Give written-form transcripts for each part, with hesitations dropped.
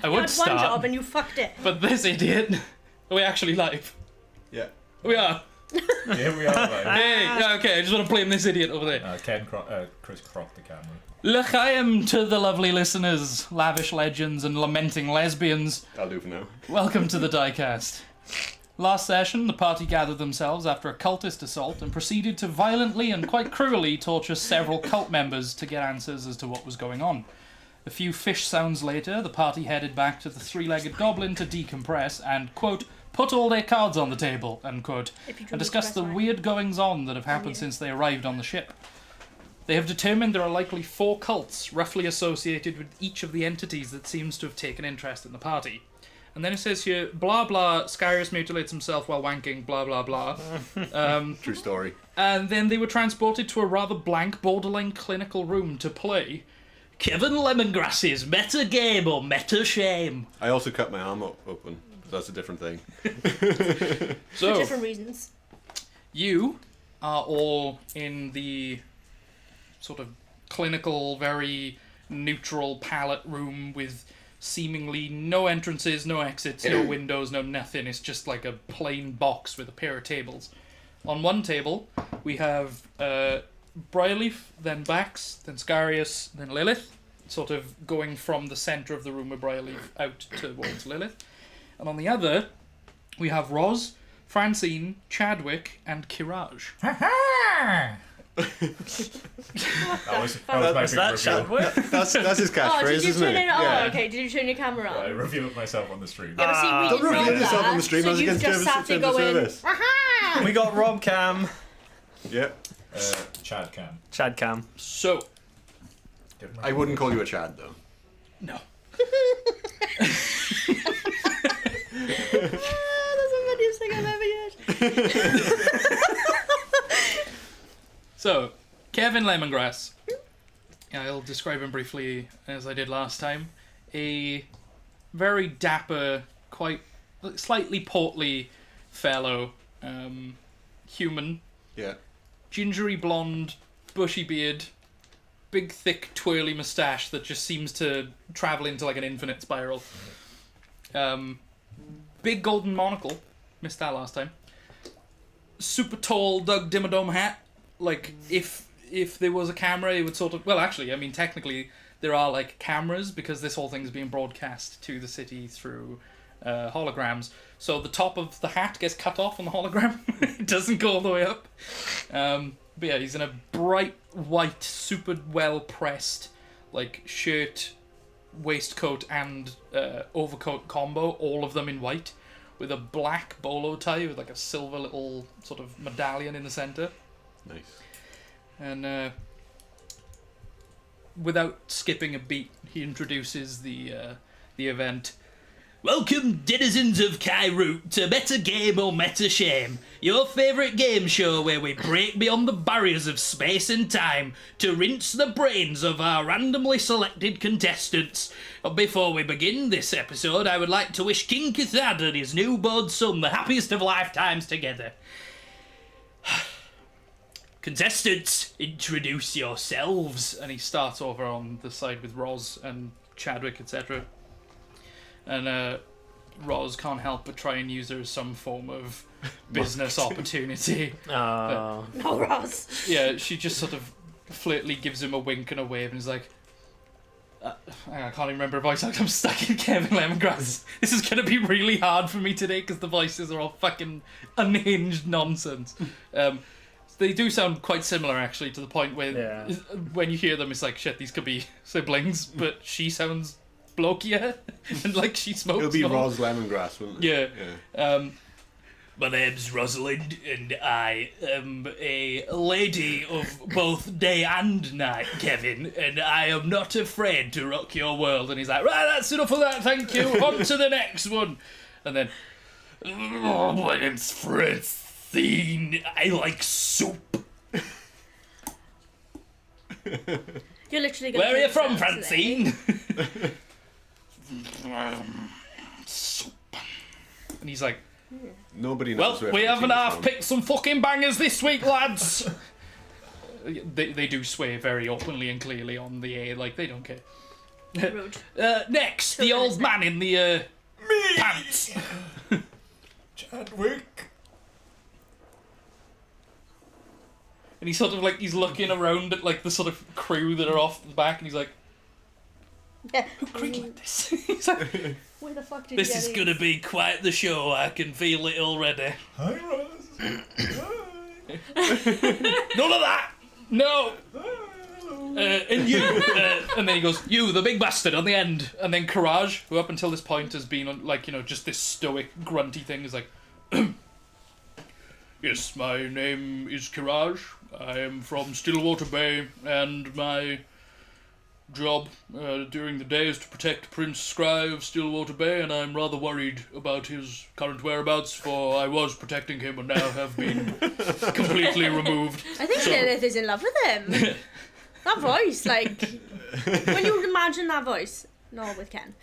I You would had start, one job and you fucked it. but this idiot... Are we actually live? Yeah. We are. Yeah, we are live. Hey, yeah, okay, I just want to blame this idiot over there. Chris cropped the camera. L'chaim to the lovely listeners, lavish legends and lamenting lesbians. I'll do for now. Welcome to the Diecast. Last session, the party gathered themselves after a cultist assault and proceeded to violently and quite cruelly torture several cult members to get answers as to what was going on. A few fish sounds later, the party headed back to the three-legged goblin to decompress and, quote, put all their cards on the table, unquote, and discuss the weird goings-on that have happened since they arrived on the ship. They have determined there are likely 4 cults roughly associated with each of the entities that seems to have taken interest in the party. And then it says here, blah blah, Skyrius mutilates himself while wanking, blah blah blah. True story. And then they were transported to a rather blank, borderline clinical room to play Kevin Lemongrass's Metagame or Metashame. I also cut my arm open. That's a different thing. For different reasons. You are all in the sort of clinical, very neutral palette room with seemingly no entrances, no exits, no windows, no nothing. It's just like a plain box with a pair of tables. On one table, we have Briarleaf, then Bax, then Skyrius, then Lilith, sort of going from the centre of the room with Briarleaf out towards Lilith. And on the other, we have Roz, Francine, Chadwick, and Kiraj. That was my big reveal. Chadwick? That's his catchphrase, isn't it? Oh, okay. Did you turn your camera on? I revealed myself on the stream. Yeah, but see, we Don't didn't know reveal yourself that, on the stream. so That's you've against just sat there going, service. aha! We got Rob Cam, Yeah. Chad Cam. Chad Cam. So, I wouldn't call you a Chad, though. no. That's the funniest thing I've ever heard. So, Kevin Lemongrass. I'll describe him briefly as I did last time. A very dapper, quite slightly portly fellow, human. Yeah. Gingery blonde, bushy beard, big thick twirly moustache that just seems to travel into like an infinite spiral. Big golden monocle. Missed that last time. Super tall Doug Dimmadome hat. Like, if there was a camera, it would sort of... Well, actually, I mean, technically, there are, like, cameras, because this whole thing is being broadcast to the city through holograms. So the top of the hat gets cut off on the hologram. It doesn't go all the way up. But yeah, he's in a bright white, super well-pressed, like, shirt, waistcoat, and overcoat combo, all of them in white, with a black bolo tie with, like, a silver little sort of medallion in the centre. Nice. And without skipping a beat, he introduces the event. Welcome, denizens of Kairoot, to Metagame or Metashame, your favourite game show where we break beyond the barriers of space and time to rinse the brains of our randomly selected contestants. But before we begin this episode, I would like to wish King Cathad and his newborn son the happiest of lifetimes together. Contestants, introduce yourselves. And he starts over on the side with Roz and Chadwick, etc. And Roz can't help but try and use her as some form of business opportunity. Oh. No, Ross. Yeah, she just sort of flatly gives him a wink and a wave and is like, I can't even remember her voice. I'm stuck in Kevin Lemongrass. This is going to be really hard for me today because the voices are all fucking unhinged nonsense. They do sound quite similar, actually, to the point where when you hear them, it's like, shit, these could be siblings, but she sounds blokier, and like she smokes. It'll be more. Roz Lemongrass, wouldn't it? Yeah. My name's Rosalind, and I am a lady of both day and night, Kevin, and I am not afraid to rock your world. And he's like, right, that's enough of that, thank you, on to the next one. And then, my name's Francine, I like soup. You're literally going Where are you from, Francine? Soup. And he's like, Nobody well, knows where we haven't Francine's half from. picked some fucking bangers this week, lads. They do swear very openly and clearly on the air, like they don't care. Rude. Next, the old man in the pants. Chadwick. And he's sort of like, he's looking around at like the sort of crew that are off the back, and he's like, Yeah. who greenlit this? He's like, Where the fuck did this you is get gonna be quite the show, I can feel it already. Hi, Ross. Hi. None of that! No! Hello. And you, and then he goes, you, the big bastard, on the end. And then Courage, who up until this point has been, like, you know, just this stoic, grunty thing, is like, yes, my name is Courage. I am from Stillwater Bay, and my job during the day is to protect Prince Scry of Stillwater Bay, and I'm rather worried about his current whereabouts, for I was protecting him and now have been completely removed. I think Lilith is in love with him. That voice, like, when you imagine that voice. No, with Ken.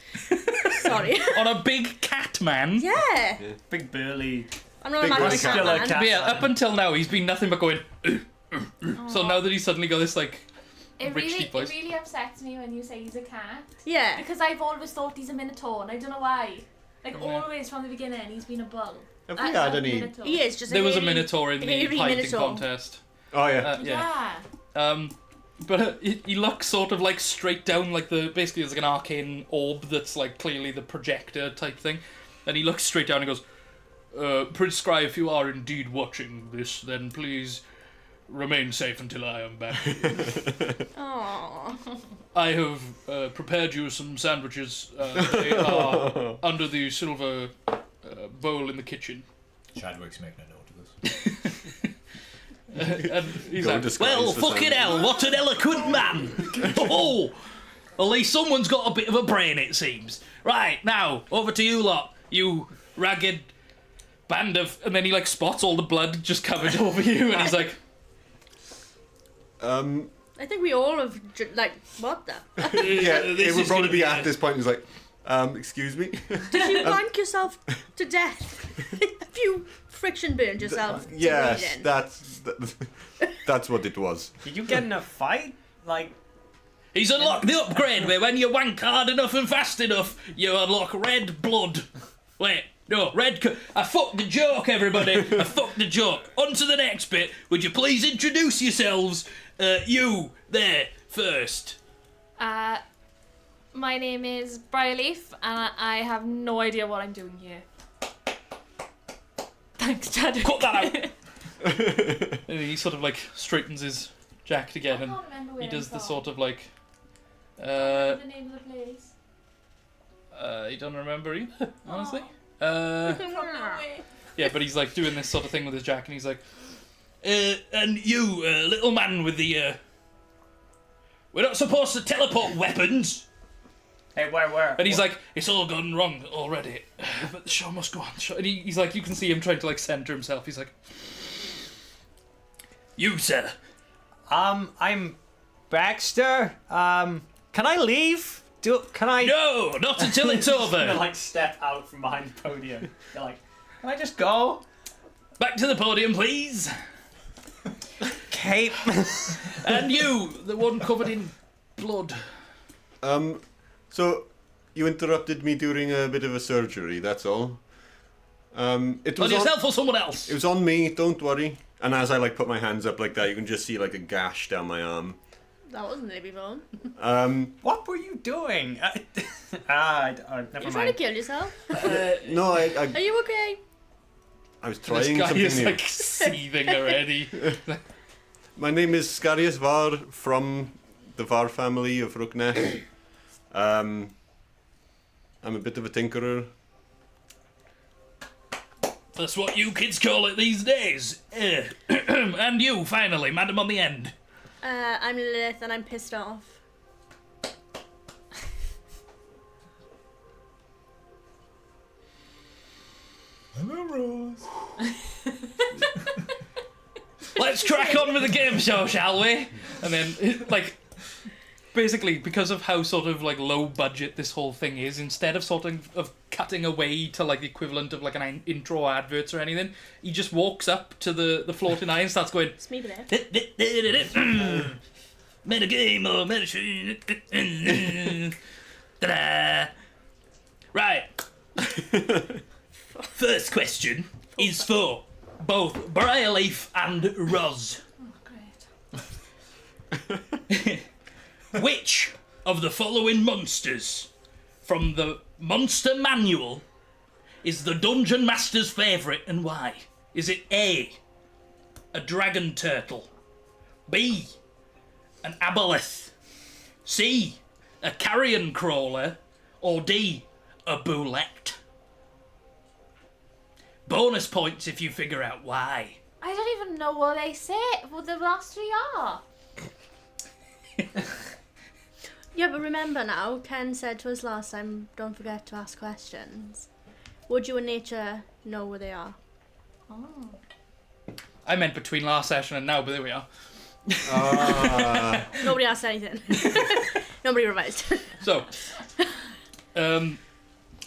Sorry. On a big cat man. Yeah. Big burly. I'm not Big imagining voice. cat Still a man. cat. But yeah, up until now, he's been nothing but going. So now that he's suddenly got this like It rich really, deep voice. it really upsets me when you say he's a cat. Yeah. Because I've always thought he's a minotaur, and I don't know why. Like, Yeah. always from the beginning, he's been a bull. Have we had any? Minotaur. He is just There was a hairy- minotaur in the hairy fighting minotaur. contest. Oh yeah. Yeah. Yeah. But he looks sort of like straight down, like basically there's like an arcane orb that's like clearly the projector type thing, and he looks straight down and goes, Prince Scry, if you are indeed watching this, then please remain safe until I am back. Aww. I have prepared you some sandwiches. They are under the silver bowl in the kitchen. Chadwick's making a note of this. And he's Go like, disguise well, for fucking sandwich." hell, what an eloquent man! Oh, at least someone's got a bit of a brain, it seems. Right, now, over to you lot, you ragged band of... And then he, like, spots all the blood just covered over you, and he's like, I think we all have, like, what the? Yeah, this it would is probably gonna be be at a- this point. He's like, excuse me. Did you wank yourself to death? Have you friction burned yourself? Yes, to bleeding? that's what it was. Did you get in a fight? Like, he's unlocked the upgrade where when you wank hard enough and fast enough, you unlock red blood. Wait, no, I fucked the joke, everybody. I fucked the joke. On to the next bit. Would you please introduce yourselves? You, there, first. My name is Briarleaf, and I have no idea what I'm doing here. Thanks, Chadwick. Cut that out. And he sort of like straightens his jacket I again, and can't remember where he does I'm the from. sort of like... I can't remember the name of the place. he doesn't remember either, honestly. From nowhere. Yeah, but he's like doing this sort of thing with his jacket, and he's like, and you, little man with the, we're not supposed to teleport weapons. hey, where? And he's like, it's all gone wrong already, but the show must go on. And he's like, you can see him trying to like center himself. He's like, you, sir. I'm Baxter. Can I leave? Can I? No, not until it's Gonna, over. like, step out from behind the podium. You're like, can I just go? Back to the podium, please. Cape. And you, the one covered in blood. So you interrupted me during a bit of a surgery. That's all. It On was yourself or someone else? It was on me. Don't worry. And as I like put my hands up like that, you can just see like a gash down my arm. That wasn't it before. What were you doing? Never You're mind. trying to kill yourself? No, Are I you okay? was This trying guy something is new. like seething already. My name is Scarius Var from the Var family of Rookness. I'm a bit of a tinkerer. That's what you kids call it these days. And you, finally, madam on the end. I'm Lilith and I'm pissed off. Hello, Rose. Let's crack on with the game show, shall we? And then, like, basically, because of how sort of, like, low budget this whole thing is, instead of sort of cutting away to, like, the equivalent of, like, an intro adverts or anything, he just walks up to the floating eye and starts going... It's me, there. Metagame or Metashame. Ta-da! Right. First question is for both Briarleaf and Roz. Oh, great. Which of the following monsters from the Monster Manual is the Dungeon Master's favourite and why? Is it A, a dragon turtle, B, an aboleth, C, a carrion crawler, or D, a boulette? Bonus points if you figure out why. I don't even know what they say. What the last three are. Yeah, but remember now, Ken said to us last time, don't forget to ask questions. Would you in nature know where they are? Oh. I meant between last session and now, but there we are. Nobody asked anything. Nobody revised. So,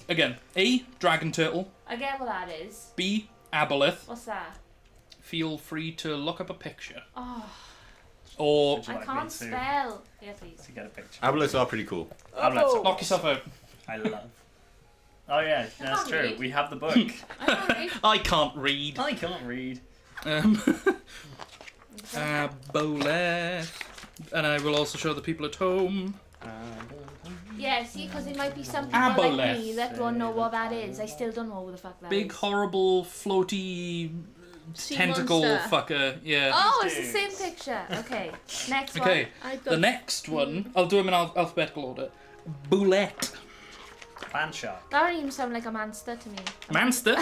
again, A, dragon turtle, I get what that is. B, aboleth. What's that? Feel free to look up a picture. Oh, Or Would you I like me can't to- spell. Yeah, please. To get a picture. Aboleths are pretty cool. Aboleths. knock yourself out. I love. Oh yeah, that's can't true. read. We have the book. I don't read. I can't read. I can't read. Aboleth. And I will also show the people at home. Yeah, see, because there might be some people like me Aboleth. that don't know what that is. I still don't know what the fuck that is. Big, horrible, floaty, Sea tentacle monster. fucker. Yeah. Oh, it's the same picture. Okay, next one. Okay, I got the next one, I'll do them in alphabetical order. Boulette. Land shark. That don't even sound like a monster to me. Manster?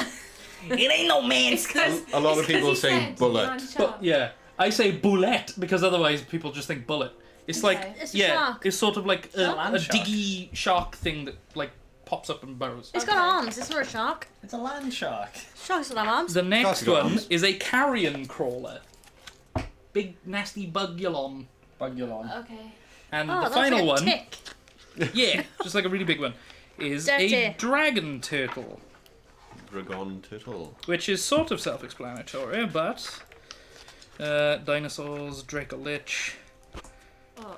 It ain't no manster. A lot of people say bullet. But yeah, I say boulette because otherwise people just think bullet. It's Okay. like, It's a yeah, shark. it's sort of like a land shark. diggy shark thing that like pops up and burrows. It's got Okay. arms. It's not a shark. It's a land shark. Sharks don't have arms. The next Shark's got one arms. is a carrion crawler. Big nasty bugulon. Bugulon. Okay. And Oh, the that's final like a one, tick. yeah, just like a really big one, is a Dirty. dragon turtle, Dragon turtle. which is sort of self-explanatory, but dinosaurs, Dracolich, Oh.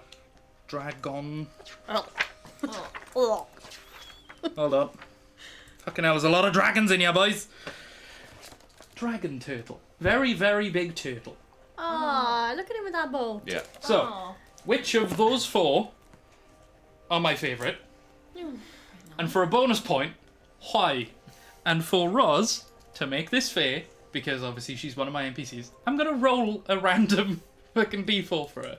dragon. Oh. Oh. Hold on. Fucking hell, there's a lot of dragons in here, boys. Dragon turtle. Very, very big turtle. Ah, look at him with that bow. Yeah. So, Oh. which of those four are my favourite? And for a bonus point, why? And for Roz, to make this fair, because obviously she's one of my NPCs, I'm going to roll a random fucking d4 for her.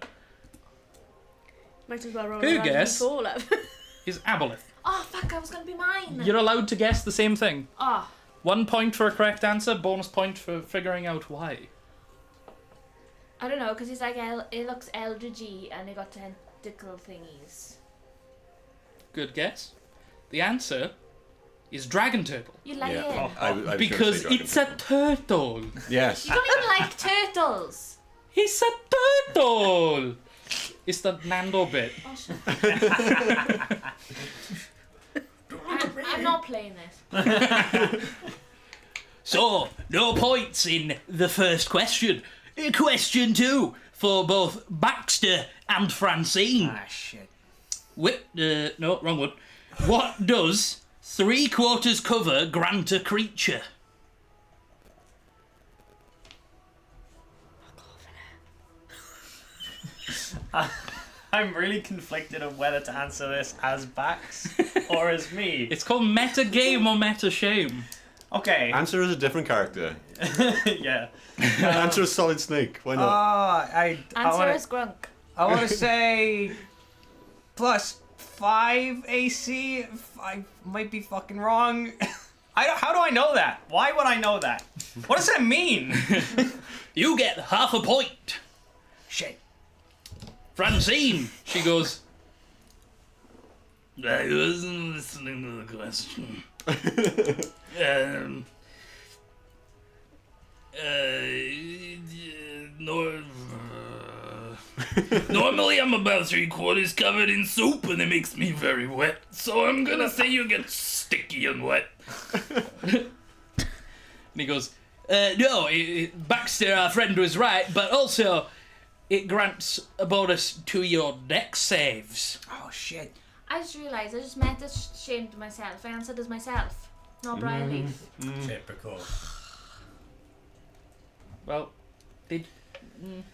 Might as well roll Who around guess? and fall up. Is aboleth. Oh, fuck, I was gonna be mine. You're allowed to guess the same thing. Oh. 1 point for a correct answer, bonus point for figuring out why. I don't know, because it's like, it looks eldritchy and it got tentacle thingies. Good guess. The answer is dragon turtle. You like Yeah. it. I was gonna Because say dragon it's a turtle. Yes. You don't even like turtles. It's a turtle. It's the Nando bit. Oh, shit. I'm not playing this. So, no points in the first question. Question 2 for both Baxter and Francine. Ah, shit. No, wrong one. What does 3/4 cover grant a creature? I'm really conflicted on whether to answer this as Bax or as me. It's called Metagame or Metashame. Okay. Answer is a different character. Yeah. Answer is Solid Snake. Why not? I Answer wanna, is grunk. I want to say +5 AC. I might be fucking wrong. How do I know that? Why would I know that? What does that mean? You get half a point. Shit. Francine, she goes, I wasn't listening to the question. Normally I'm about 3/4 covered in soup and it makes me very wet, so I'm gonna say you get sticky and wet. And he goes, no, Baxter, our friend, was right, but also it grants a bonus to your dex saves. Oh shit. I just realised I just meta-shamed myself. I answered as myself, not Brian Leaf. Typical. Well,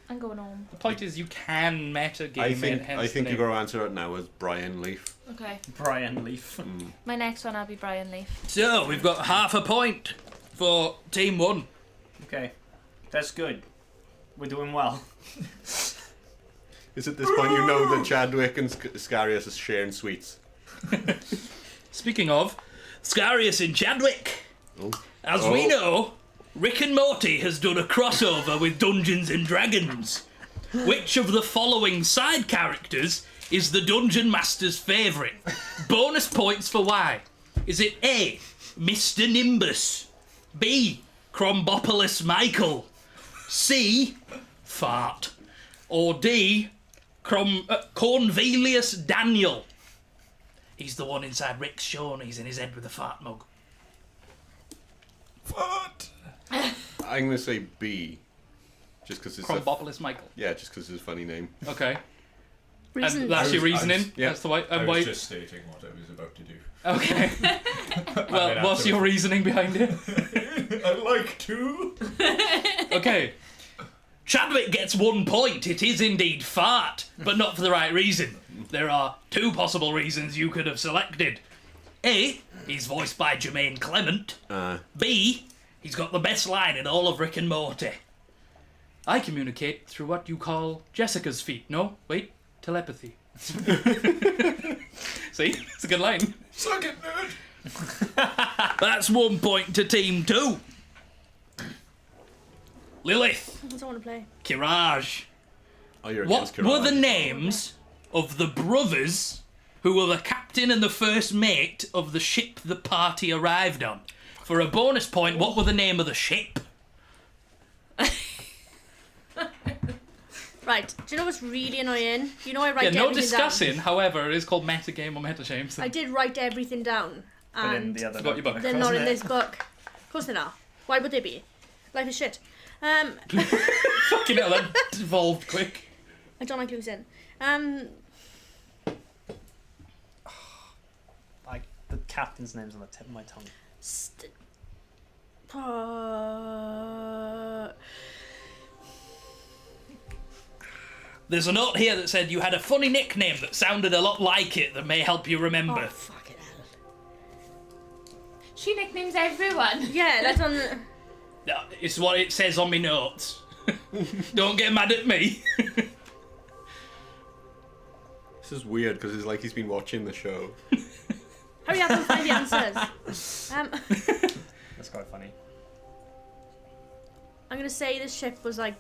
I'm going home. the point is you can metagame I it, think hence I think the you name. got to answer it now as Brian Leaf. Okay. Brian Leaf. My next one, I'll be Brian Leaf. So, we've got half a point for Team 1. Okay, that's good. We're doing well. It's at this point you know that Chadwick and Scarius are sharing sweets. Speaking of, Scarius and Chadwick. Oh. As we know, Rick and Morty has done a crossover with Dungeons and Dragons. Which of the following side characters is the Dungeon Master's favourite? Bonus points for why. Is it A, Mr. Nimbus, B, Crombopolis Michael, C, Fart, or D, Cornelius Daniel? He's the one inside Rick's Shawn. He's in his head with a fart mug. What? I'm gonna say B, just because it's Crombopolis Michael. just because it's a funny name. Okay. Reason. And that's your reasoning? yeah. That's the way. I And was why? just stating what I was about to do. Okay. Well, then what's your afterwards- reasoning behind it? I like to. Okay. Chadwick gets 1 point. It is indeed fart, but not for the right reason. There are 2 possible reasons you could have selected. A, he's voiced by Jermaine Clement. B, he's got the best line in all of Rick and Morty. I communicate through what you call Jessica's feet. No, wait, telepathy. See, it's a good line. Suck it, nerd. That's 1 point to Team 2. Lilith, I don't want to play. Kiraj. Oh, you're What against were the Kiraj. names of the brothers who were the captain and the first mate of the ship the party arrived on? For a bonus point, what were the name of the ship? Right. Do you know what's really annoying? You know I write Yeah, no everything discussing. down. However, it is called Metagame or Metashame. So I did write everything down, But in and the other Forgot your book. they're wasn't not in it? this book. Of course they're not. Why would they be? Life is shit. fucking hell, that evolved quick. I don't like losing. Like the captain's name's on the tip of my tongue. There's a note here that said you had a funny nickname that sounded a lot like it that may help you remember. Oh, fucking hell. She nicknames everyone. Yeah, that's on the... No, it's what it says on my notes. Don't get mad at me. This is weird because it's like he's been watching the show. Hurry up and find the answers. That's quite funny. I'm gonna say this ship was like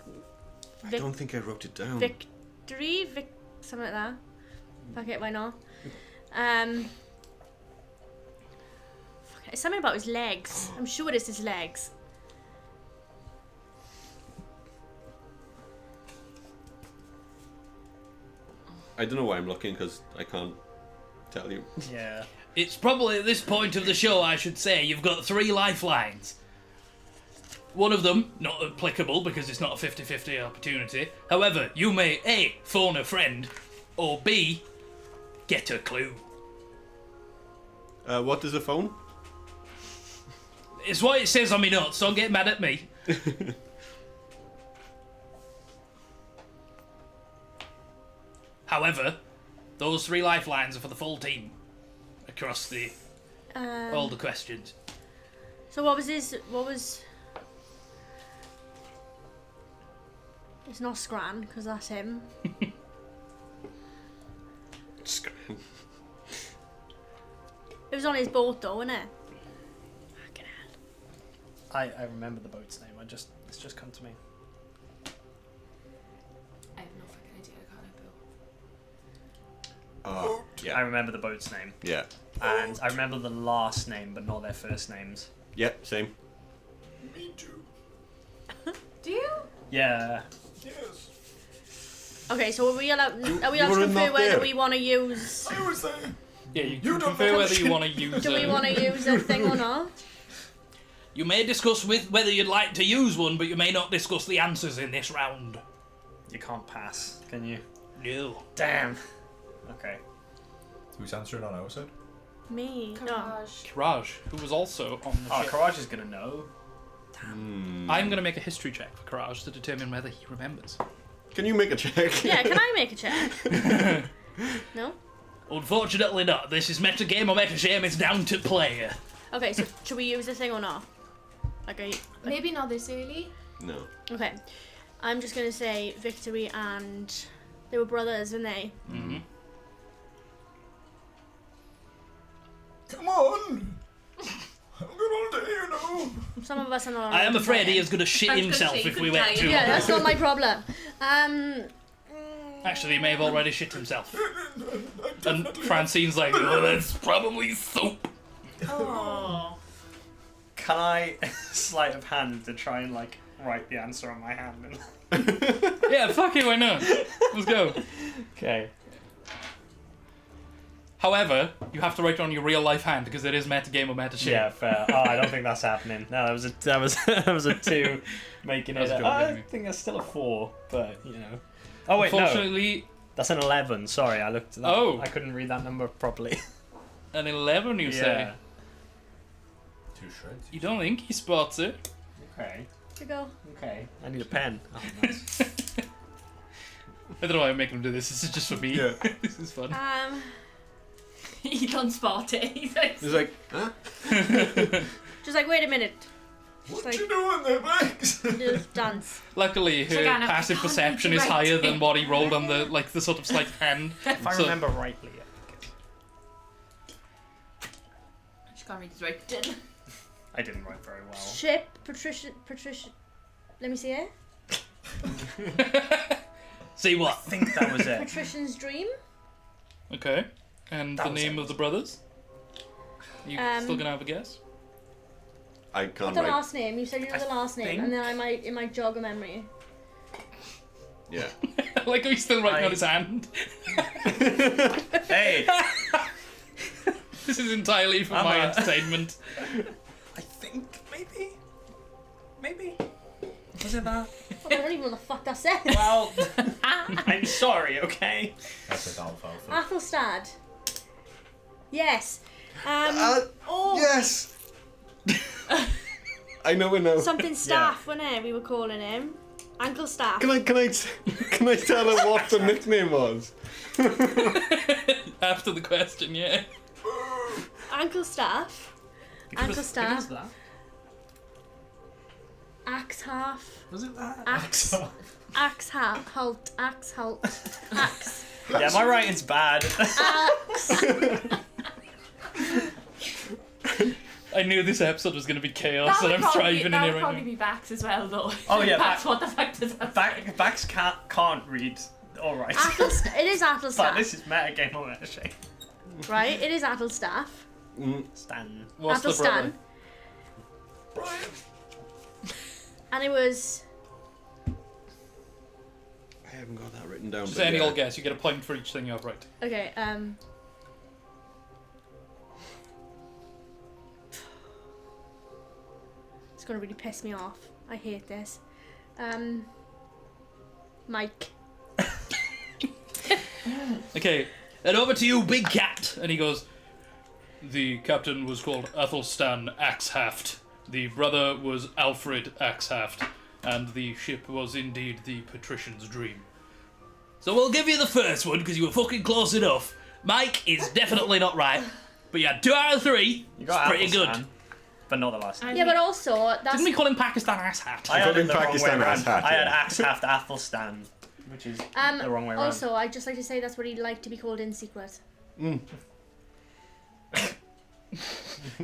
I don't think I wrote it down. Victory, something like that. Fuck it, why not? Fuck it, it's something about his legs. I'm sure it's his legs. I don't know why I'm looking because I can't tell you. Yeah. It's probably at this point of the show, I should say, you've got 3 lifelines. One of them, not applicable because it's not a 50-50 opportunity. However, you may A, phone a friend, or B, get a clue. What is a phone? It's what it says on my notes, don't get mad at me. However, those 3 lifelines are for the full team across the all the questions. So what was his? What was? It's not Scran because that's him. It was on his boat though, wasn't it? Fucking hell. I remember the boat's name. It's just come to me. I have no fucking idea. I can't Oh, I yeah. remember the boat's name. Yeah. And I remember the last name, but not their first names. Yeah, same. Me too. Do you? Yeah. Yes. Okay, so are we allowed to you confer were not whether there. we want to use? I was there. Yeah, you You can don't confer know whether you shit. want to use Do we want to use a thing or not? You may discuss with whether you'd like to use one, but you may not discuss the answers in this round. You can't pass, can you? No. Damn. Okay. Who's answering on our side? Me. No. Courage. Kiraj, who was also on the Oh, ship. Courage is gonna know. I'm going to make a history check for Kiraj to determine whether he remembers. Can you make a check? Yeah, can I make a check? No? Unfortunately not. This is Metagame or Metashame. It's down to player. Okay, so should we use this thing or not? Maybe not this early. No. Okay. I'm just gonna say Victory and they were brothers, weren't they? Mm-hmm. Come on! I'm good all day, you know. Some of us are not. I am afraid he is. is going to shit I was gonna himself say, if he we could went die. too Yeah, long. that's not my problem. Actually, he may have already shit himself. And Francine's like, oh, that's probably soap. Oh. Can I sleight of hand to try and like write the answer on my hand? Yeah, fuck it, why not? Let's go. Okay. However, you have to write it on your real life hand because it is metagame or metashame. Yeah, fair. Oh, I don't think that's happening. No, that was a 2, making That was it. a good I one, think that's still a 4, but you know. Oh wait, no, Unfortunately, that's an 11. Sorry, I looked at that. Oh. I couldn't read that number properly. an 11, you say? Yeah. 2 shreds. You don't think he spots it? Okay. To go. Okay. I need a pen. Oh, nice. I don't know why I'm making him do this. This is just for me. Yeah. This is fun. He don't spot it. He's like, He's like, huh? Just like, wait a minute. What like- you doing there, Max? Just dance. Luckily, her Like, Anna, passive can't perception read is you higher writing. than what he rolled on the the sort of sleight of hand. If I So- remember rightly. she can't read his writing. I didn't write very well. Ship, Patricia. Let me see it. See I what? think that was it. Patrician's Dream. Okay. And That the was name it. of the brothers? You Um, still gonna have a guess? I What's can't the write. last name? You said you know the last name, and think- then it might jog a memory. Yeah. Like he's still writing on his hand. Hey, This is entirely for I'm my a- entertainment. I think maybe. Was it that? Oh, I don't even know what the fuck that says. Well, I'm sorry. Okay. That's a alfalfa. Athelstad. Yes. Oh. Yes! I know it now. Something staff, wasn't it? We were calling him. Ankle staff. Can I tell her what the nickname was? After the question, yeah. Ankle staff. Ankle staff. that? Axe half. Was it that? Axe. Axe half. Halt. Axe halt. Axe. Yeah, my writing's bad. Axe. I knew this episode was gonna be chaos, and I'm thriving in that here would right probably now. be Bax as well, though. Oh, yeah, Bax, Bax- what the fuck does that Bax can't read. All right. It is But Athelstaff. this is metagame on Metashame. Right? It is Athelstaff. Stan. What's the brother? Athelstan. Brian. And it was. I haven't got that written down. Just but any yeah. old guess. You get a point for each thing you have right. Okay, it's gonna really piss me off. I hate this. Mike. Okay, and over to you, Big Cat. And he goes, the captain was called Athelstan Axhaft. The brother was Alfred Axhaft. And the ship was indeed the Patrician's Dream. So we'll give you the first one, because you were fucking close enough. Mike is definitely not right. But you had 2 out of 3. You got It's pretty Athelstan, good. but not the last. Yeah, but also that's. Didn't we call him Pakistan Asshat? I called had it him the wrong Pakistan way around. Asshat, I had yeah. Axhaft Athelstan, which is the wrong way around. Also, I'd just like to say that's what he'd like to be called in secret.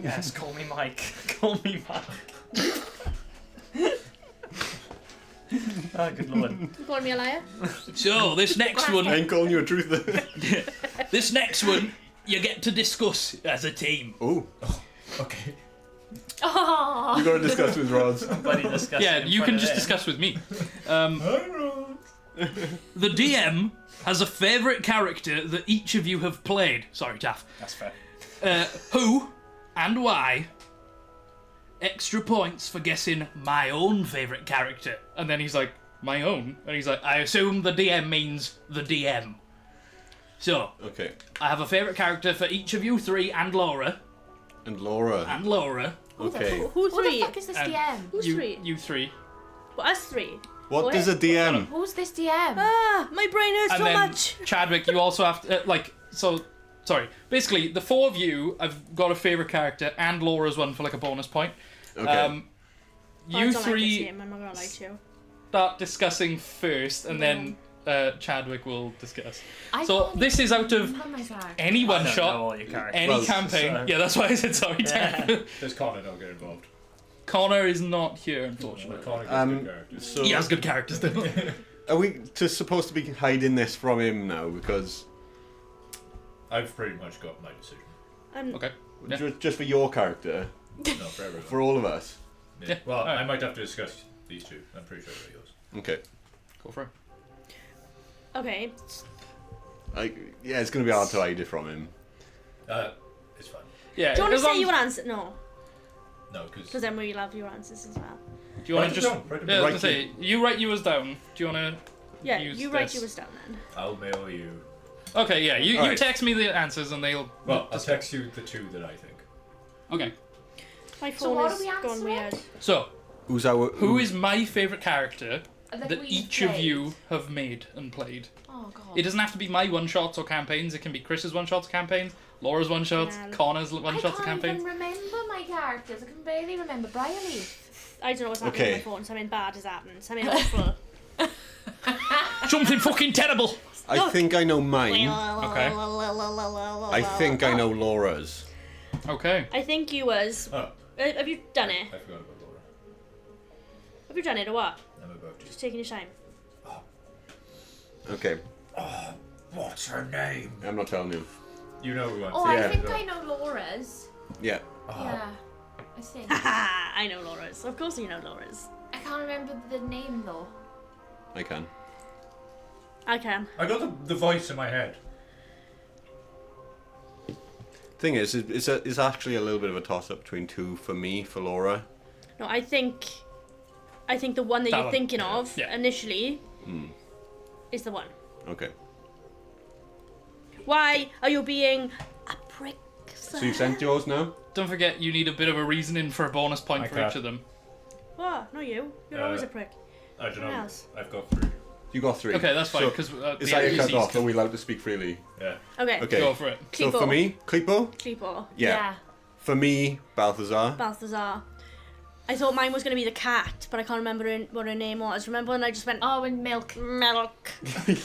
Yes, call me Mike. Call me Mike. Oh, good lord. You calling me a liar? So, this next one... I ain't calling you a truther. This next one, you get to discuss as a team. Oh, Okay. Oh, you gotta discuss with Rods. Buddy discussing Yeah, in you front can of just him. discuss with me. Hi, Rod. The DM has a favourite character that each of you have played. Sorry, Taff. That's fair. Who and why. Extra points for guessing my own favourite character. And then he's like, my own? And he's like, I assume the DM means the DM. So, Okay. I have a favourite character for each of you three and Laura. And Laura. Okay. Who Who the three? fuck is this Um, DM? Who's three? You three. Well, us three. What does a DM? Who's this DM? Ah, my brain hurts And so then much. Chadwick, you also have to, sorry. Basically, the four of you have got a favourite character and Laura's one for like a bonus point. Okay. I You don't like this three game, I'm not gonna lie to you. start discussing first, and then Chadwick will discuss. I So can't this is out of remember my character. any I one don't shot, know all your characters. any Well, campaign. so- Yeah, that's why I said sorry. Tech. Does Connor not get involved? Connor is not here, unfortunately. Connor gets good characters. So He has good characters though. are we supposed to be hiding this from him now? Because I've pretty much got my decision. Okay. Yeah. just for your character, No, for everyone. for all of us. Yeah, Well, alright. I might have to discuss these two. I'm pretty sure they're yours. Okay. Go for it. Okay. Yeah, it's gonna be hard to hide it from him. It's fine. Yeah. Do you want to as long say as- your answer? No, No, because because then we love your answers as well. Do you want Write to it just? down, write it Yeah, I down. was gonna say you write yours down. Do you want Yeah, Use you write this. yours down then. I'll mail you. to? Okay. Yeah. You Alright. text me the answers and they'll. Well, I'll text you the two that I think. Okay. My So phone what is are we gone answering? weird. So who is my favourite character that we've each of played? you have made and played? Oh god. It doesn't have to be my one shots or campaigns. It can be Chris's one shots or campaigns, Laura's one shots, Yeah. Connor's one shots or I can't campaigns. even remember my characters. I can barely remember Briley. I don't know what's happening Okay. on my phone. Something bad has happened. Something awful. Something fucking terrible. I think I know mine. Okay. I think I know Laura's. Okay. I think you was. Oh, Have you done it? I forgot about Laura. Have you done it or what? I'm about to. Just taking your time. Okay. What's her name? I'm not telling you. You know who I'm Oh, Yeah. I think I know Laura's. Yeah. Yeah. I think. Haha, I know Laura's. Of course you know Laura's. I can't remember the name though. I can. I can. I got the voice in my head. Thing is, it's actually a little bit of a toss-up between two for me, for Laura. No, I think the one that That you're one. thinking of Yeah. initially is the one. Okay. Why are you being a prick? So you've sent yours now? Don't forget, you need a bit of a reasoning for a bonus point for Okay. each of them. What? Not you. You're Uh, always a prick. I don't Someone know. else. I've got 3. You got 3. Okay, that's fine So, because is that your cut off? Are we allowed to speak freely? Yeah. Okay. Okay. Go for it. So Clipo. for me, Clipo? Clipo. Yeah. For me, Balthazar. Balthazar. I thought mine was going to be the cat, but I can't remember what her name was. Remember when I just went, Oh, and milk. milk?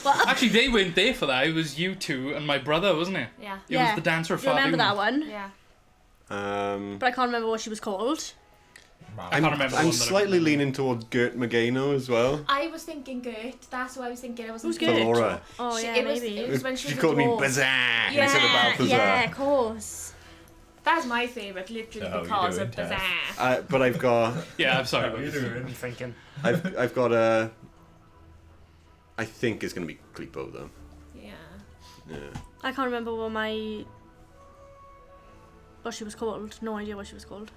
Well, Actually, they weren't there for that. It was you two and my brother, wasn't it? Yeah. It Yeah. was the dancer of do you remember Fardoon. that one? Yeah. But I can't remember what she was called. I can't remember the I'm one that I slightly remember. leaning towards Gert Magano as well. I was thinking Gert. That's what I was thinking. I wasn't Who's For Gert? Laura. Oh, She- yeah, it was- maybe. it was when she She was a called me dwarf. Bazar Yeah, instead of Balthazar. Yeah, of course. That's my favourite, literally So how you because doing, of Taz? Bazaar. But I've got, Yeah, I'm sorry. How are you about this. doing? I'm thinking. I've got a. I think it's gonna be Clipo though. Yeah. Yeah. I can't remember what she was called. No idea what she was called.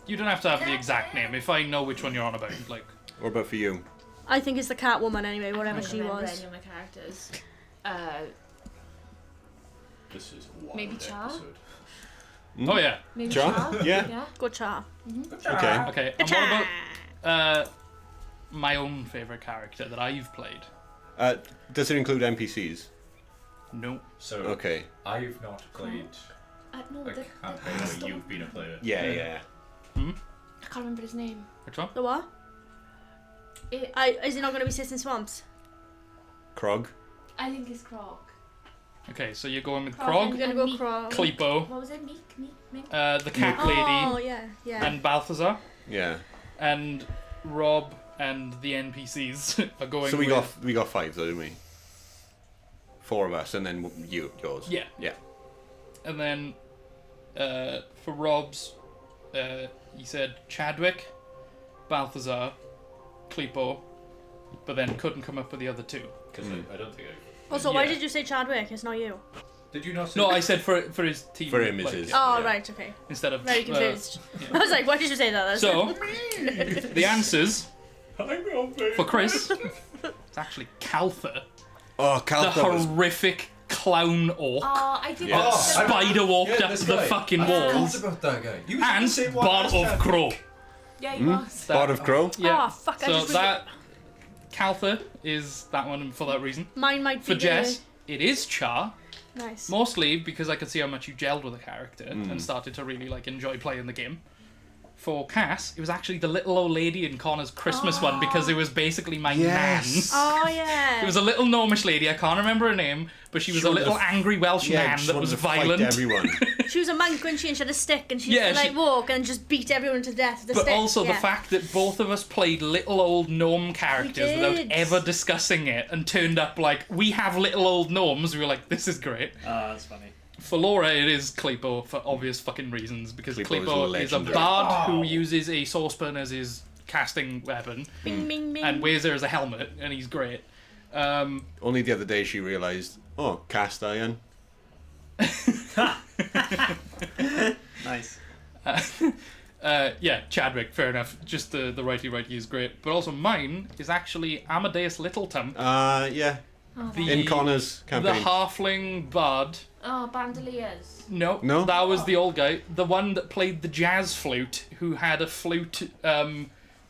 You don't have to have the exact name. If I know which one you're on about, like. What about for you? I think it's the Catwoman anyway, I whatever can't she remember was. any of my characters. This is a wild Maybe Char? episode. Oh yeah. Maybe Char? Char? Yeah. Yeah. Good Char. Okay. Okay. And what about my own favorite character that I've played? Does it include NPCs? No. So, Okay. I've not played No, a the campaign where you've been a player. Yeah. I can't remember his name. Which one? The what? It, Is it not going to be Sis in Swamps? Krog. I think it's Krog. Okay, so you're going with Krog Krog, I'm going to go Meek. Krog. Clipo, What was it? Meek? the cat Oh, lady, yeah. and Balthazar, Yeah. and Rob and the NPCs are going. So we with, got 5 though, didn't we? 4 of us, and then yours. Yeah. Yeah. And then for Rob's, he said Chadwick, Balthazar, Clipo, but then couldn't come up with the other 2. Because I don't think I. Also, why Yeah. did you say Chadwick? It's not you. Did you not say No, I said for his team. For him, it's like, his. Oh, Yeah. right, okay. Instead of Very confused. yeah. I was like, why did you say that? So the answers I'm your favorite. for Chris, it's actually Caltha, Oh, the Caltha was. horrific clown orc. Oh, I did. Yeah. watch Oh, them. Spider walked up this the guy. fucking I walls. forgot about that guy. You was And the same one Bar last of time. Crow. Yeah, he was. Bard of Crow. Yeah. Oh, fuck, I So just that Caltha is that one for that reason. Mine might be For Jess, it is Char. Nice. Mostly because I could see how much you gelled with the character and started to really like enjoy playing the game. For Cass, it was actually the little old lady in Connor's Christmas one because it was basically my Yes. nan. Oh, yeah. It was a little gnomish lady, I can't remember her name, but she was She a wanted little to f- angry Welsh Yeah, man just that wanted was to fight violent. everyone. She was a monk, wasn't she? And she had a stick, and she Yeah, used to, like, she- walk and just beat everyone to death with the But stick. also the Yeah. fact that both of us played little old gnome characters without did. ever discussing it and turned up like, we have little old gnomes, we were like, this is great. That's funny. For Laura, it is Klebo for obvious fucking reasons because Klebo is Klebo is a legendary. bard who Oh. uses a saucepan as his casting weapon Bing, bing, bing. and wears it as a helmet, and he's great. Only the other day she realised, oh, cast iron. Nice. Yeah, Chadwick, fair enough. Just the righty is great. But also mine is actually Amadeus Littleton, Yeah. Oh, the, In Connor's the campaign. halfling bard. oh, bandoliers. No, No? that was the old guy. The one that played the jazz flute, who had a flute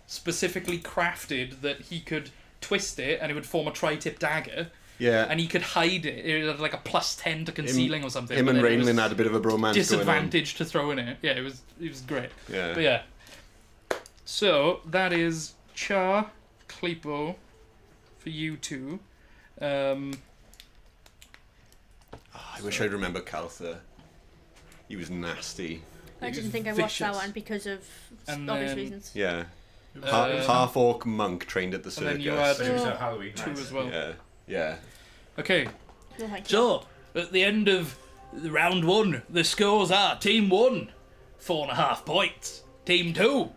specifically crafted that he could twist it and it would form a tri-tip dagger, Yeah. and he could hide it. It had like a +10 to concealing or something. Him but and then it was Rainlin had a bit of a bromance going on. disadvantage to throwing it. Yeah, it was great. Yeah. But yeah. So that is Char, Klebo for you two. I wish I'd remember Caltha. He was nasty. I He didn't was think I watched that vicious. one because of And obvious then- reasons. Yeah. Uh, Half orc monk trained at the and circus. then you had But he was at Halloween. two Nice. as well. Yeah. Yeah. Okay. No, thank you. So, at the end of round one, the scores are Team 1, 4.5 points. Team 2,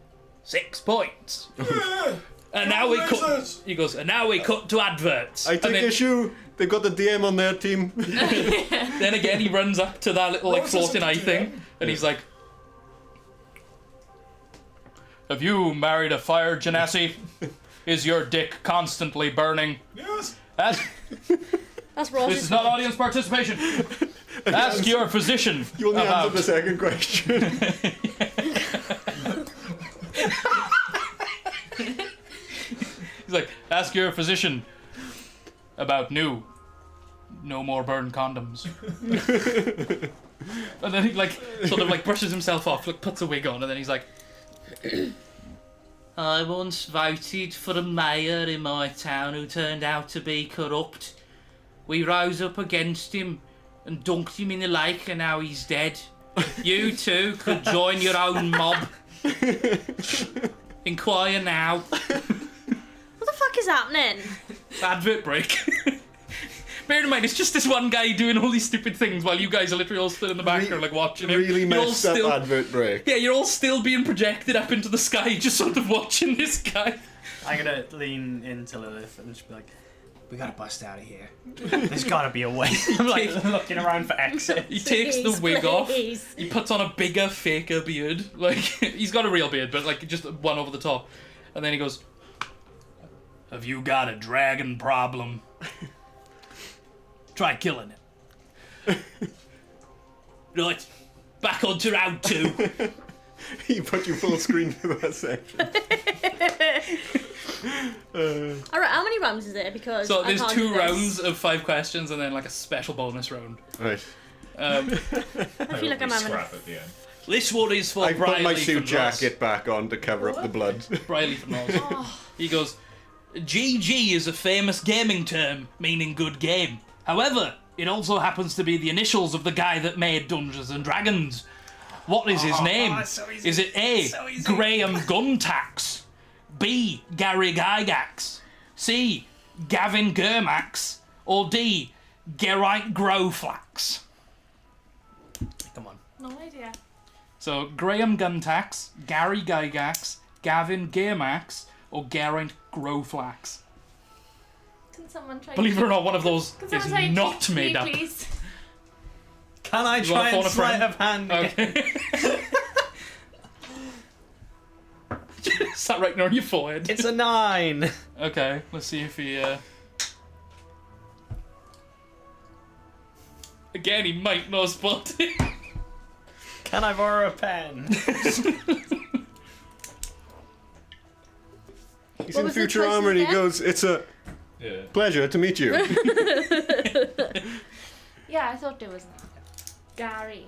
6 points. And now we cut. Lasers! He goes, and now we cut to adverts. I And take then, issue. They've got the DM on their team. then again, he runs up to that little like Roses floating at eye the thing, and he's like, "Have you married a fire genasi? Is your dick constantly burning? Yes. Ask, That's Ross's this is not audience participation. Ask your physician You only about." answered the second question. He's like, ask your physician about no more burn condoms. And then he like sort of like brushes himself off, like puts a wig on, and then he's like, I once voted for a mayor in my town who turned out to be corrupt. We rose up against him and dunked him in the lake, and now he's dead. You too could join your own mob. Inquire now. What the fuck is happening? Advert break. Bear in mind, it's just this one guy doing all these stupid things while you guys are literally all stood in the background, like watching him. Really You're all messed up still, advert break. yeah, you're all still being projected up into the sky, just sort of watching this guy. I'm gonna lean into Lilith and just be like, we gotta bust out of here. There's gotta be a way. I'm like looking around for exit. He takes the Please, wig off. please. He puts on a bigger, faker beard. Like he's got a real beard, but like just one over the top. And then he goes, "Have you got a dragon problem? Try killing it." Right, back on to round 2. He put you full screen for that section. Alright, how many rounds is there? Because So I there's can't 2 do this. rounds of 5 questions, and then like a special bonus round. Right. I feel like I'm having. Scrap at the end. This one is for I put my Briley suit from Ross. jacket back on to cover up the blood. Briley from Ross. He goes, GG is a famous gaming term meaning good game. However, it also happens to be the initials of the guy that made Dungeons and Dragons. What is his name? it's so easy. Is it A, So easy. Graham Guntax, B, Gary Gygax, C, Gavin Germax, or D, Geraint Growflax? Come on. No idea. So, Graham Guntax, Gary Gygax, Gavin Germax, or Geraint Growflax? Can someone try? Believe it or not, one of those Can is someone try not cheat me, made up. please? Can I You try wanna and phone a sleight friend? of hand? Okay. Is that right on your forehead? It's a 9. Okay, let's see if he. Again, he might not spot it. Can I borrow a pen? He's What in was the Futurama and he choices goes, "It's a pleasure to meet you." Yeah, I thought there was Gary.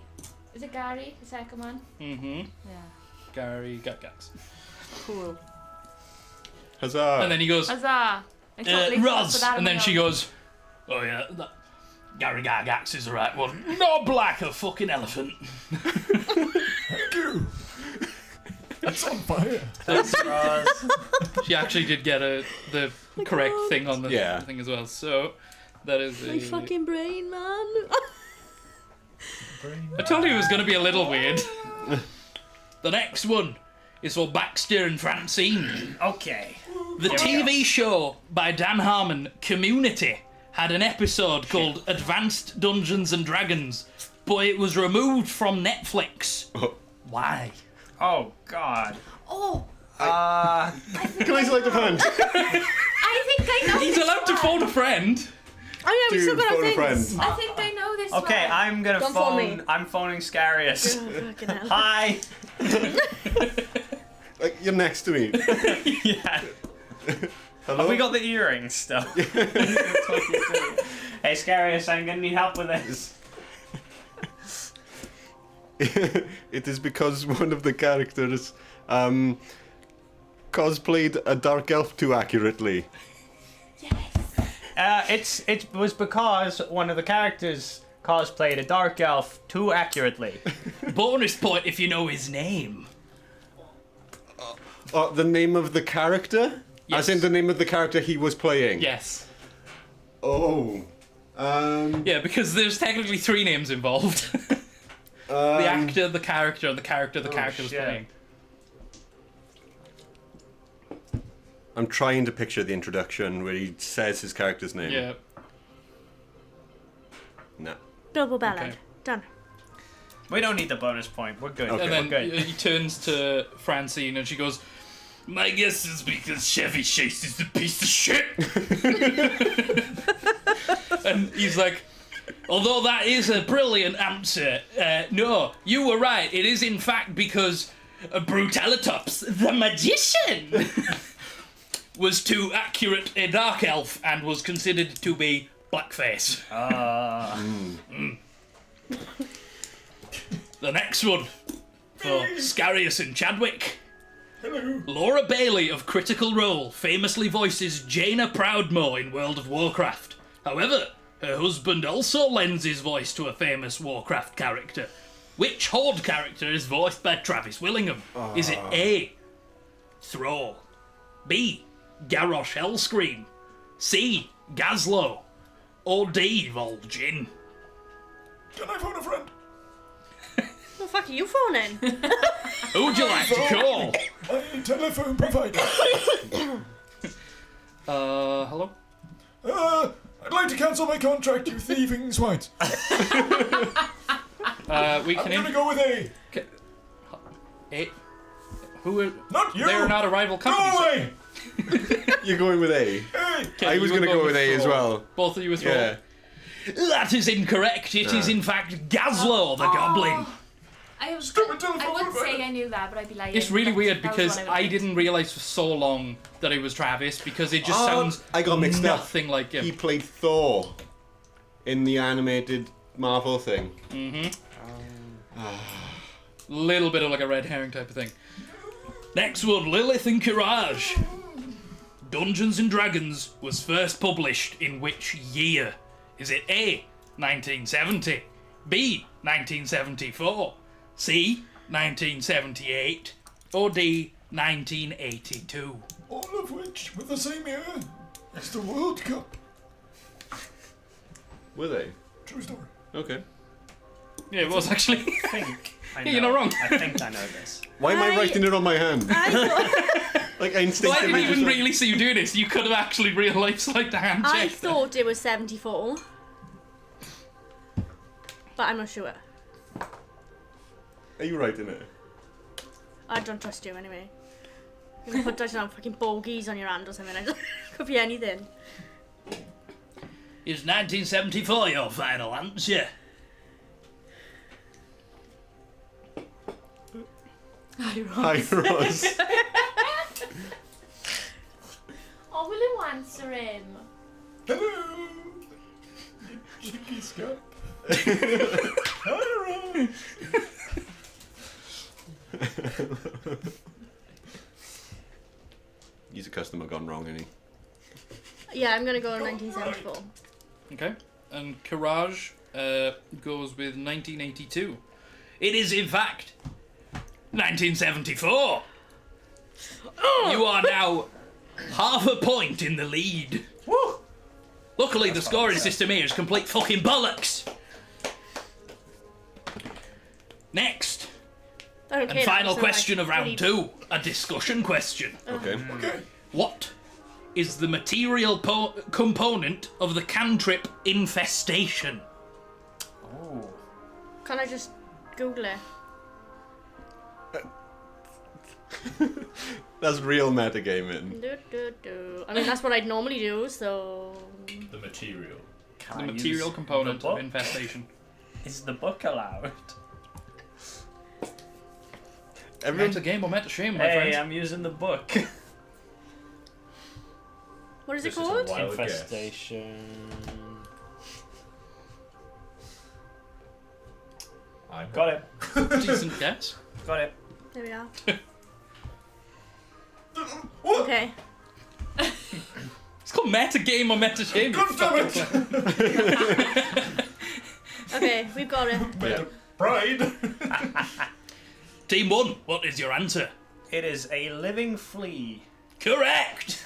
Is it Gary, the second one? Mm-hmm. Yeah. Gary Gatgax. Cool. Huzzah! And then he goes, Huzzah! I totally forgot Roz. that And then on she my own. goes, oh yeah, Gary Gargax is the right one. Not black, a fucking elephant. Thank you. That's on fire. That's Roz. She actually did get the correct thing on the Yeah. thing as well. So that is My fucking brain, man. I told you it was going to be a little weird. The next one is for Baxter and Francine. Okay. The Here we TV show by Dan Harmon, Community, had an episode called Advanced Dungeons and Dragons, but it was removed from Netflix. Oh. Why? Oh God. Oh, Can I select a friend? I think I know He's this allowed to one. phone a friend. Oh yeah, we still Dude, got our phone a things. friend. I think I know this Okay, one. I'm gonna Don't phone me. phone. I'm phoning Scarius. Oh, fucking hell. Hi. Like, you're next to me. Yeah. Hello? Have we got the earrings still? Hey, Scarius, I'm gonna need help with this. It is because one of the characters cosplayed a dark elf too accurately. It was because one of the characters cosplayed a dark elf too accurately. Bonus point if you know his name. The name of the character? Yes. As in the name of the character he was playing? Yes. Oh. Yeah, because there's technically 3 names involved. The actor, the character, and the character the character was shit. playing. I'm trying to picture the introduction where he says his character's name. Yeah. No. Bilbo Ballard. Okay. Done. We don't need the bonus point. We're good. Okay. And We're then good. he turns to Francine and she goes, my guess is because Chevy Chase is a piece of shit. And he's like, although that is a brilliant answer, no, you were right. It is in fact because Brutalitops, the magician, was too accurate a dark elf and was considered to be blackface. The next one for Scarius and Chadwick. Hello. Laura Bailey of Critical Role famously voices Jaina Proudmoore in World of Warcraft. However, her husband also lends his voice to a famous Warcraft character. Which Horde character is voiced by Travis Willingham? Is it A, Thrall, B, Garrosh Hellscream, C, Gazlo, or D, Vol'jin? Can I phone a friend? What the fuck are you phoning? Who would you like to call? My telephone provider. Hello? I'd like to cancel my contract, you thieving swines. We I'm can gonna go with A. A. Who are... Not you! They're not a rival company. Go so- away! You're going with A. Hey! Okay, I was you going to will go with A as Thrall. well. Both of you with Yeah. Thrall. That is incorrect. It is in fact Gazlo, the goblin. I Stupid telephone would provider. say I knew that, but I'd be lying. It's really weird That was because one I would think. didn't realise for so long that it was Travis because it just sounds I got mixed up. nothing like him. He played Thor in the animated Marvel thing. Little bit of like a red herring type of thing. Next one, Lilith and Courage. Dungeons and Dragons was first published in which year? Is it A, 1970, B, 1974, C, 1978, or D, 1982? All of which were the same year as the World Cup. Were they? True story. Okay. Yeah, it was actually. I think I know. Yeah, you're not wrong. I think I know this. Why am I I- writing it on my hand? I thought, Like, I Well, I instinctively didn't even just like- really see you do this. You could have actually real life selected a hand I check. thought it was 74. But I'm not sure. Are you writing it? I don't trust you anyway. You can put down fucking bogies on your hand or something. It could be anything. Is 1974 your final answer? Hi, Ross. Oh, will you answer him? Hello. Cheeky scamp. Hi, He's a customer gone wrong, isn't he? Yeah, I'm gonna go 1974. Okay. And Courage goes with 1982. It is, in fact, 1974. You are now half a point in the lead. Woo! Luckily, the scoring system here is complete fucking bollocks. Next, Okay, and final question of round 2, a discussion question. Okay. What is the material component of the cantrip infestation? Oh. Can I just Google it? That's real metagaming. I mean, that's what I'd normally do, so... The material. Can The I material use component the of book? infestation. Is the book allowed? Everyone, Metagame or Metashame, my Hey, friends. I'm using the book. What is it This is a called? wild guess. Infestation. I'm Got it. Decent guess. Got it. There we are. Okay. It's called Metagame or Metashame. God damn it! Okay, we've got it. yeah. Pride. Team 1, what is your answer? It is a living flea. Correct!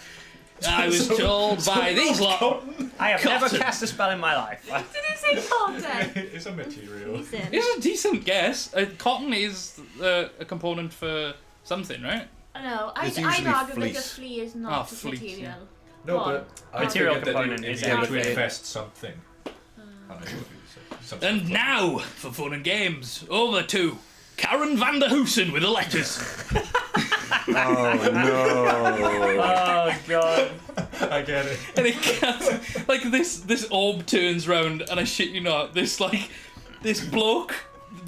I was told by these lot. I have never Cotton. cast a spell in my life. Did you say cotton? It's a material. Decent. It's a decent guess. Cotton is a component for something, right? No, It's I'd usually argue that a fleece. flea is not Ah, a fleece, material. yeah. No, Go on. but I Material figured that component it is needed to everything. infest something. And I thought it was something. And now, for fun and games, over to Karen van der Hoosen with the letters. Oh no. Oh god. I get it. And it can't, like this orb turns round, and I shit you not, this bloke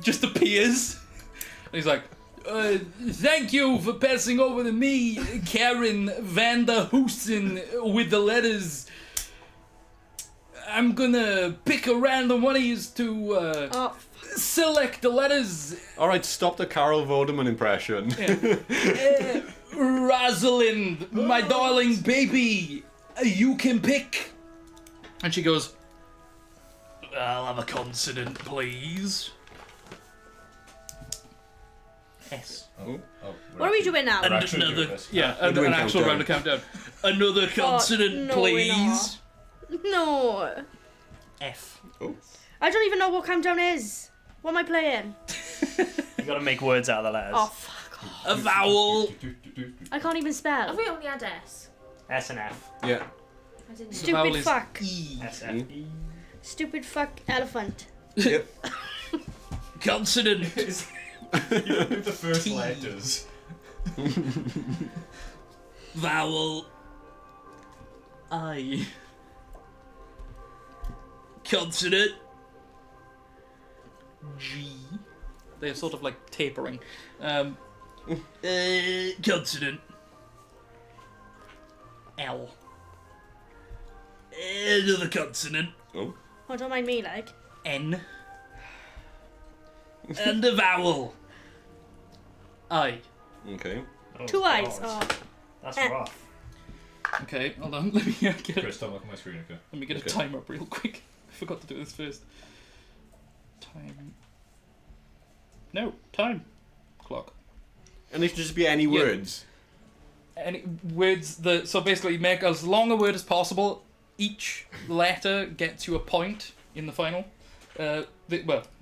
just appears, and he's like, thank you for passing over to me, Karen van der Hoosen, with the letters. I'm gonna pick a random one of yous to Oh, select the letters. Alright, stop the Carol Vorderman impression. Rosalind, my darling baby, you can pick. And she goes, I'll have a consonant, please. S. Oh, what are we doing now? And actually another, doing this. yeah, We're an doing actual countdown. round of countdown. Another consonant, no, we're please. No. F. I don't even know what countdown is. What am I playing? You gotta make words out of the letters. Oh, fuck off. A vowel. I can't even spell. Have we only had S? S and F. Yeah. I didn't The vowel Stupid is fuck. E. S F E. Stupid fuck elephant. Yep. Consonant. You don't do the first T. letters. Vowel. I. Consonant. G. They're sort of like tapering. Consonant. L. Another consonant. Oh. Oh, don't mind me, like. N. And a vowel. I. Okay. Oh, Two eyes. God. Oh. That's Eh. rough. Okay, hold on. Let me get Chris, don't look at my screen, okay? Let me get a Okay. timer up real quick. I forgot to do this first. Time. No, time. Clock. And it should just be any Yeah. words. Any words that so basically make as long a word as possible. Each letter gets you a point in the final. Well,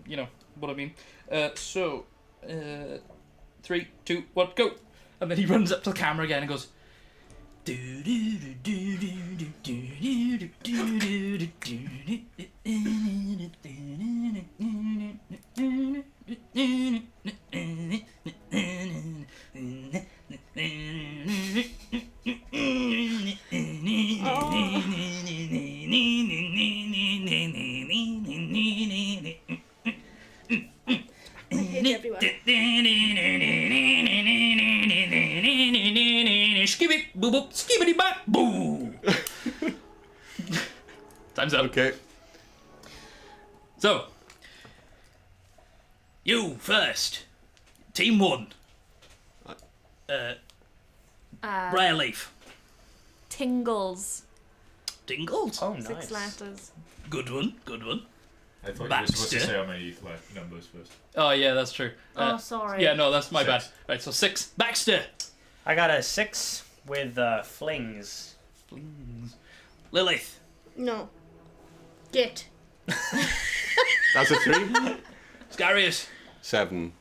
you know what I mean. 3, 2, 1, go! And then he runs up to the camera again and goes. I hate everyone. Skibby boop boop skibbity bop boo. Time's up. Okay. So, you first. Team 1. Briarleaf. Tingles. Dingles. Oh, nice. 6 letters. Good one. Good one. I thought you were Baxter. supposed to say how many numbers first. Oh yeah, that's true. Oh, sorry. Yeah, no, that's my 6. bad. Right, so 6. Baxter. I got a 6 with flings. Lilith. No. Git. That's a 3. Scarius. 7.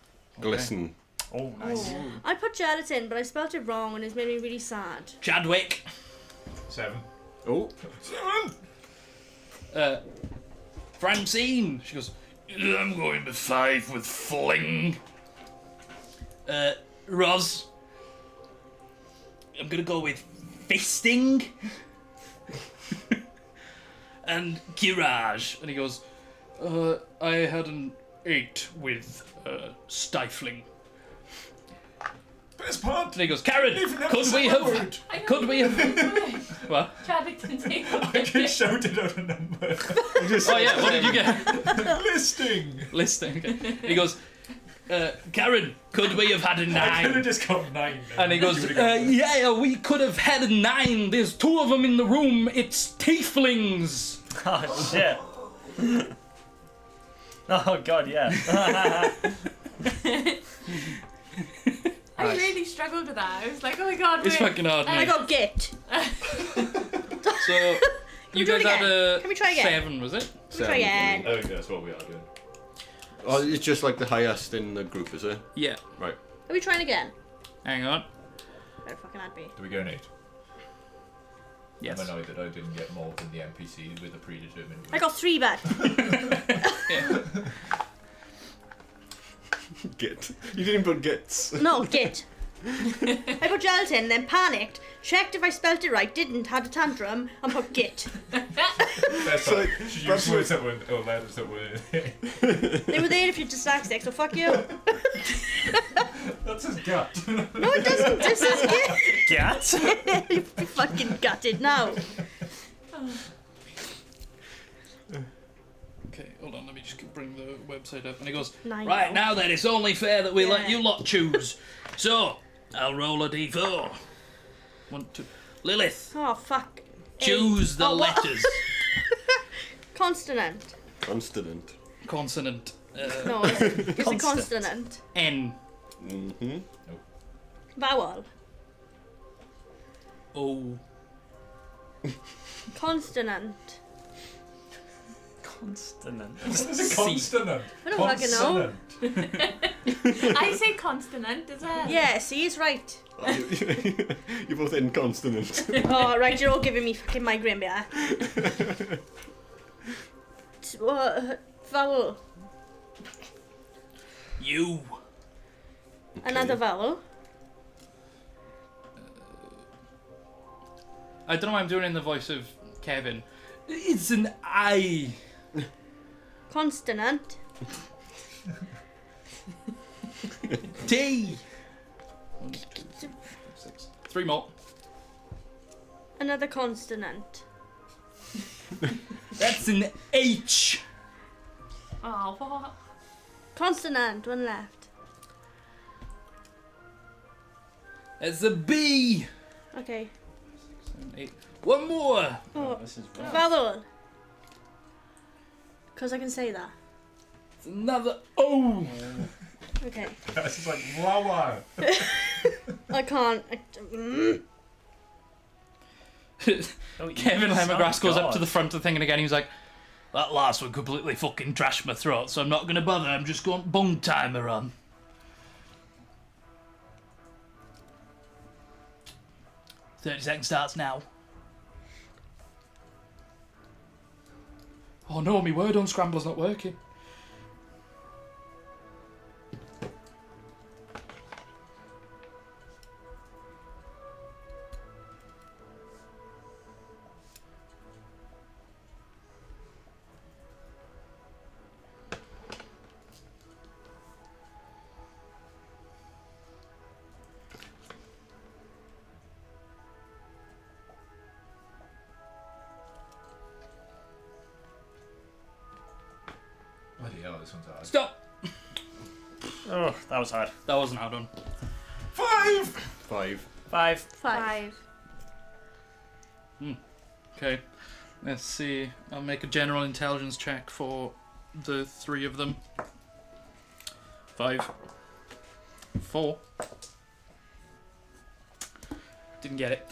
Glisten. Oh, nice. I put gelatin, but I spelled it wrong and it's made me really sad. Chadwick. 7. Oh. 7. Francine. She goes, I'm going to 5 with fling. Roz. I'm going to go with fisting. And Kiraj. And he goes, I had an 8 with stifling. Best part. And he goes, Karen, Even if could it's we a have... word. Could we have... What? Chadwick didn't take I just shouted out a number. Oh yeah, what did you get? Listing. Listing. Okay. He goes, Karen, could we have had a I could have 9? just got 9. And he goes, yeah, we could have had a 9. There's 2 of them in the room. It's tieflings. Oh, shit. Oh, God, yeah. I really struggled with that. I was like, oh my god, It's wait. fucking hard, I mate. got git. So, you do it guys had again? a Can we try again? 7, was it? Let me try again. I think that's what we are doing. Oh, it's just like the highest in the group, is it? Yeah. Right. Are we trying again? Hang on. Better fucking add me. Do we go an 8? Yes. I'm annoyed that I didn't get more than the NPC with a predetermined. I got 3 back. Yeah. Git. You didn't put gits. No, git. I put gelatin, then panicked, checked if I spelt it right, didn't, had a tantrum, and put git. That's So, like, you that's use words what- that were, or letters that were. They were there if you're dyslexic, so fuck you. That's his gut. No, it doesn't. This is git. Cat? You fucking gutted now. Okay, hold on, let me just bring the website up. And he goes, Nine. right, now then, it's only fair that we let Yeah. you lot choose. So, I'll roll a d4. 1, 2. Lilith, Oh, fuck. choose the Oh, what? letters. Consonant. Consonant. No, it's a consonant. N. Mm-hmm. Vowel. O. Consonant. Consonant. What is a consonant? I don't fucking know. Consonant. I say consonant, is it? Yeah, see, it's right. You're both inconsonant. Oh, right, you're all giving me fucking migraine, yeah. Vowel. U. Another vowel. I don't know why I'm doing it in the voice of Kevin. It's an I. Consonant. T. 1, 2, 3, 4, 5, 6. 3 more. Another consonant. That's an H. Oh, what? Consonant, one left. That's a B. Okay. 7, 8. One more. Oh, This is vowel. Because I can say that. It's another O. Okay. That's just like flower. I can't. Kevin Lemongrass goes up to the front of the thing and again he's like, that last one completely fucking trashed my throat, so I'm not going to bother, I'm just going bung timer on. "30 seconds starts now." Oh no, my word unscrambler's not working. Bloody hell, this one's hard. Stop. Oh, that was hard. That wasn't hard one. 5! 5. 5. 5. Okay. Let's see. I'll make a general intelligence check for the 3 of them. 5. 4. Didn't get it.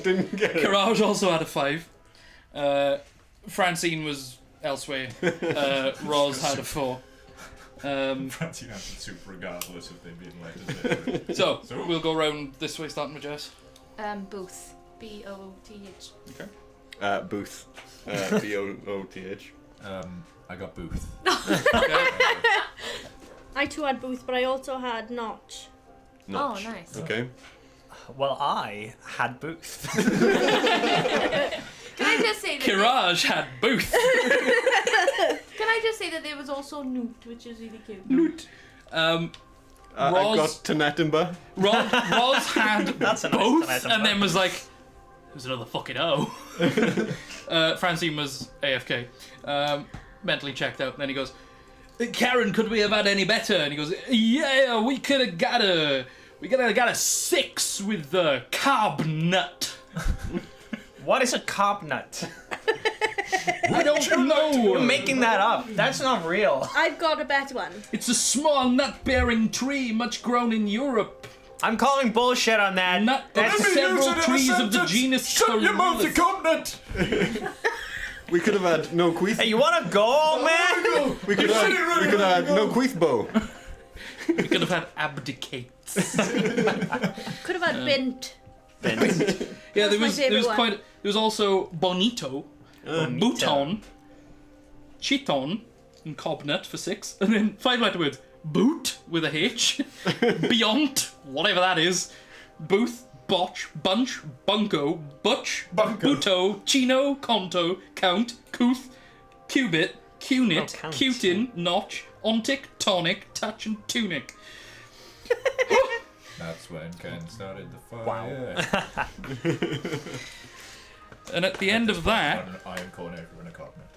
Didn't get it. Courage also had a 5. Francine was elsewhere. Roz had a 4. Francine has to soup regardless if they've been let. So, we'll go round this way, starting with Jess. Booth. B-O-O-T-H. Okay. Booth. B-O-O-T-H. I got Booth. I too had Booth, but I also had Notch. Notch. Oh, nice. Okay. Well, I had Booth. Can I just say that? Courage had Booth. Can I just say that there was also Newt, which is really cute. Newt. I Roz- got Tanetimba. Roz had That's a nice both, Tanetimba. and then was like, "There's another fucking O." Francine was AFK, mentally checked out. And then he goes, "Karen, could we have had any better?" And he goes, "Yeah, we could have got a 6 with the carb nut." What is a cob nut? I don't know. You're making that up. That's not real. I've got a better one. It's a small nut-bearing tree, much grown in Europe. I'm calling bullshit on that. Nut of That's several trees of the genus Shut your mouth, you Corylus. continent! We could have had no queeth. Hey, you want to go, old man? We could have had no queeth bow. We could have had abdicates. Could have had Bint. Yeah, That's my favourite one. There was also Bonito, Bouton, Chiton, and Cobnut for 6, and then 5-letter words: Boot with a H, Beyond, whatever that is, Booth, Botch, Bunch, Bunko, Butch, Buto, Chino, Conto, Count, Couth, Cubit, Cunit, Count. Cutin, Notch, Ontic, Tonic, Touch, and Tunic. That's when Ken started the fire. And at the end of that, On an iron corner and a continent.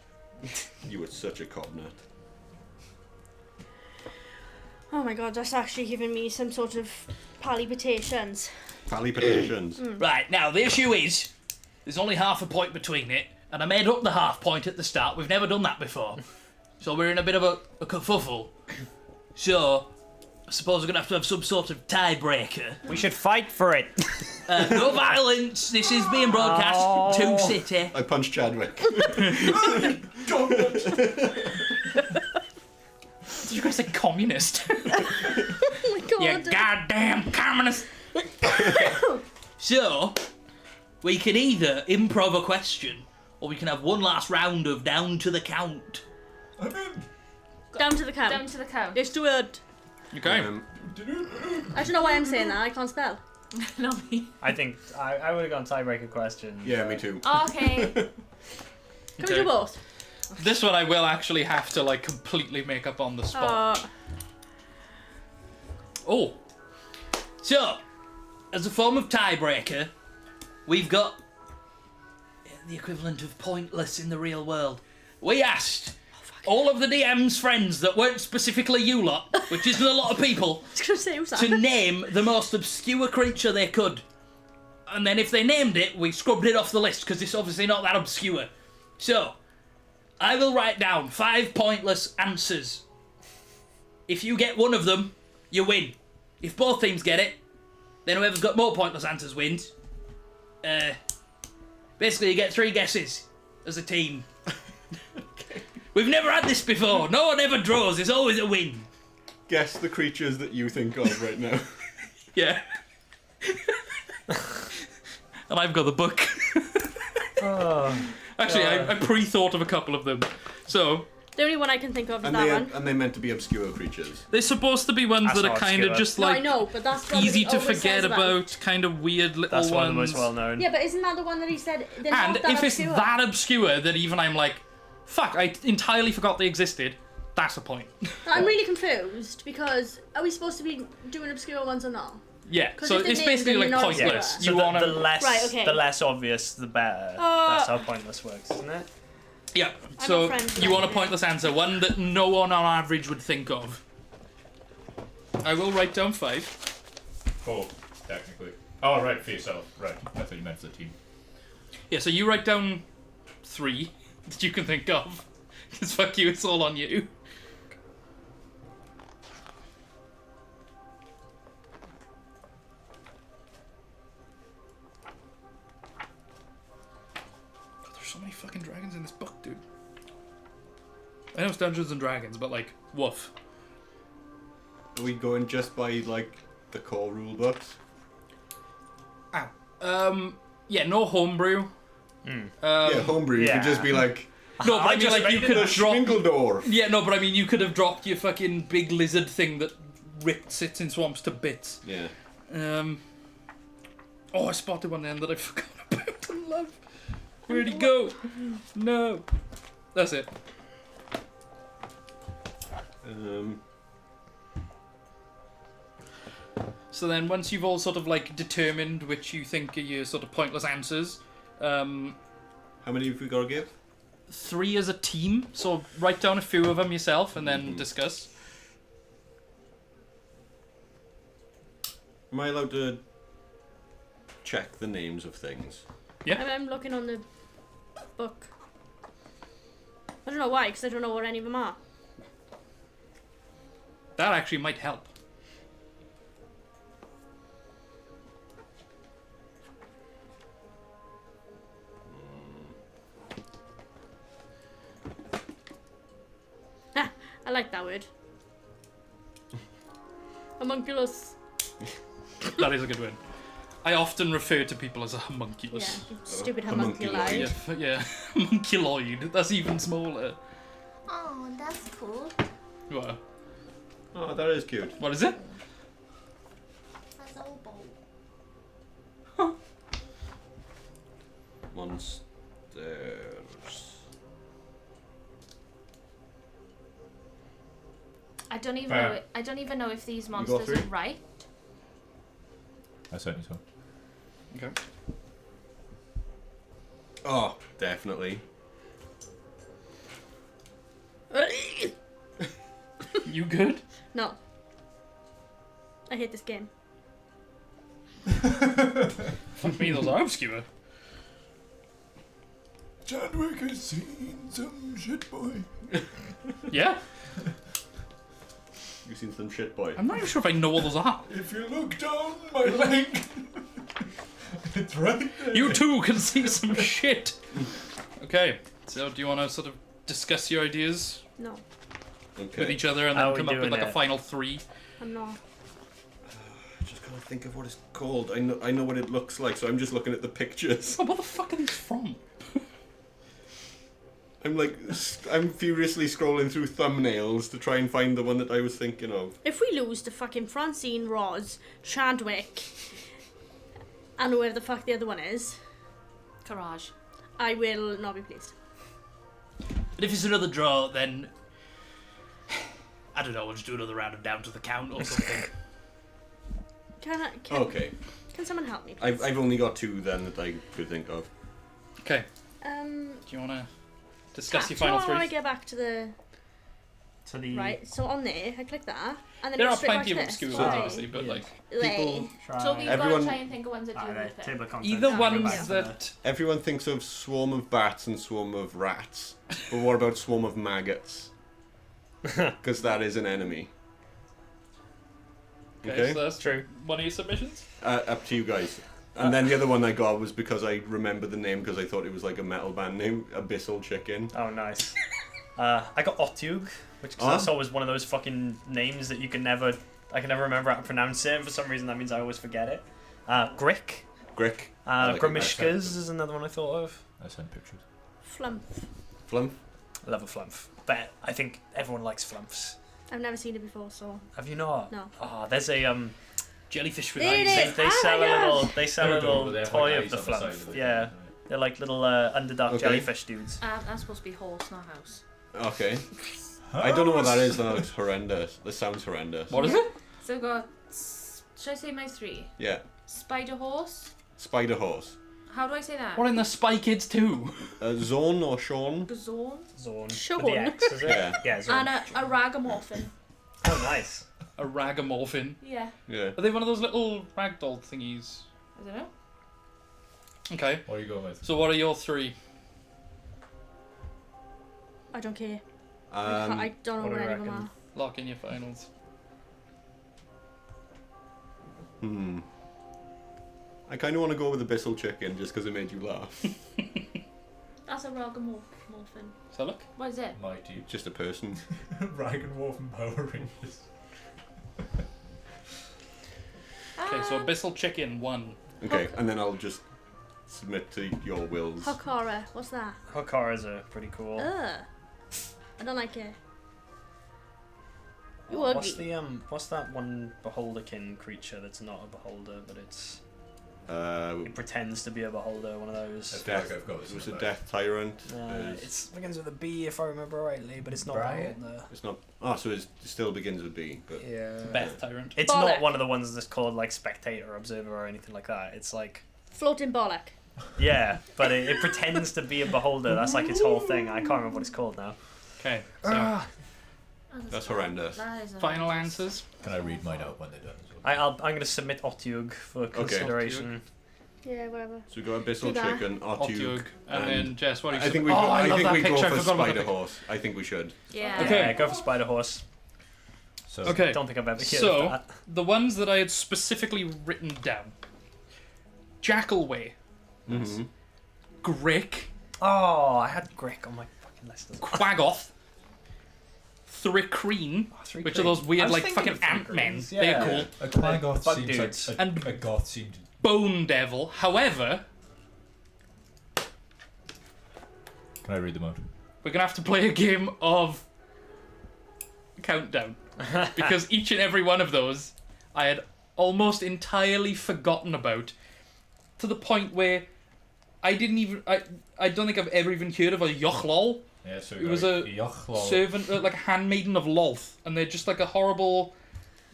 You were such a cobnut. Oh my god, that's actually giving me some sort of palpitations. Palpitations. right, now the issue is, there's only half a point between it, and I made up the half point at the start. We've never done that before. So we're in a bit of a kerfuffle. So, I suppose we're going to have some sort of tiebreaker. We should fight for it. No violence, this is being broadcast to City. I punched Chadwick. Did you guys say communist? Oh my god. You goddamn communist! So, we can either improv a question, or we can have one last round of down to the count. Down to the count. Down to the count. Let's do it. Okay. I don't know why I'm saying that. I can't spell. Not me. I think I would have gone tiebreaker question. Yeah, me too. Okay. Can we do both? This one I will actually have to like completely make up on the spot. Oh. So, as a form of tiebreaker, we've got the equivalent of pointless in the real world. We asked all of the DM's friends that weren't specifically you lot, which isn't a lot of people, I was gonna say who's to that? name the most obscure creature they could. And then if they named it, we scrubbed it off the list, because it's obviously not that obscure. So, I will write down 5 pointless answers. If you get one of them, you win. If both teams get it, then whoever's got more pointless answers wins. Basically, you get 3 guesses as a team. We've never had this before. No one ever draws. It's always a win. Guess the creatures that you think of right now. Yeah. And I've got the book. Actually, I pre-thought of a couple of them. So, The only one I can think of is And that they one. and they meant to be obscure creatures. they're supposed to be ones That's that are not kind of obscure. just No, I like know, but that's what easy he to always forget says about, kind of weird little That's ones. one of the most well known. Yeah, but isn't that the one that he said? They're And not that if it's obscure. that obscure that even I'm like, fuck, I entirely forgot they existed, that's a point. No, I'm really confused because are we supposed to be doing obscure ones or not? Yeah, 'Cause so if they're it's named, basically then like they're not pointless. obscure. So You want the to... less Right, okay. the less obvious, the better. That's how pointless works, isn't it? Yeah. I'm So not friends with you want a anyone. pointless answer, one that no one on average would think of. I will write down 5. 4, technically. Oh, right, for yourself. Right, I thought you meant for the team. Yeah. So you write down 3 that you can think of. Because fuck you, it's all on you. God, there's so many fucking dragons in this book, dude. I know it's Dungeons and Dragons, but like, woof. Are we going just by like the core rule books? Yeah, no homebrew. Yeah, homebrew. You yeah. could just be like No, but I mean, just like, you made it could the drop. Schwingeldorf. Yeah, no, but I mean, you could have dropped your fucking big lizard thing that sits in swamps to bits. Yeah. Oh, I spotted one then that I forgot about to love. Where'd he go? No. That's it. So then, once you've all sort of like determined which you think are your sort of pointless answers, How many have we got to give? 3 as a team. So write down a few of them yourself and then discuss. Am I allowed to check the names of things? I'm looking on the book. I don't know why, because I don't know what any of them are. That actually might help. I like that word. Homunculus. That is a good word. I often refer to people as a Yeah, homunculus. you stupid homunculi. homunculi. Yeah, homunculoid. That's even smaller. Oh, that's cool. What? Oh, that is cute. What is it? That's oboe. Monsters. I don't even Fair. know. I don't even know if these got monsters 3? are right. I certainly so. Okay. Oh, definitely. You good? No. I hate this game. Fuck me, those are obscure. Chadwick has seen some shit, boy. Yeah? You've seen some shit, boy. I'm not even sure if I know what those are. If you look down my leg, it's right there. You too can see some shit. Okay, so do you want to sort of discuss your ideas No, with Okay. each other and How then are come we up with doing like a it? final 3? I'm not. I just can't think of what it's called. I know what it looks like, so I'm just looking at the pictures. Oh, what the fuck are these from? I'm furiously scrolling through thumbnails to try and find the one that I was thinking of. If we lose to fucking Francine, Roz, Chadwick, and whoever the fuck the other one is, Courage. I will not be pleased. But if it's another draw, then I don't know. We'll just do another round of down to the count or something. Can Okay. Can someone help me, please? I've only got 2 then that I could think of. Okay. Um. Do you want to discuss your do you final know how I 3? get back to the To the right? So on there, I click that, and then There it are goes straight back plenty to of this. obscure So- ones, obviously, but Yeah. like People, So we've got Everyone- to try and think of ones that do with it. table of contents. either Oh, ones yeah. that everyone thinks of swarm of bats and swarm of rats, but what about swarm of maggots? Because that is an enemy. Okay. so that's True. one of your submissions. Up to you guys. And then the other one I got was because I remembered the name because I thought it was like a metal band name, Abyssal Chicken. Oh, nice. I got Otug, which Oh. that's always one of those fucking names that I can never remember how to pronounce it. For some reason, that means I always forget it. Grick. Grick. I like it. Grimishkas is another one I thought of. I sent pictures. Flump. Flump. I love a flumph. But I think everyone likes flumphs. I've never seen it before, so Have you not? No. Oh, there's a Jellyfish with There it eyes. is. they Oh sell my a God. little They're adorable, they have, toy like, of the eyes on the side flumph. of it, Yeah. right? They're like little underdark Okay. jellyfish dudes. That's supposed to be horse, not house. Okay. I don't know what that is. That looks horrendous. This sounds horrendous. What is it? So we've got. Should I say my 3? Yeah. Spider horse, Spider horse. How do I say that? What in the Spy Kids 2? Zone or Sean? Zone. Zone. Sean. With the X, is it? Yeah. Yeah, Zone. And a ragamuffin. Oh, nice. A ragamuffin. Yeah. Yeah. Are they one of those little ragdoll thingies? I don't know. Okay. What are you going with? So what are your 3? I don't care. Um, I don't know what do what we any of them reckon? are. Lock in your finals. I kind of want to go with the Bissell chicken just because it made you laugh. That's a ragamuffin. So look. What is it? Mighty. Just a person. Ragenworfen Power Rangers. Okay, so Bissell chicken 1. Okay, and then I'll just submit to your wills. Hokara. What's that? Hokaras are pretty cool. Ugh. I don't like it. You What's ugly. the what's that one beholderkin creature that's not a beholder, but it pretends to be a beholder, one of I those. feel like I've got this. It was in a the bag. death tyrant. It begins with a B if I remember rightly, but it's not Brian? beholder. It's not. Oh, so it still begins with B. But Yeah. Beth Tyrant. It's Bollock. not one of the ones that's called like spectator, observer, or anything like that. It's like Floating bollock. yeah, but it pretends to be a beholder. That's like its whole thing. I can't remember what it's called now. Okay, so that's horrendous. That is a final horrendous. answers. Can I read mine out when they're done as well? I'm going to submit Otyug for consideration. Yeah, whatever. So we got a Bissell Do that. chicken, Otyug. Otyug, And then Jess, what are you I think we. oh, I love think that we picture. go I for forgot about Spider that picture. Horse. I think we should. Yeah. Okay. Yeah, go for Spider Horse. So Okay. I don't think I've ever heard So- of that. The ones that I had specifically written down. Jackalway. Mm-hmm. Grick. Oh, I had Grick on my fucking list. Quaggoth. Thrikreen. Which are those weird, like, fucking ant-men. They're cool. a Quaggoth Bug seems dudes. like And- a goth seemed. Bone Devil. However, Can I read them out? we're going to have to play a game of countdown. Because each and every one of those I had almost entirely forgotten about, to the point where I didn't even I don't think I've ever even heard of a Yochlol. Yeah, so It was a Yochlol. servant, like a handmaiden of Lolth, and they're just like a horrible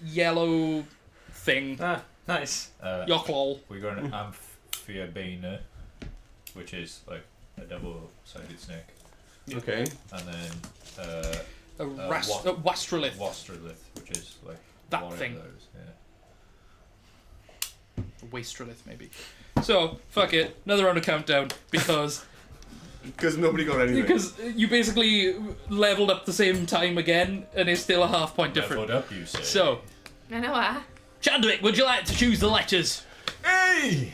yellow thing. Ah, nice. Yochlol. We got an Amphiabana, which is like a double-sided snake, Okay. and then A Wa- Wastrolith. Wastrolith, which is like That one thing. of those. Yeah. Wastrolith, maybe. So, fuck it. Another round of countdown, because Because nobody got anything. because you basically leveled up the same time again, and it's still a half point different. Leveled up, you say. So, I know what. Chadwick, would you like to choose the letters? Hey!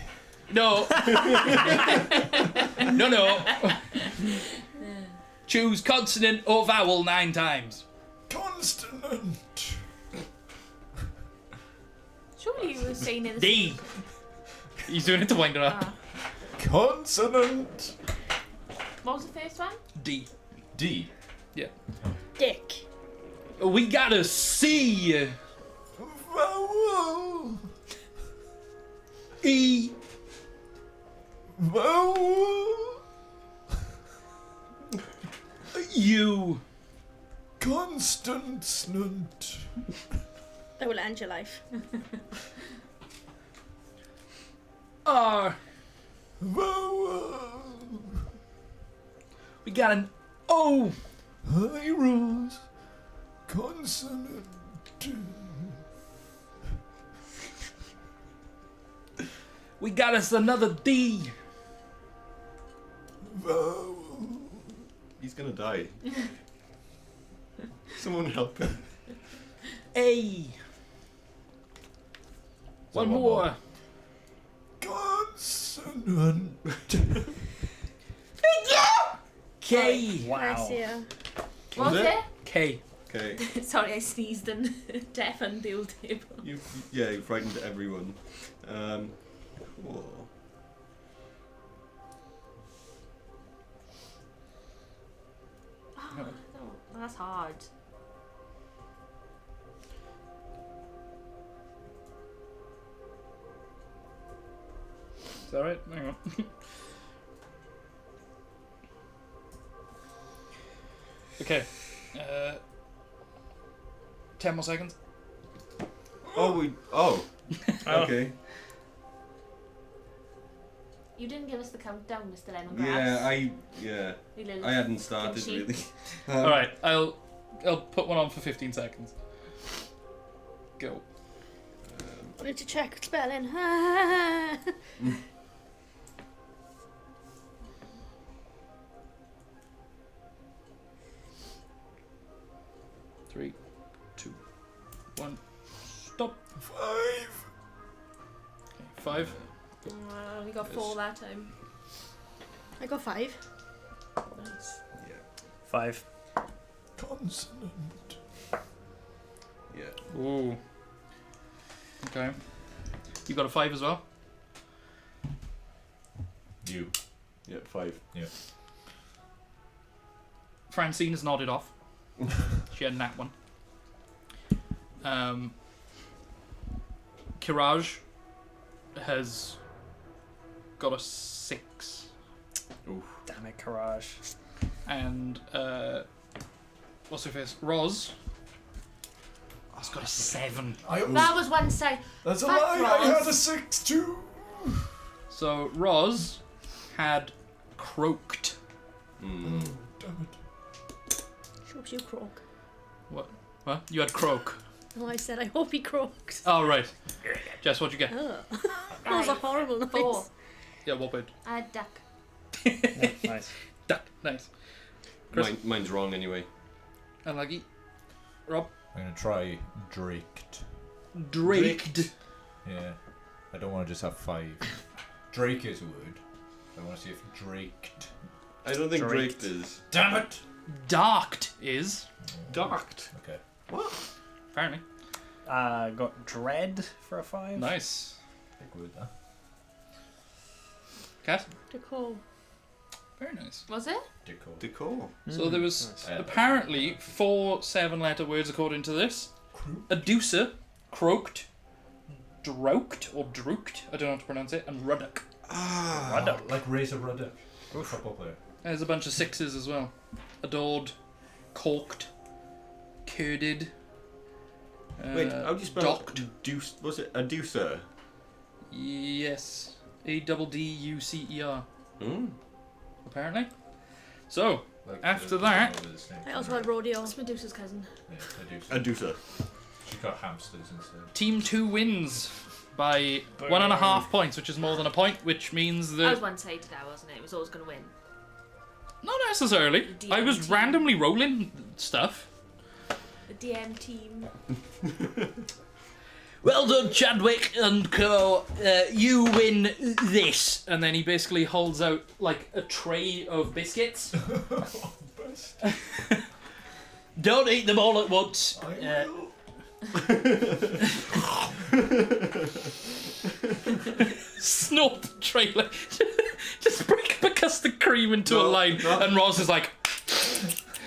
No. No. Choose consonant or vowel 9 times. Consonant. Surely you were saying it. D. He's doing it to wind it up. Ah. Consonant. What was the first one? D. D. Yeah. Dick. We got a C. Vowel. E. Vowel. U. Consonant. That will end your life. R. Vowel. We got an O. High rose. Consonant. We got us another D. Vowel. He's gonna die. Someone help him. A. One more. Consonant. K. Wow. Bless you. What was it? K. Okay. Sorry, I sneezed and deafened the old table. You frightened everyone. Cool. Oh, no, that's hard. Is that right? Hang on. 10 more seconds. Oh. Okay. You didn't give us the countdown, Mr. Lemongrass. Yeah, You little I hadn't started fucking sheep. really. All right, I'll put one on for 15 seconds. Go. I need to check spelling. 3, 2, 1. Stop. 5. 5. We got 4 that time. I got 5. Nice. 5. Consonant. Yeah. Ooh. Okay. You got a 5 as well? You. Yeah, 5. Yeah. Francine has nodded off. She had a nat one. Kiraj has got a 6. Oof. Damn it, Courage. And what's her face? Roz has got a 7. That was one side. That's a Fuck lie. I had a Roz. 6 too. So Roz had croaked. Mm. Oh, damn it. She hopes you croak. What? You had croak. No, I said I hope he croaks. Oh right. Jess, what'd you get? Ugh. That was a horrible noise. 4. Yeah, what bit? I had duck. Yeah, nice. That nice. Chris? Mine's wrong anyway. Unlucky. Rob. I'm gonna try draked. Draked. Yeah. I don't want to just have 5. Drake is a word. I want to see if draked. I don't think Draked. Drake is. Damn it! Darked is Darked. Okay. apparently. Got dread for a 5. Nice. Big word, huh? Cat. Decor. Very nice. Was it? Decor. Decor. So there was Nice. apparently 4 7-letter words according to this. Adusa, croaked, droked or drooked, I don't know how to pronounce it, and ruddock. Ruddock. Like Razor Rudder. Football player. There's a bunch of 6s as well. Adored, corked, curded. Wait, how do you spell docked? Deuce? Was it Aducer? Yes. ADDUCER, Mm. apparently. So, Like After that- I also had rodeo. That's Medusa's cousin. Yeah, I do. Aducer. She got hamsters instead. Team 2 wins by 1.5 points, which is more than a point, which means I that... was one-sided, wasn't it? It was always going to win. Not necessarily. The I was DM. randomly rolling stuff. The DM team. Well done, Chadwick and co. You win this. And then he basically holds out like a tray of biscuits. Best. Don't eat them all at once. I will. Snort trailer. Just break the custard cream into a No, line. no. And Roz is like,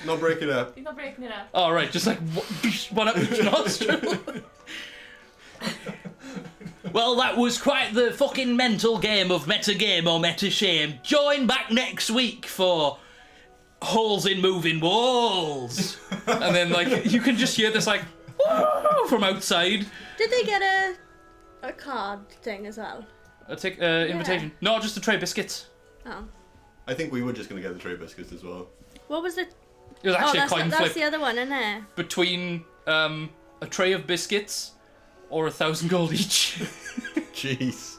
Not break it up. He's not breaking it up. all right, just like one up each nostril. Well, that was quite the fucking mental game of Metagame or Metashame. Join back next week for Holes in Moving Walls. And then, like, you can just hear this, like, woo from outside. Did they get a card thing as well? A invitation. No, just a tray of biscuits. Oh. I think we were just going to get the tray biscuits as well. What was the... It was actually a coin that's flip the other one, isn't it? between a tray of biscuits or 1,000 gold each. Jeez.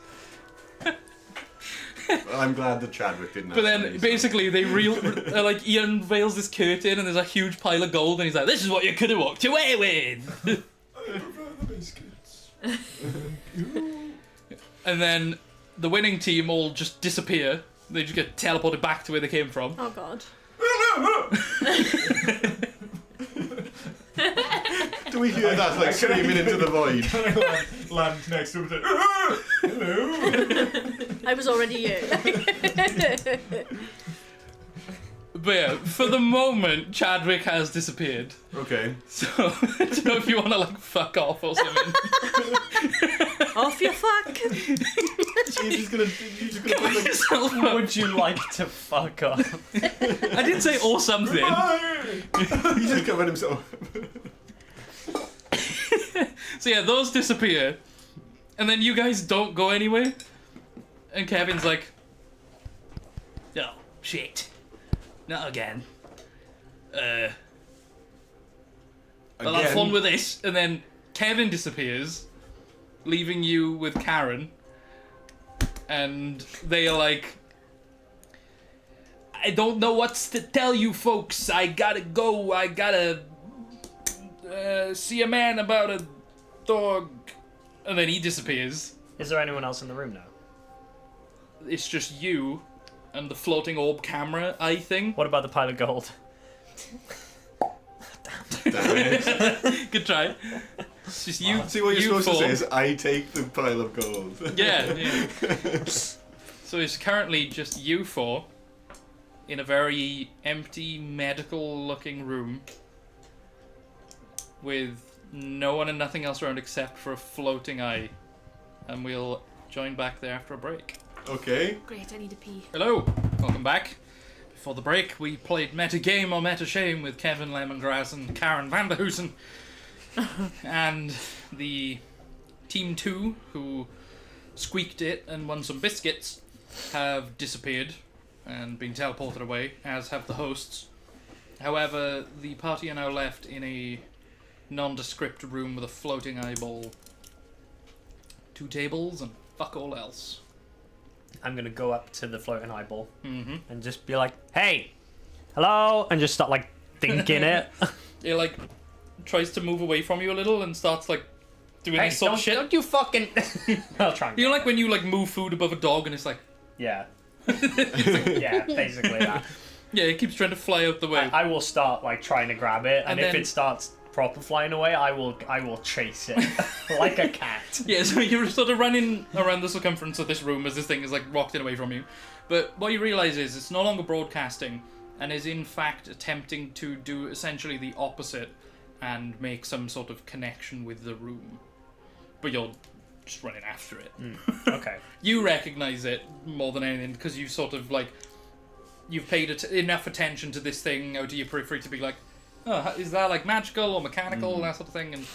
Well, I'm glad that Chadwick didn't But have then, any, so- basically, they like, he unveils this curtain and there's a huge pile of gold and he's like, this is what you could have walked away with. I prefer the biscuits. And then the winning team all just disappear. They just get teleported back to where they came from. Oh god. Do we hear that, like, screaming into the void? Land next to him. Hello. I was already here. But yeah, for the moment, Chadwick has disappeared. Okay. So, I don't know if you want to, like, fuck off or something. Off you fuck. You're just gonna put, like, Yourself up. Would you like to fuck off? I did say or something. he just covered himself. So yeah, those disappear. And then you guys don't go anywhere. And Kevin's like, shit. Not again. I'll have Again? fun with this. And then Kevin disappears, leaving you with Karen. And they are like, I don't know what to tell you folks. I gotta go. I gotta see a man about a dog. And then he disappears. Is there anyone else in the room now? It's just you and the floating orb camera eye thing. What about the pile of gold? Damn it. Good try. It's just you. See, what you're you supposed to four. say is, I take the pile of gold. Yeah. So it's currently just you four in a very empty, medical-looking room with no one and nothing else around except for a floating eye. And we'll join back there after a break. Okay. Great, I need to pee. Hello, welcome back. Before the break, we played Metagame or Metashame with Kevin Lemongrass and Karen Vanderhoosen. And the Team 2, who squeaked it and won some biscuits, have disappeared and been teleported away, as have the hosts. However, the party are now left in a nondescript room with a floating eyeball, 2 tables, and fuck all else. I'm gonna go up to the floating eyeball Mm-hmm. and just be like, "Hey, hello," and just start like thinking it. It like tries to move away from you a little and starts like doing Hey, this sort of shit. don't you fucking. I'll try. And You know, like when you like move food above a dog and it's like, Yeah. Yeah, basically that. yeah, it keeps trying to fly out the way. I will start like trying to grab it, and if then- it starts proper flying away, I will chase it like a cat. Yeah, so you're sort of running around the circumference of this room as this thing is like rocketing away from you. But what you realise is it's no longer broadcasting and is in fact attempting to do essentially the opposite and make some sort of connection with the room. But you're just running after it. Okay. You recognise it more than anything because you sort of like you've paid enough attention to this thing out of your periphery to be like, oh, is that like magical or mechanical, that sort of thing? And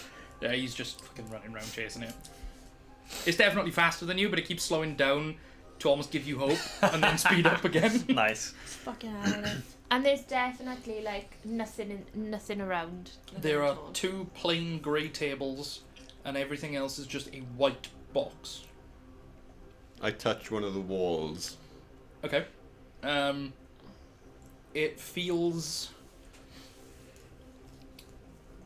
yeah, he's just fucking running around chasing it. It's definitely faster than you, but it keeps slowing down to almost give you hope and then speed up again. Nice. It's fucking hell. And there's definitely like nothing around. Nothing There at are all. 2 plain grey tables, and everything else is just a white box. I touch one of the walls. Okay. It feels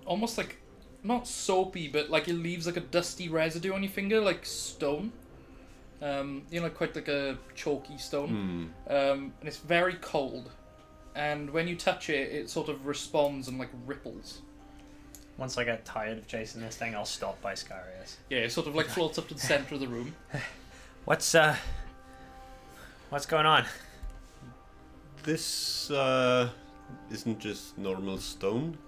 almost like, not soapy, but like it leaves like a dusty residue on your finger, like stone. You know, quite like a chalky stone. And it's very cold. And when you touch it, it sort of responds and like ripples. Once I get tired of chasing this thing, I'll stop by Scarius. Yeah, it sort of like floats up to the center of the room. What's going on? This isn't just normal stone.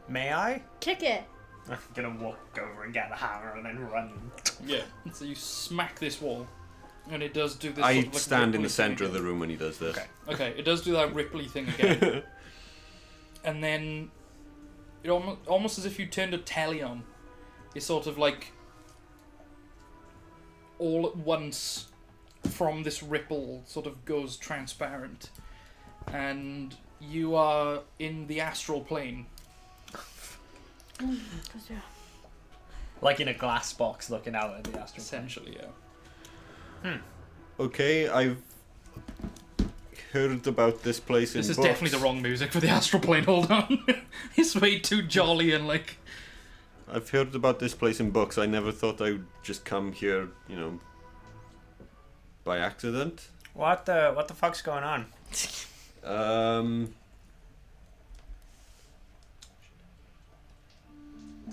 May I? Kick it. I'm gonna walk over and get the hammer and then run. Yeah. So you smack this wall, and it does do this. I sort of, like, stand in ripply the center thing of the room when he does this. Okay. Okay, it does do that ripply thing again. And then it almost as if you turned a telly on. It's sort of like all at once from this ripple sort of goes transparent. And you are in the astral plane. Like in a glass box looking out at the astral plane. Essentially, yeah. Okay, I've heard about this place in This is books. definitely the wrong music for the astral plane, hold on. It's way too jolly and like... I've heard about this place in books. I never thought I would just come here, you know, by accident. What the fuck's going on?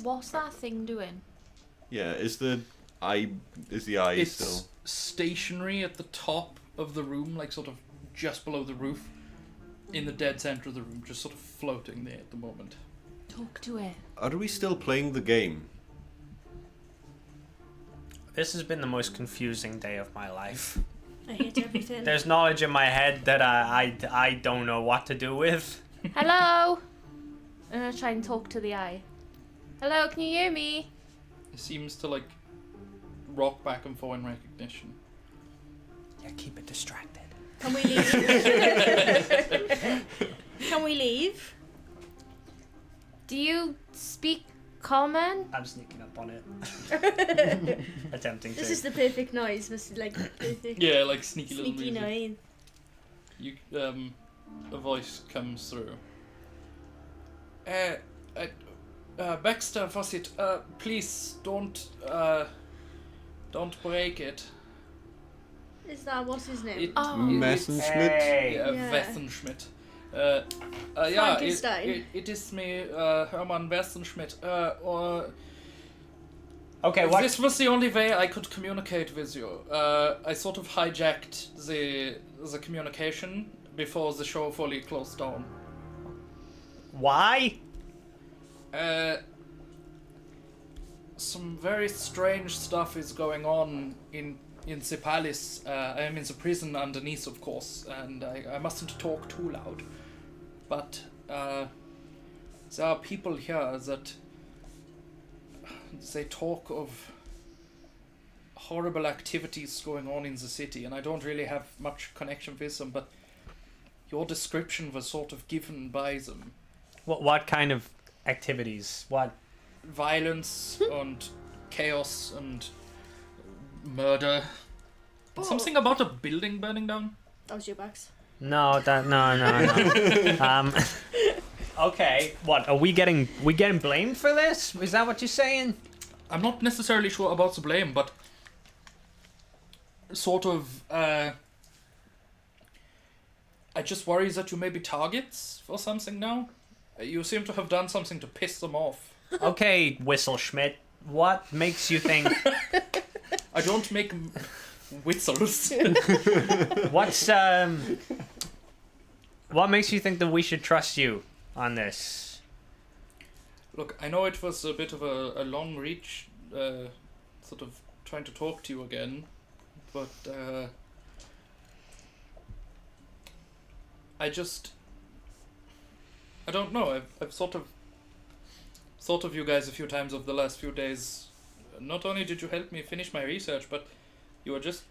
What's that thing doing? Yeah, is the eye It's still? stationary at the top of the room, like sort of just below the roof, in the dead center of the room, just sort of floating there at the moment. Talk to it. Are we still playing the game? This has been the most confusing day of my life. I hate everything. There's knowledge in my head that I don't know what to do with. Hello? I'm gonna try and talk to the eye. Hello, can you hear me? It seems to like rock back and forth in recognition. Yeah, keep it distracted. Can we leave? Can we leave? Do you speak common? I'm sneaking up on it. Attempting to. This is the perfect noise. This is like perfect Yeah, like sneaky little sneaky music. noise. You a voice comes through. Baxter Fawcett, please don't break it. Is that what's his name? It Oh. Messenschmidt. Hey. yeah, Yeah. Wessenschmidt. Frankenstein. It is me, Hermann Wessenschmidt. Okay, what? This was the only way I could communicate with you. I sort of hijacked the communication before the show fully closed down. Why? Some very strange stuff is going on in the palace. I am in the prison underneath, of course, and I mustn't talk too loud. But there are people here that they talk of horrible activities going on in the city, and I don't really have much connection with them, but your description was sort of given by them. What kind of activities? What? Violence and chaos and murder. Something about a building burning down? That was your box. No. Okay. What? Are we getting blamed for this? Is that what you're saying? I'm not necessarily sure about the blame, but sort of, I just worry that you may be targets for something now. You seem to have done something to piss them off. Okay, Whistle Schmidt. What makes you think? I don't make whistles. What makes you think that we should trust you on this? Look, I know it was a bit of a long reach, sort of trying to talk to you again, but I don't know. I've sort of thought of you guys a few times over the last few days. Not only did you help me finish my research, but you were just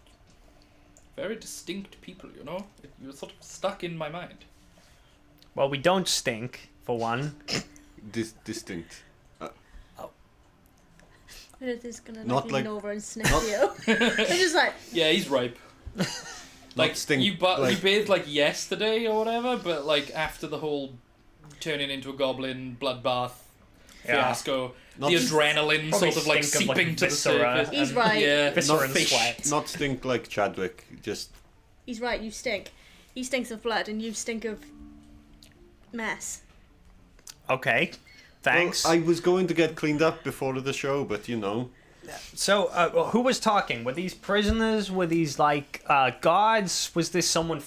very distinct people, you know? You were sort of stuck in my mind. Well, we don't stink, for one. Distinct. It's gonna Not lean like- over and sniff you. It's just like, Yeah, he's ripe. Like, stink, you bathed like yesterday or whatever, but like after the whole turning into a goblin bloodbath fiasco, Not the s- adrenaline Probably sort of like stink of, like, seeping to the viscera. surface. He's right. Yeah, Viscera not and fish. sweat. Not stink like Chadwick. Just he's right, you stink. He stinks of blood and you stink of mess. Okay, thanks. Well, I was going to get cleaned up before the show, but you know. So, who was talking? Were these prisoners? Were these like guards? Was this someone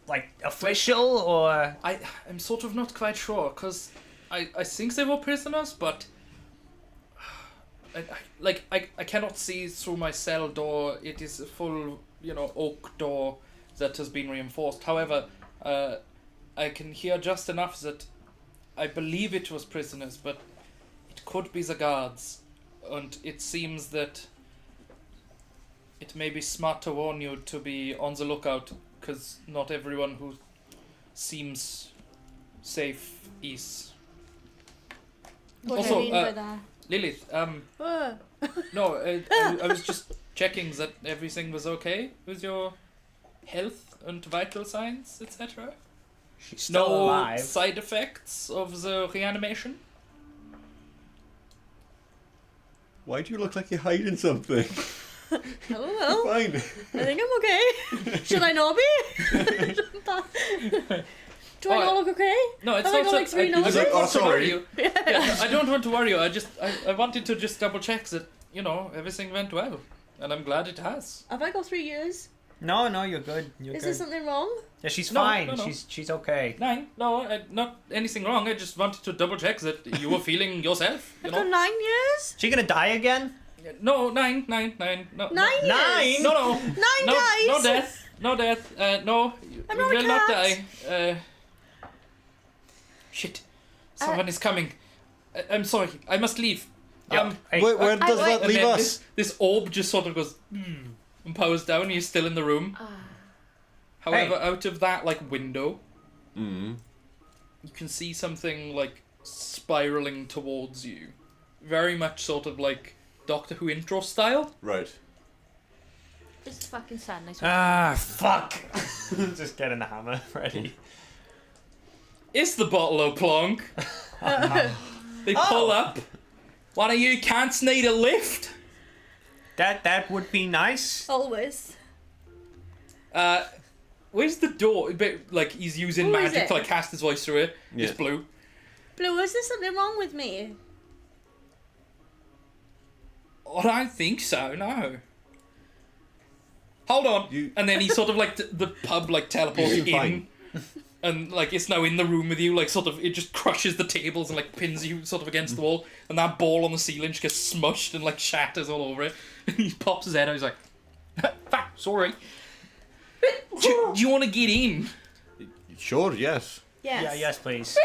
like official or? I'm sort of not quite sure, because I think they were prisoners, but I cannot see through my cell door. It is a full, oak door that has been reinforced. However, I can hear just enough that I believe it was prisoners, but it could be the guards. And it seems that it may be smart to warn you to be on the lookout, because not everyone who seems safe is. What Also, do you mean by that? Lilith, Oh. no, I was just checking that everything was okay with your health and vital signs, etc. She's still No alive. side effects of the reanimation? Why do you look like you're hiding something? Oh well, Fine. I think I'm okay. Should I not be? Do I not look okay? No, it's Have I not got, like, three I don't noses? want to sorry. worry you. Yeah, I don't want to worry you. I wanted to just double check that, everything went well. And I'm glad it has. Have I got 3 years? No, you're good. You're Is good. there something wrong? Yeah, she's No, fine. no. She's okay. 9? No, not anything wrong. I just wanted to double check that you were feeling yourself. I've got 9 years? She gonna die again? No, 9. No, 9 no. years? 9? No. 9 No, guys? no death. No death. No, I'm you not a will not cat. die. Shit. Someone is coming. I'm sorry. I must leave. Yep. Hey, Where does I- that And leave then us? this orb just sort of goes, and powers down. You're still in the room. However, out of that like window, you can see something like spiraling towards you, very much sort of like Doctor Who intro style. Right. This is fucking sad. Nice. Fuck. Just getting the hammer ready. It's the bottle of plonk. They pull up. One of you cunts need a lift. That would be nice. Always. Where's the door? But like he's using Who is magic it? to like cast his voice through it. Yeah. It's blue. Blue, is there something wrong with me? I don't think so. No. Hold on. And then he sort of like the pub like teleports You're in. fine. And like it's now in the room with you, like sort of it just crushes the tables and like pins you sort of against the wall, and that ball on the ceiling just gets smushed and like shatters all over it. And he pops his head out. He's like, "Fuck, sorry. Do you want to get in?" Sure, yes. Yes. Yeah, yes, please.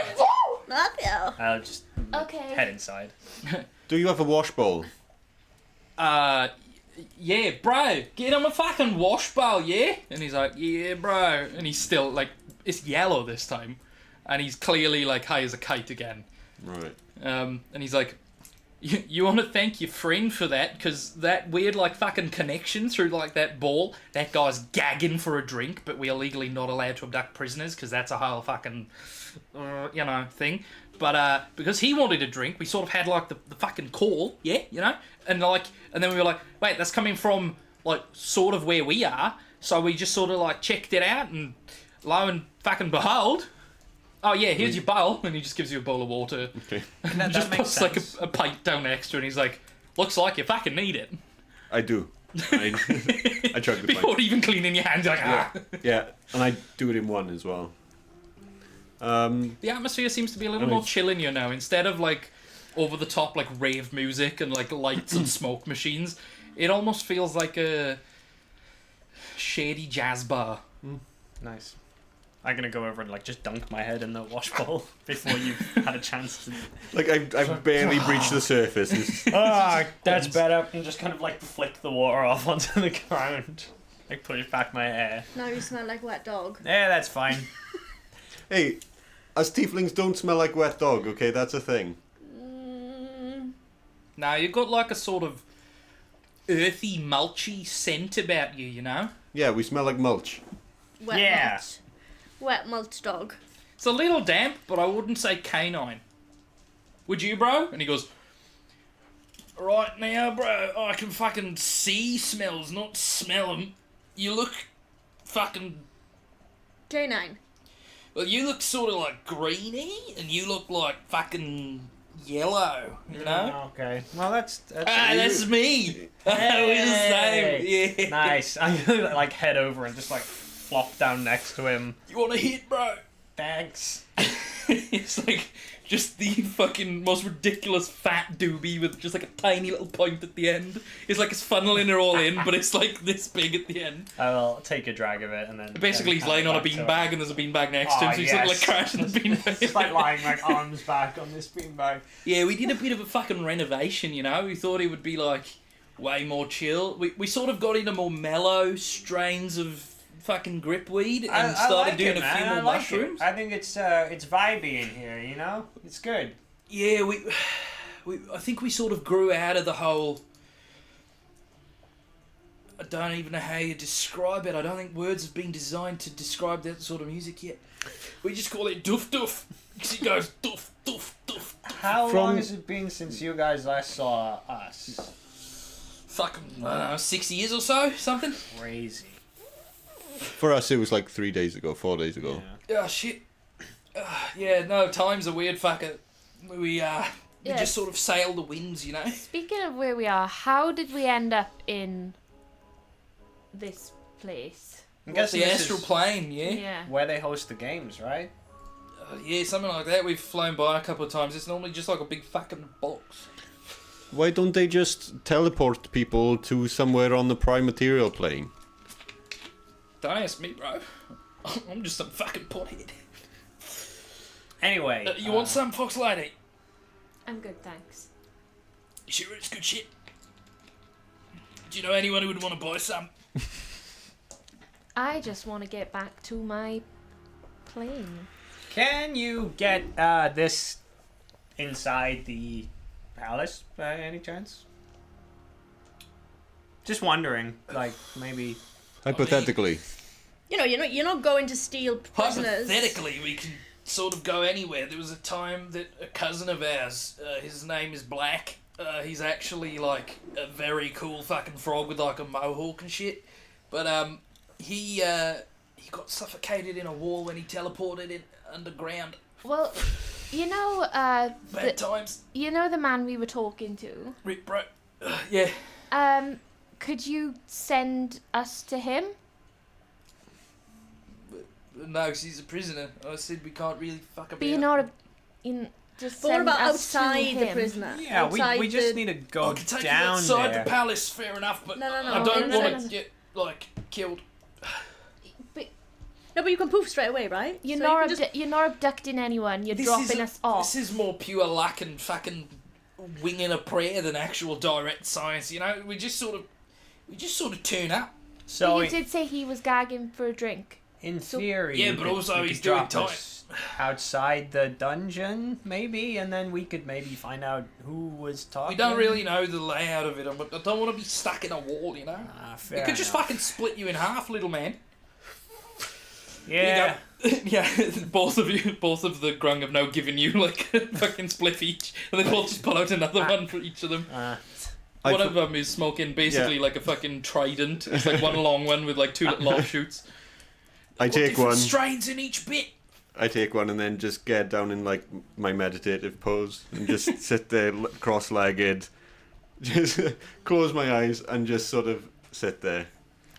Matthew. I'll just head Okay. inside. Do you have a wash bowl? Yeah, bro, get him a fucking wash bowl, yeah? And he's like, yeah, bro. And he's still like, it's yellow this time, and he's clearly like high as a kite again. Right. And he's like, you want to thank your friend for that, because that weird like fucking connection through like that ball, that guy's gagging for a drink, but we're legally not allowed to abduct prisoners because that's a whole fucking, thing. But because he wanted a drink, we sort of had like the fucking call, yeah, and then we were like, wait, that's coming from like sort of where we are, so we just sort of like checked it out, and lo and fucking behold, oh yeah, here's your bowl, and he just gives you a bowl of water. Okay. And just puts like a pint down next to it, and he's like, looks like you fucking need it. I do. I chug the Before pint. even cleaning your hands, you're like, ah. Yeah, and I do it in one as well. The atmosphere seems to be a little more chill in here now. Instead of like over the top like rave music and like lights and smoke machines, it almost feels like a shady jazz bar. Nice. I'm gonna go over and like just dunk my head in the wash bowl before you've had a chance to. Like I've barely breached the surface. It's- That's better. And just kind of like flick the water off onto the ground. Like push back my hair. Now you smell like wet dog. Yeah, that's fine. Hey, us tieflings don't smell like wet dog, okay? That's a thing. Now you've got like a sort of earthy, mulchy scent about you, you know? Yeah, we smell like mulch. Wet Yeah. mulch. Wet mulch dog. It's a little damp, but I wouldn't say canine. Would you, bro? And he goes, right now, bro, I can fucking see smells, not smell them. You look fucking... J9. Well, you look sort of like greeny, and you look like fucking yellow, you know? Okay. Well, that's That's me! We're the same, yeah. nice. I'm gonna like head over and just like flop down next to him. You want a hit, bro? Thanks. It's like just the fucking most ridiculous fat doobie with just like a tiny little point at the end. It's like it's funneling it all in, but it's like this big at the end. I will take a drag of it and then. Basically, he's lying on a beanbag and there's a beanbag next to him, so he's sort of like crashing the beanbag. Just like lying like arms back on this beanbag. Yeah, we did a bit of a fucking renovation, you know? We thought it would be like way more chill. We sort of got into more mellow strains of fucking gripweed and started doing a few more mushrooms. I think it's vibey in here, you know? It's good. Yeah, we I think we sort of grew out of the whole... I don't even know how you describe it. I don't think words have been designed to describe that sort of music yet. We just call it doof doof. Because it goes doof doof doof. How From- long has it been since you guys last saw us? Fucking, I don't know, 6 years or so? Something? Crazy. For us, it was like 3 days ago, 4 days ago. Oh, shit. Yeah, no, time's a weird fucker. We Yes. just sort of sail the winds, you know? Speaking of where we are, how did we end up in this place? I'm What's guessing the this astral is plane, yeah? Yeah. where they host the games, right? Yeah, something like that. We've flown by a couple of times. It's normally just like a big fucking box. Why don't they just teleport people to somewhere on the prime material plane? Don't ask me, bro. I'm just some fucking pothead. Anyway. You want some, Fox Lady? I'm good, thanks. You sure it's good shit? Do you know anyone who would want to buy some? I just want to get back to my plane. Can you get this inside the palace by any chance? Just wondering, like maybe. Hypothetically. You're not going to steal prisoners. Hypothetically, we can sort of go anywhere. There was a time that a cousin of ours, his name is Black. He's actually like a very cool fucking frog with like a mohawk and shit. But he got suffocated in a wall when he teleported in underground. Well, Bad times. You know the man we were talking to. Rip, bro. Yeah. Could you send us to him? No, 'cause he's a prisoner. I said we can't really fuck about. But you're not just But what send about us to outside the him. prisoner? Yeah, Outside we just the- need to go I can take you down outside there. the palace, fair enough, but No. I don't No, want no, to no. get like killed. No, but you can poof straight away, right? You're So not you can just- you're not abducting anyone. You're dropping us off. This is more pure luck and fucking winging a prayer than actual direct science. We just sort of turn up. So But you did say he was gagging for a drink. in theory, Yeah, you but could- also you he's could doing drop time. us outside the dungeon, maybe, and then we could maybe find out who was talking. We don't really know the layout of it. I don't want to be stuck in a wall. Fair We could just enough. fucking split you in half, little man. Yeah. Yeah, both of the grung have now given you like a fucking spliff each, and then we'll just pull out another one for each of them. I One fu- of them is smoking basically like a fucking trident. It's like one long one with like two little offshoots. I take different one. strains in each bit. I take one and then just get down in like my meditative pose and just sit there cross-legged, just close my eyes and just sort of sit there.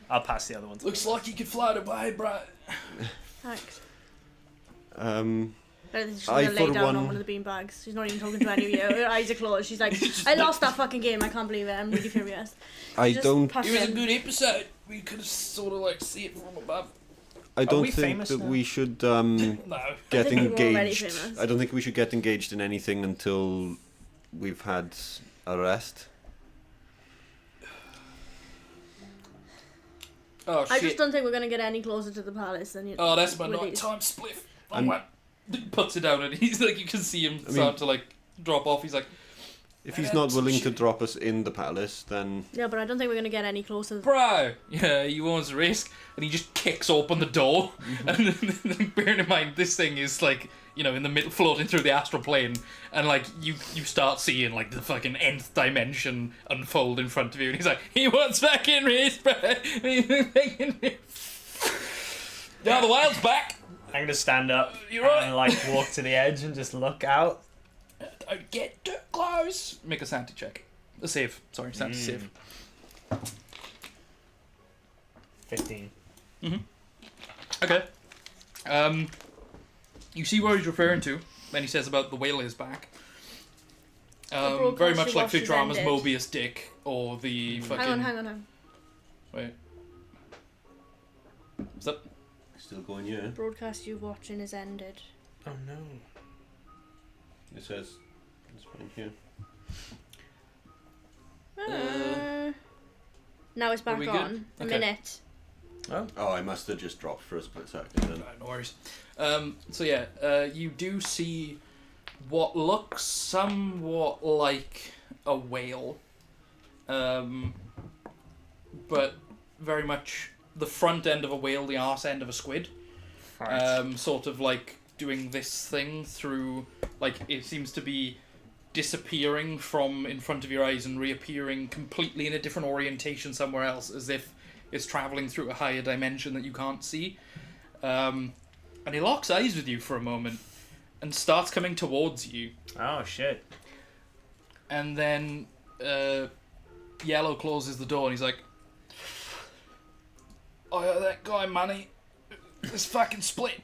I'll pass the other one. Looks like you could float away, bro. Thanks. She's I, gonna lay for down one- on one of the beanbags. She's not even talking to any of you. Her eyes are closed. She's like, I lost that fucking game. I can't believe it. I'm really furious. I Just don't. push It was a in. good episode. We could have sort of like see it from above. I don't we think famous that now? we should No. get I think we're already engaged. famous. I don't think we should get engaged in anything until we've had a rest. Oh I shit. just don't think we're gonna get any closer to the palace than you. Oh, that's my with these. nighttime spliff. I'm- Puts it down and he's like, you can see him start to like drop off. He's like, If he's not willing to drop us in the palace, then Yeah, but I don't think we're gonna get any closer. bro, yeah, you want to risk, and he just kicks open the door. And then, bearing in mind, this thing is like, in the middle, floating through the astral plane, and like you start seeing like the fucking nth dimension unfold in front of you, and he's like, he wants fucking risk, bro. Now the wild's back. I'm gonna stand up You're right. and like walk to the edge and just look out. Don't get too close. Make a sanity check. A save. Sorry, sanity save. 15. Okay. You see what he's referring to when he says about the whale is back. broadcast Very much you like watched is Futurama's ended. Mobius Dick or the fucking. Hang on. Wait. What's up? still going. Yeah, Broadcast you watching is ended. Oh no. it says it's fine here. Now it's back we on. good? A Okay. minute. Oh, I must have just dropped for a split second then. No worries. So yeah, you do see what looks somewhat like a whale, but very much the front end of a whale, the arse end of a squid. Sort of like doing this thing through, like it seems to be disappearing from in front of your eyes and reappearing completely in a different orientation somewhere else, as if it's traveling through a higher dimension that you can't see. And he locks eyes with you for a moment and starts coming towards you. Oh shit. And then Yellow closes the door and he's like, I owe that guy money. It's fucking split.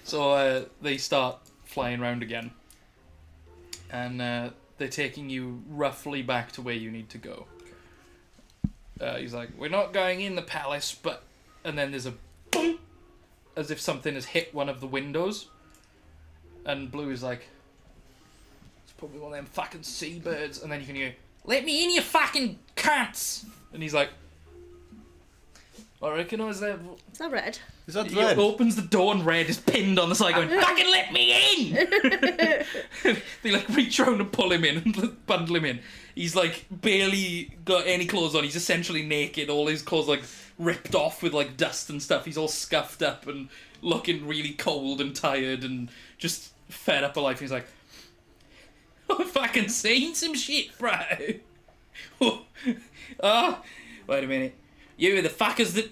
So they start flying around again. And they're taking you roughly back to where you need to go. He's like, we're not going in the palace, but... And then there's a boom, as if something has hit one of the windows. And Blue is like, it's probably one of them fucking seabirds. And then you can hear, let me in, you fucking cunts! And he's like, I recognise that. Is that red? Is that He red? opens the door and Red is pinned on the side going, fucking let me in! They like reach around and pull him in and bundle him in. He's like barely got any clothes on. He's essentially naked. All his clothes like ripped off with like dust and stuff. He's all scuffed up and looking really cold and tired and just fed up of life. He's like, I've fucking seen some shit, bro. Oh, wait a minute. You the fuckers that...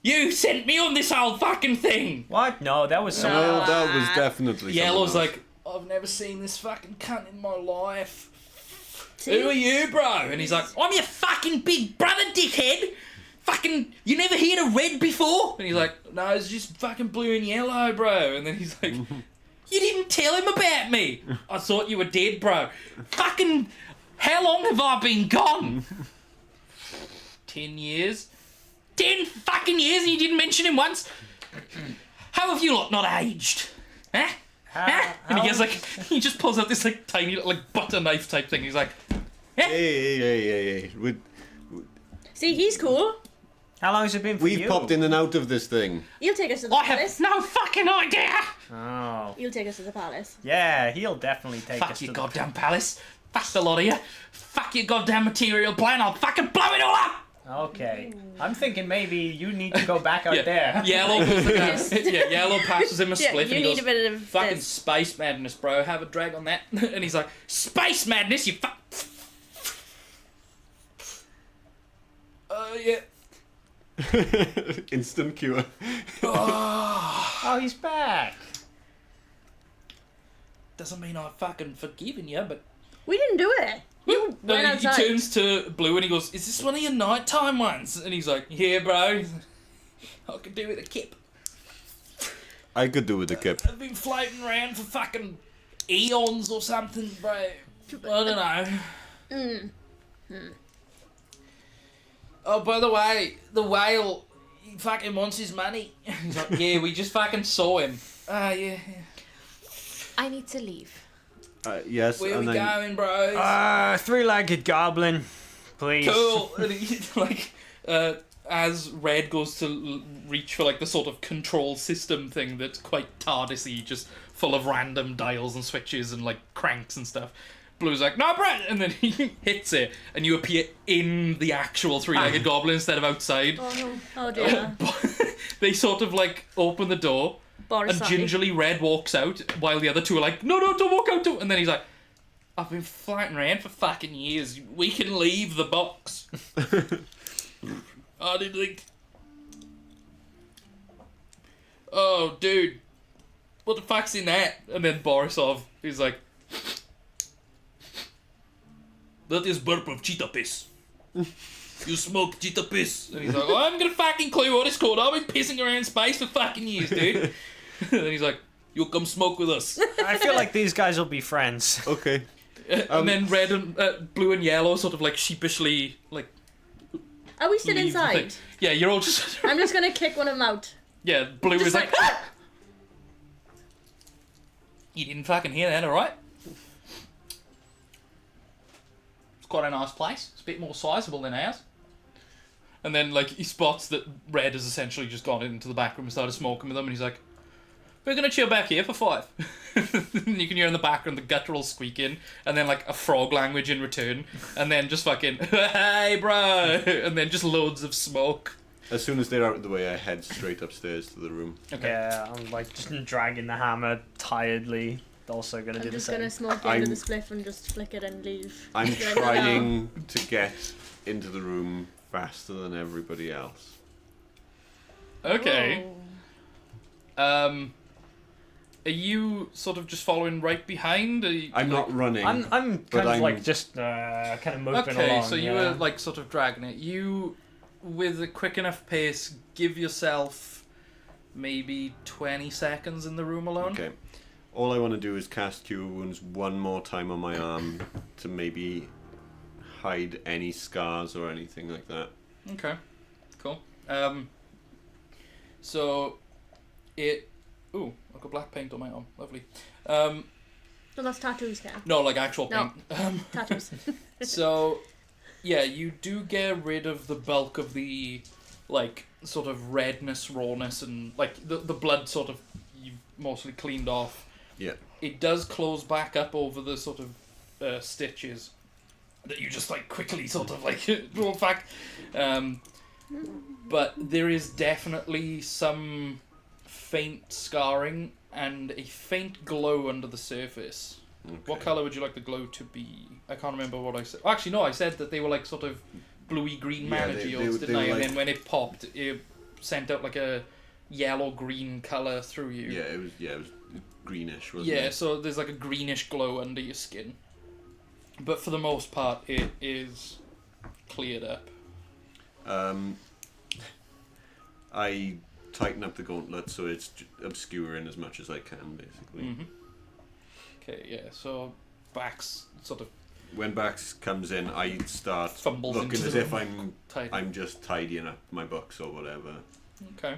You sent me on this whole fucking thing! What? No, that was someone Well, else. that was definitely Yellow's someone else. like, I've never seen this fucking cunt in my life. See? Who are you, bro? And he's like, I'm your fucking big brother, dickhead! Fucking, you never heard of Red before? And he's like, no, it's just fucking blue and yellow, bro. And then he's like, you didn't tell him about me! I thought you were dead, bro. Fucking, how long have I been gone? 10 years? 10 fucking years and you didn't mention him once? How have you lot not aged? Huh? Huh? And he gets like, he just pulls out this like tiny little like butter knife type thing. He's like, Hey. See, he's cool. How long has it been for you? We've popped in and out of this thing. He'll take us to the I have palace. no fucking idea! Oh. He'll take us to the palace. Yeah, he'll definitely take Fuck us your to goddamn palace. Fuck the lot of you. Fuck your goddamn material plan. I'll fucking blow it all up! Okay. I'm thinking maybe you need to go back out there. Yellow, Yellow passes him a Yeah, spliff you and he need goes, a bit of fucking this. space madness, bro. Have a drag on that. And he's like, space madness, you fuck. Yeah. Instant cure. Oh, he's back. Doesn't mean I've fucking forgiven you, but... We didn't do it. You No, went he outside. turns to Blue and he goes, is this one of your nighttime ones? And he's like, yeah, bro. I could do with a kip. I could do with a kip. I've been floating around for fucking eons or something, bro. I don't know. Oh, by the way, the whale, he fucking wants his money. He's like, yeah, we just fucking saw him. Yeah. I need to leave. Yes, Where and we then going, bro? Three-legged goblin, please. Cool. And he, like, as Red goes to reach for like the sort of control system thing that's quite TARDIS-y, just full of random dials and switches and like cranks and stuff. Blue's like, no, Brett! And then he hits it, and you appear in the actual three-legged goblin instead of outside. Oh no. Oh dear. They sort of like open the door, Boris, and gingerly Red walks out, while the other two are like, no, don't walk out, don't. And then he's like, I've been floating around for fucking years. We can leave the box. I didn't think... Oh, dude. What the fuck's in that? And then Borisov, he's like... That is burp of cheetah piss. You smoke cheetah piss. And he's like, I haven't got a fucking clue what it's called. I've been pissing around space for fucking years, dude. And then he's like, you'll come smoke with us. I feel like these guys will be friends. okay. And then red and blue and yellow sort of like sheepishly like Are we still leave the thing. inside? Yeah, you're all just I'm just gonna kick one of them out. yeah. Blue Just is like, like, you didn't fucking hear that, all right? It's quite a nice place. It's a bit more sizable than ours. And then like he spots that Red has essentially just gone into the back room and started smoking with them, and he's like, we're gonna chill back here for 5. And you can hear in the background the guttural squeaking, and then like a frog language in return, and then just fucking, hey bro, and then just loads of smoke. As soon as they're out of the way, I head straight upstairs to the room. Okay. Yeah, I'm like just dragging the hammer tiredly. Also gonna do I'm the just same. gonna smoke the end of I'm- the spliff and just flick it and leave. I'm Right now. trying to get into the room faster than everybody else. Okay. Oh. Are you sort of just following right behind? Are you, I'm like- not running. I'm kind But of I'm- like just kind of moving Okay, along. so you were like sort of dragging it. You, with a quick enough pace, give yourself maybe 20 seconds in the room alone. Okay. All I want to do is cast Cure Wounds one more time on my arm to maybe hide any scars or anything like that. Okay, cool. So it. Ooh, I've got black paint on my arm. Lovely. No, that's tattoos, Ken. No, like actual No. paint. Tattoos. So, yeah, you do get rid of the bulk of the like sort of redness, rawness, and like the blood sort of you've mostly cleaned off. Yeah. It does close back up over the sort of stitches that you just like quickly sort of like roll back. But there is definitely some faint scarring and a faint glow under the surface. Okay. What colour would you like the glow to be? I can't remember what I said. Oh, actually, no, I said that they were like sort of bluey green Yeah, manageos, they didn't I? were And like- then when it popped, it sent out like a yellow-green colour through you. Yeah, it was greenish, wasn't Yeah, it? so there's like a greenish glow under your skin. But for the most part, it is cleared up. I tighten up the gauntlet so it's obscuring as much as I can, basically. Mm-hmm. Okay, yeah, so Bax sort of When Bax comes in, I start Fumbles looking into as the if tidy. I'm just tidying up my books or whatever. Okay,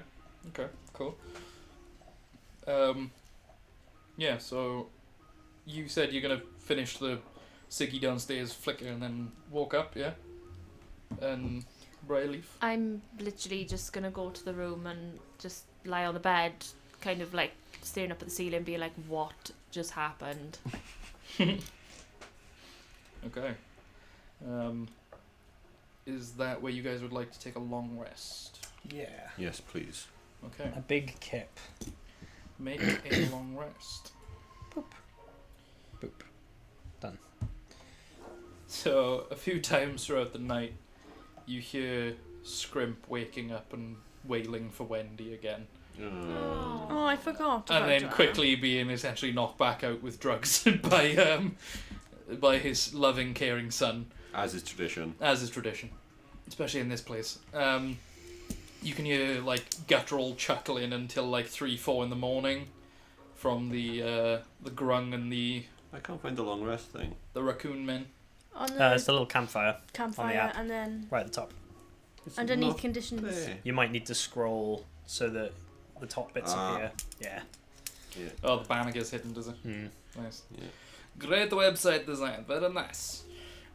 cool. Yeah, so you said you're gonna finish the Siggy downstairs flicker and then walk up, yeah? And Bryleaf? I'm literally just gonna go to the room and just lie on the bed, kind of like staring up at the ceiling, being like, "What just happened?" Okay. Is that where you guys would like to take a long rest? Yeah. Yes, please. Okay. A big kip. Make a long rest. Boop. Done. So, a few times throughout the night, you hear Scrimp waking up and wailing for Wendy again. Oh, I forgot. And about then that. quickly being essentially knocked back out with drugs by his loving, caring son, As is tradition. as is tradition, especially in this place. You can hear like guttural chuckling until like 3-4 in the morning from the grung and the I can't find the long rest thing. raccoon men. On the It's the little campfire on the campfire, app. and then right at the top. It's underneath not conditions. there. You might need to scroll so that the top bits appear. Yeah. Yeah. Oh, the banner gets hidden, does it? Mm. Nice. Yeah. Great website design, very nice.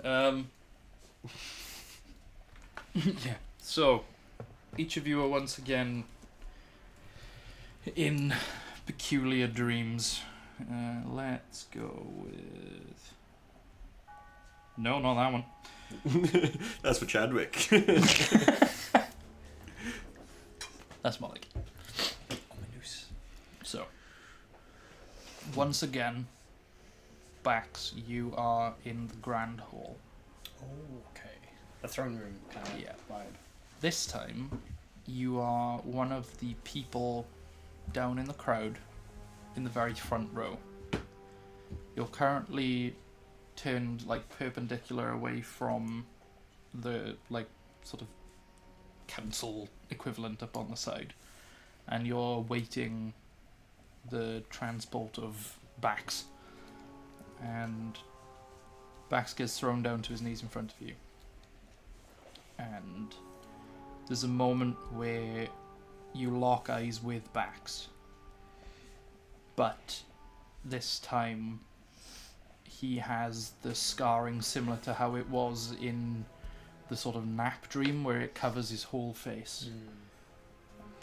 Yeah. So, each of you are once again in peculiar dreams. Let's go with. No, not that one. That's for Chadwick. That's more like it. So, once again, Bax, you are in the Grand Hall. Oh, okay. The throne room kind of Yeah. vibe. This time, you are one of the people down in the crowd in the very front row. You're currently turned like perpendicular away from the like sort of council equivalent up on the side, and you're waiting the transport of Bax, and Bax gets thrown down to his knees in front of you, and there's a moment where you lock eyes with Bax, but this time he has the scarring similar to how it was in the sort of nap dream where it covers his whole face,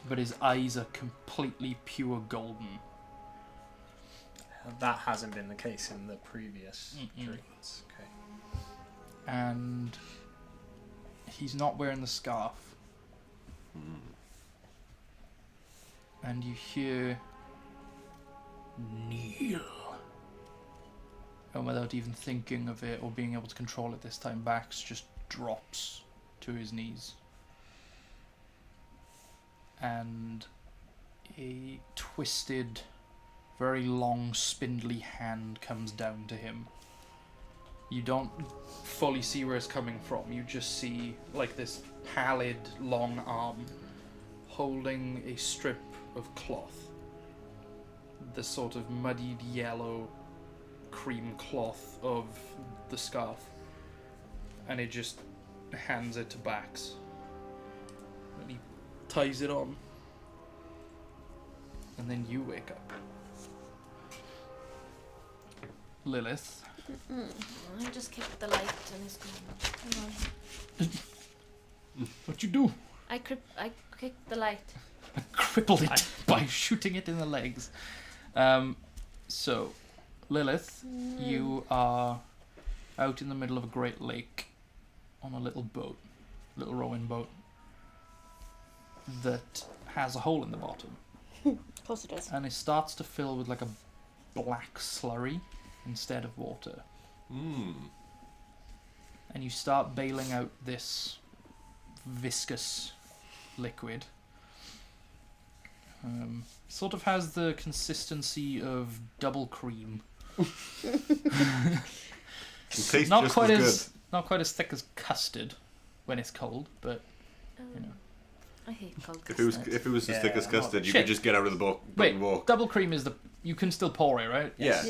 but his eyes are completely pure golden. That hasn't been the case in the previous Mm-mm. dreams. Okay. And he's not wearing the scarf. And you hear kneel. And without even thinking of it or being able to control it this time, Bax just drops to his knees. And a twisted, very long, spindly hand comes down to him. You don't fully see where it's coming from. You just see like this pallid, long arm holding a strip of cloth. The sort of muddied yellow cream cloth of the scarf. And it just hands it to Bax. And he ties it on. And then you wake up. Lilith. I just kicked the light and it's gone. Hang on. What you do? I kicked the light. Crippled it by shooting it in the legs. So, Lilith, you are out in the middle of a great lake on a little boat, little rowing boat, that has a hole in the bottom. Of course it does. And it starts to fill with like a black slurry instead of water. And you start bailing out this viscous liquid. Sort of has the consistency of double cream. Tastes not just quite as good. not quite as thick as custard when it's cold, but you know. I hate cold If it was custard. as thick as Yeah, custard, you shit. could just get out of the boat Wait, and walk. double cream is you can still pour it, right? Yeah.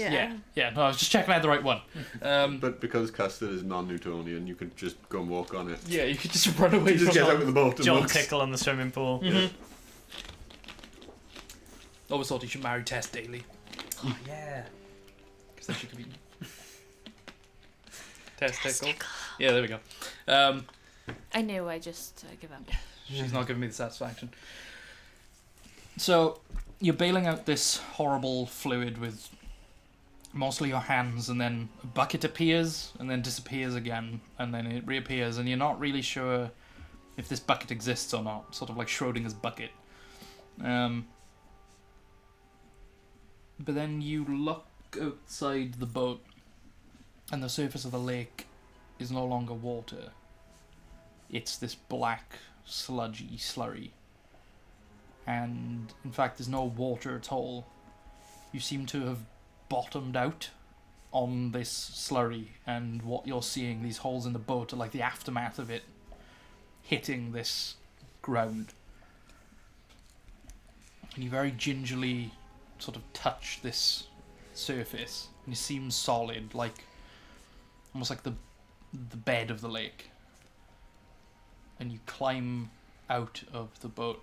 Yeah. No, I was just checking I had the right one. But because custard is non-Newtonian, you could just go and walk on it. Yeah, you could just run away You just from get out of the boat and John walk. Tickle in the swimming pool. Mhm. Always thought you should marry Tess Daly, Oh, yeah. because then she could be Tess Tickle. Yeah, there we go. I knew. I give up. She's not giving me the satisfaction. So, you're bailing out this horrible fluid with mostly your hands, and then a bucket appears, and then disappears again, and then it reappears, and you're not really sure if this bucket exists or not, sort of like Schrodinger's bucket. But then you look outside the boat, and the surface of the lake is no longer water. It's this black, sludgy slurry. And, in fact, there's no water at all. You seem to have bottomed out on this slurry, and what you're seeing, these holes in the boat, are like the aftermath of it hitting this ground. And you very gingerly sort of touch this surface, and it seems solid, like almost like the bed of the lake. And you climb out of the boat,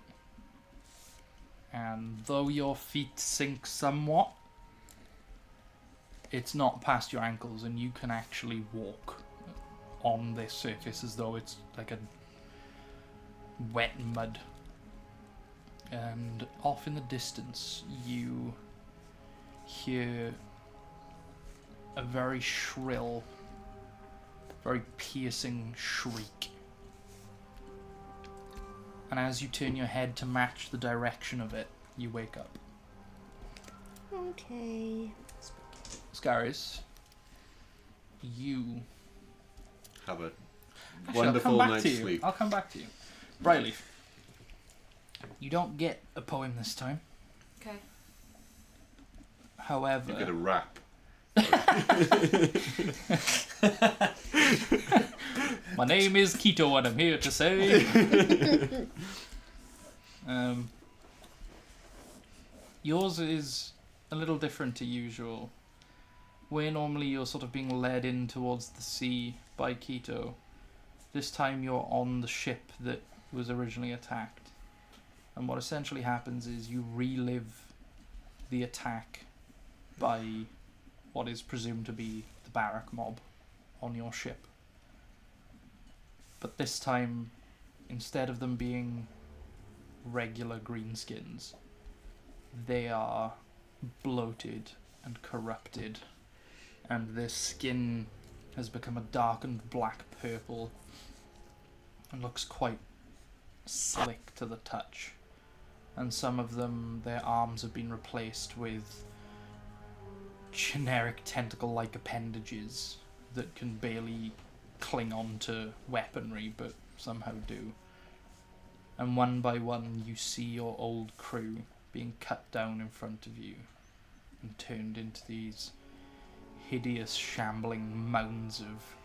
and though your feet sink somewhat, it's not past your ankles, and you can actually walk on this surface as though it's like a wet mud. And off in the distance, you hear a very shrill, very piercing shriek. And as you turn your head to match the direction of it, you wake up. Okay. Scaris, you... Have a Actually, wonderful I'll come back night's to you. sleep. I'll come back to you. Brightleaf, you don't get a poem this time. Okay. However... You get a rap. My name is Keto, and I'm here to say... yours is a little different to usual. Where normally you're sort of being led in towards the sea by Keto, this time you're on the ship that was originally attacked. And what essentially happens is you relive the attack by what is presumed to be the barrack mob on your ship. But this time, instead of them being regular greenskins, they are bloated and corrupted, and their skin has become a darkened black purple and looks quite slick to the touch. And some of them, their arms have been replaced with generic tentacle-like appendages that can barely cling on to weaponry, but somehow do. And one by one you see your old crew being cut down in front of you and turned into these hideous shambling mounds of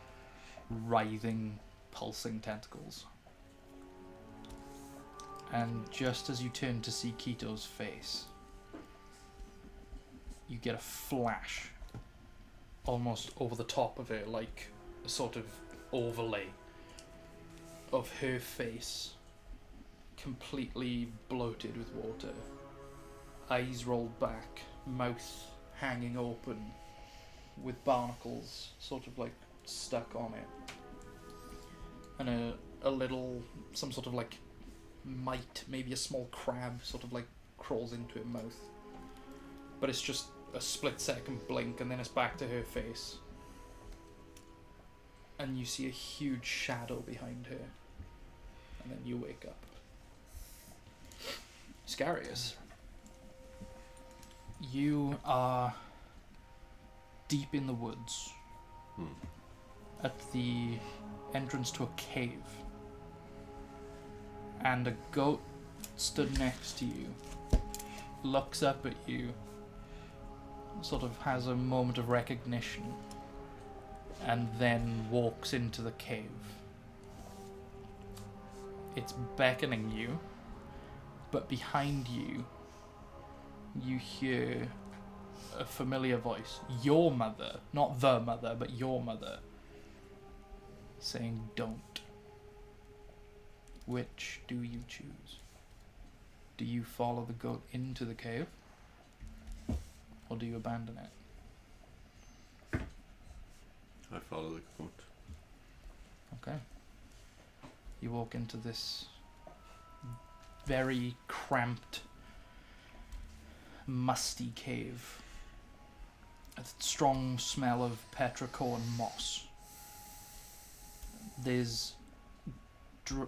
writhing, pulsing tentacles. And just as you turn to see Keto's face, you get a flash almost over the top of it, like a sort of overlay of her face, completely bloated with water, eyes rolled back, mouth hanging open, with barnacles sort of like stuck on it, and a little, some sort of like mite, maybe a small crab sort of like crawls into her mouth. But it's just a split-second blink and then it's back to her face. And you see a huge shadow behind her. And then you wake up. Scarius. You are deep in the woods. At the entrance to a cave. And a goat stood next to you. Looks up at you. Sort of has a moment of recognition. And then walks into the cave. It's beckoning you, but behind you, you hear a familiar voice. Your mother, not the mother, but your mother, saying, "Don't." Which do you choose? Do you follow the goat into the cave, or do you abandon it? I follow the goat. Okay. You walk into this very cramped, musty cave. A strong smell of petrichor and moss. There's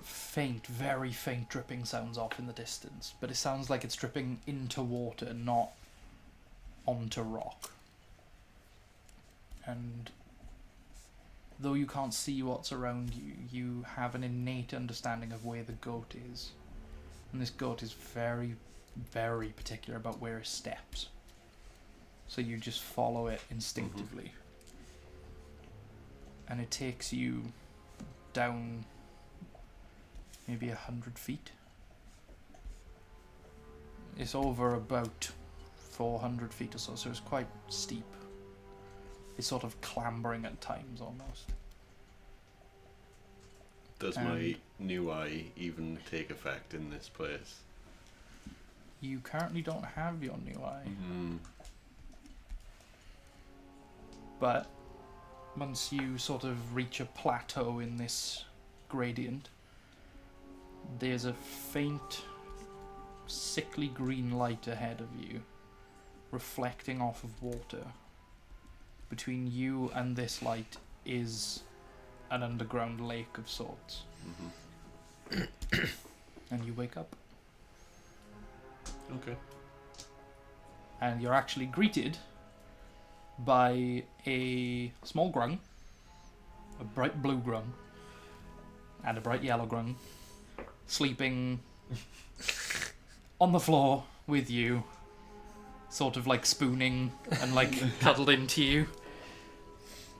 faint, very faint dripping sounds off in the distance, but it sounds like it's dripping into water, not onto rock. And though you can't see what's around you, you have an innate understanding of where the goat is. And this goat is very, very particular about where it steps. So you just follow it instinctively. And it takes you down maybe 100 feet. It's over about 400 feet or so, so it's quite steep. It's sort of clambering at times almost. Does my new eye even take effect in this place? You currently don't have your new eye. But once you sort of reach a plateau in this gradient, there's a faint, sickly green light ahead of you, reflecting off of water. Between you and this light is an underground lake of sorts. And you wake up. Okay. And you're actually greeted by a small grung, a bright blue grung, and a bright yellow grung, sleeping on the floor with you, sort of like spooning and like cuddled into you.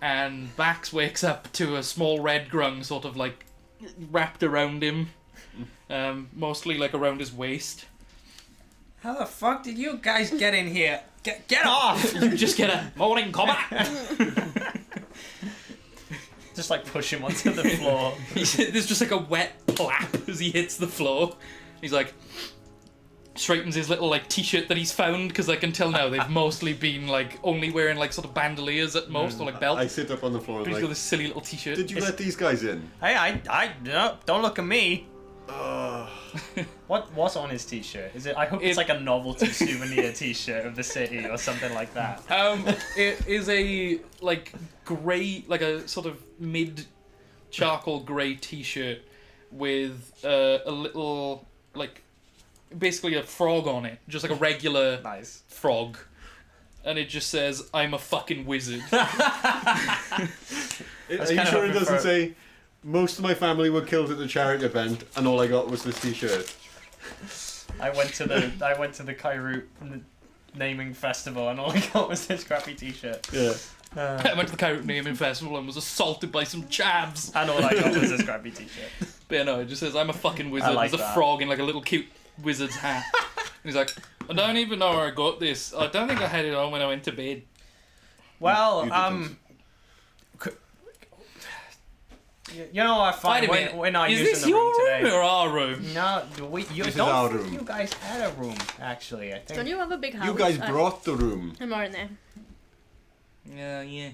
And Bax wakes up to a small red grung sort of like wrapped around him, mostly like around his waist. How the fuck did you guys get in here? Get off! You just get a morning combat. Just like push him onto the floor. There's just like a wet plap as he hits the floor. He's like, straightens his little like t-shirt that he's found, because like until now they've mostly been like only wearing like sort of bandoliers at most, or like belts. I sit up on the floor But and he's got like, this silly little t-shirt. did you let these guys in? Hey, no, don't look at me. What's on his t-shirt? Is it? I hope it's like a novelty souvenir t-shirt of the city or something like that. It is a like grey, like a sort of mid charcoal grey t-shirt with a little like basically a frog on it, just like a regular Nice. frog, and it just says, "I'm a fucking wizard." Are you kind of sure it hoping doesn't for- say most of my family were killed at the charity event and all I got was this t-shirt? I went to the Kairoot naming festival and all I got was this crappy t-shirt. Yeah. I went to the Kairoot Naming Festival and was assaulted by some chavs. And all I got was this crappy t-shirt. But yeah, no, it just says, "I'm a fucking wizard." like There's a that. frog in like a little cute wizard's hat. And he's like, "I don't even know where I got this. I don't think I had it on when I went to bed." Well, You didn't. you know, I Wait find a minute. we're not Is using this the room your room today. or our room? No, you This is don't our think room. you guys had a room, actually, I think. Don't you have a big house? You guys brought the room. I'm more in there. Yeah.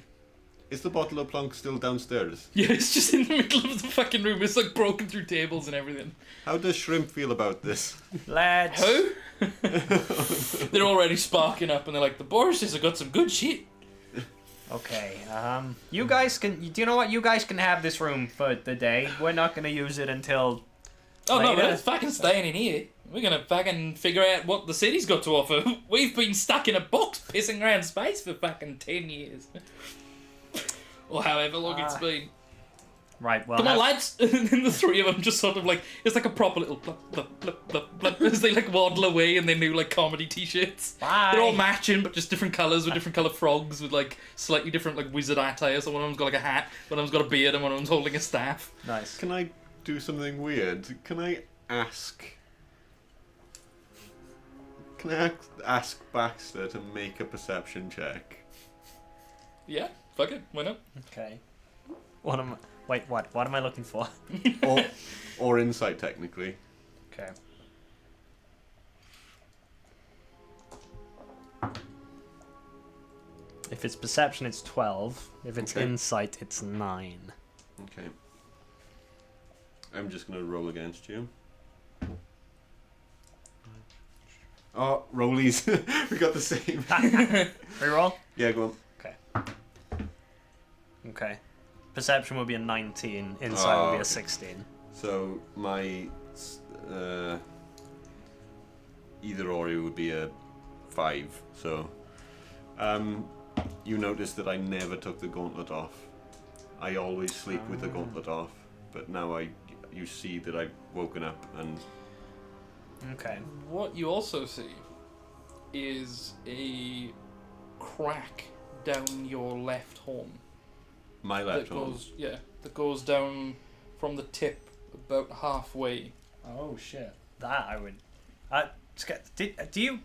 Is the bottle of plunk still downstairs? Yeah, it's just in the middle of the fucking room. It's like broken through tables and everything. How does Shrimp feel about this? Lads. Who? They're already sparking up and they're like, the Boruses have got some good shit. Okay, you guys can, do you know what? You guys can have this room for the day. We're not gonna use it until Oh no, later. we're not fucking staying in here. We're gonna fucking figure out what the city's got to offer. We've been stuck in a box pissing around space for fucking 10 years. Or however long it's been. Right, well. Come on, lads! And then the three of them just sort of like, it's like a proper little blub, blub, blub, blub, blub, as they like waddle away in their new like comedy t-shirts. Bye. They're all matching, but just different colours with different colour frogs with like slightly different like wizard attire. So one of them's got like a hat, one of them's got a beard, and one of them's holding a staff. Nice. Can I do something weird? Can I ask Baxter to make a perception check? Yeah, fuck it, why not? Okay. What am I? Wait, what? What am I looking for? Or insight, technically. Okay. If it's perception, it's 12. If it's Okay. insight, it's 9. Okay. I'm just gonna roll against you. Oh, rollies. We got the same. Reroll? Yeah, go on. Okay. Perception would be a 19. Insight would be okay. a 16. So my either or it would be a 5. So you notice that I never took the gauntlet off. I always sleep with the gauntlet off, but now you see that I've woken up and Okay. What you also see is a crack down your left horn. my left that arm. goes, yeah, that goes down from the tip about halfway. Oh shit. That I would. Do you?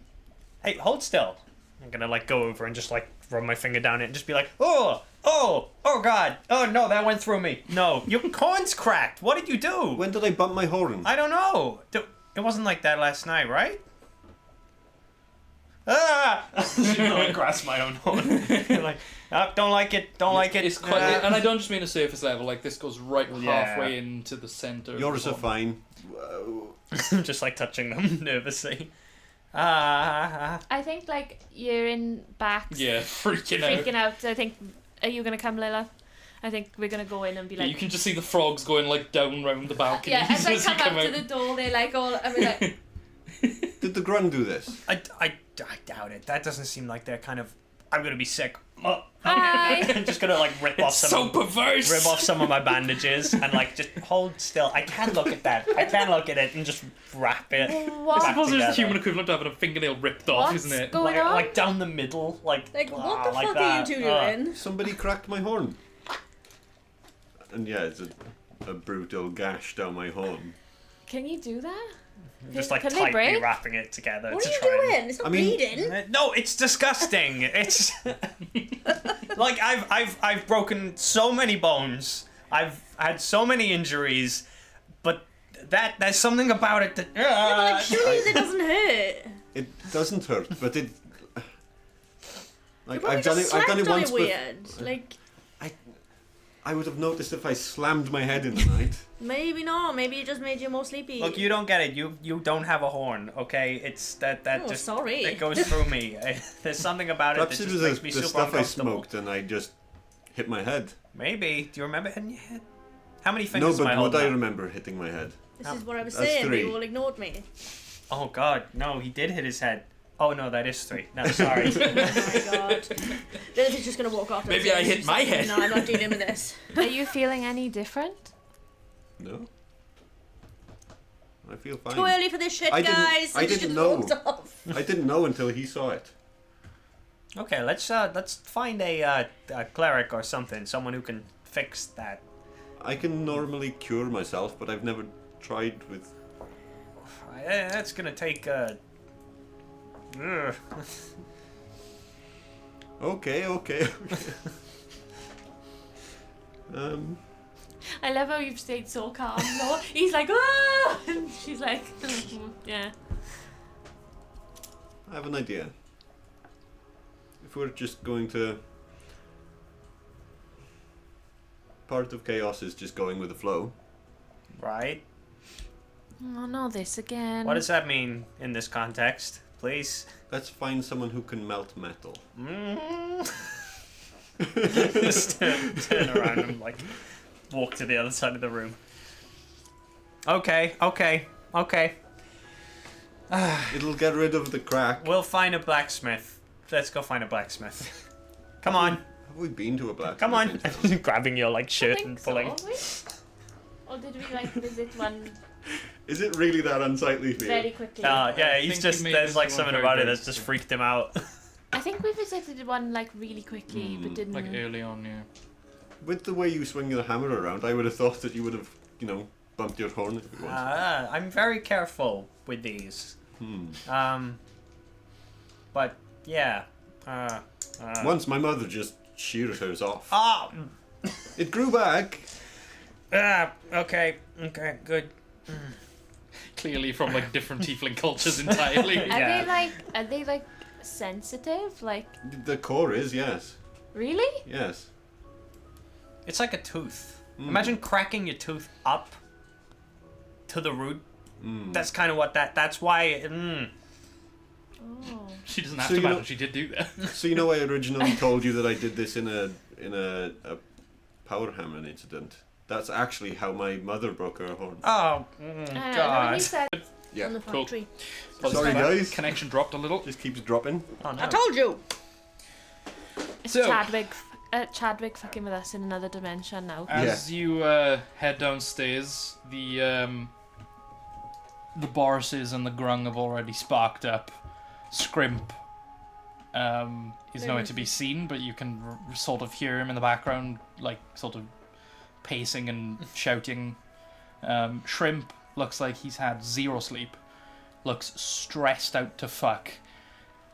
Hey, hold still. I'm gonna like go over and just like rub my finger down it and just be like, oh god, oh no, that went through me. No, your corn's cracked. What did you do? When did I bump my horn? I don't know. It wasn't like that last night, right? Ah! I grasp my own horn. Like, oh, don't like it. Don't like it. It's quite, and I don't just mean a surface level. Like this goes right Yeah. halfway into the center. Yours of are the horn. fine. Whoa. I'm just like touching them nervously. I think like you're in back Yeah, freaking out. freaking out. I think, are you gonna come, Lila? I think we're gonna go in and be Yeah, like, you can just see the frogs going like down round the balcony. yeah. As I you come up to the door, they like all. I mean, like, Did the grun do this? I doubt it. That doesn't seem like they're kind of. I'm gonna be sick. Oh, Hi. I'm just gonna like rip off It's some. so perverse. Rip off some of my bandages and like just hold still. I can't look at that. I can't look at it and just wrap it. I what? suppose there's the together. human equivalent of having a fingernail ripped off, What's isn't it? going Like, on? like down the middle, like Like, what the like fuck that. are you two doing? Somebody cracked my horn. And yeah, it's a brutal gash down my horn. Can you do that? Just like Can they tightly break? wrapping it together. What to are you try and- doing? It's not I mean- bleeding. No, it's disgusting. It's like I've broken so many bones. I've had so many injuries, but there's something about it that. Yeah, but like, surely it doesn't hurt. It doesn't hurt, but it. Like But we I've done just it. I've done it slept on once. weird. Like, I would have noticed if I slammed my head in the night. maybe not. Maybe it just made you more sleepy. Look, you don't get it. You don't have a horn, okay? It's that Oh, just sorry. it goes through me. There's something about Perhaps it it that was just makes me the super stuff I uncomfortable. smoked, and I just hit my head. Maybe. Do you remember hitting your head? How many No, fingers am I but holding would I up? remember hitting my head? This is what I was That's saying, but 3. you all ignored me. Oh God, no! He did hit his head. Oh no, that is 3. No, sorry. Oh my god. Lily's just gonna walk off. Maybe I hit my head. No, I'm not dealing with this. Are you feeling any different? No. I feel fine. Too early for this shit, I didn't- guys. I Lily's didn't just know. walked off. I didn't know until he saw it. Okay, let's find a cleric or something, someone who can fix that. I can normally cure myself, but I've never tried with. That's gonna take. Ugh. Okay. I love how you've stayed so calm. No, he's like, ah, and she's like, yeah. I have an idea. If we're just going to part of chaos is just going with the flow. Right. Oh no, this again. What does that mean in this context? Please. Let's find someone who can melt metal. Just turn around and like walk to the other side of the room. Okay. It'll get rid of the crack. We'll find a blacksmith. Let's go find a blacksmith. Come on. Have we been to a blacksmith? Come on. in town? Grabbing your like I shirt think and so, pulling. aren't we? Or did we like visit one Is it really that unsightly for you? very quickly? Yeah, I he's think just you made there's this like one something very about it brief. that's just freaked him out. I think we visited one like really quickly, but didn't. Like early on, yeah. With the way you swing the hammer around, I would have thought that you would have, bumped your horn if it was. I'm very careful with these. But yeah. Once my mother just sheared hers off. Ah. It grew back. Okay, good. Clearly from like different tiefling cultures entirely. Yeah. Are they like sensitive? Like The core is, yes. really? Yes. It's like a tooth. Imagine cracking your tooth up to the root. That's kind of what that's why. Oh. She doesn't have So to you know- imagine she did do that. So I originally told you that I did this in a power hammering incident. That's actually how my mother broke her horn. Oh, When God. you said Yeah. On the Cool. factory. Sorry, guys. Connection dropped a little. Just keeps dropping. Oh, no. I told you. it's So- Chadwick fucking with us in another dimension now. As you head downstairs, the Boruses and the Grung have already sparked up. Scrimp is nowhere to be seen, but you can sort of hear him in the background, like sort of pacing and shouting. Shrimp looks like he's had zero sleep. Looks stressed out to fuck.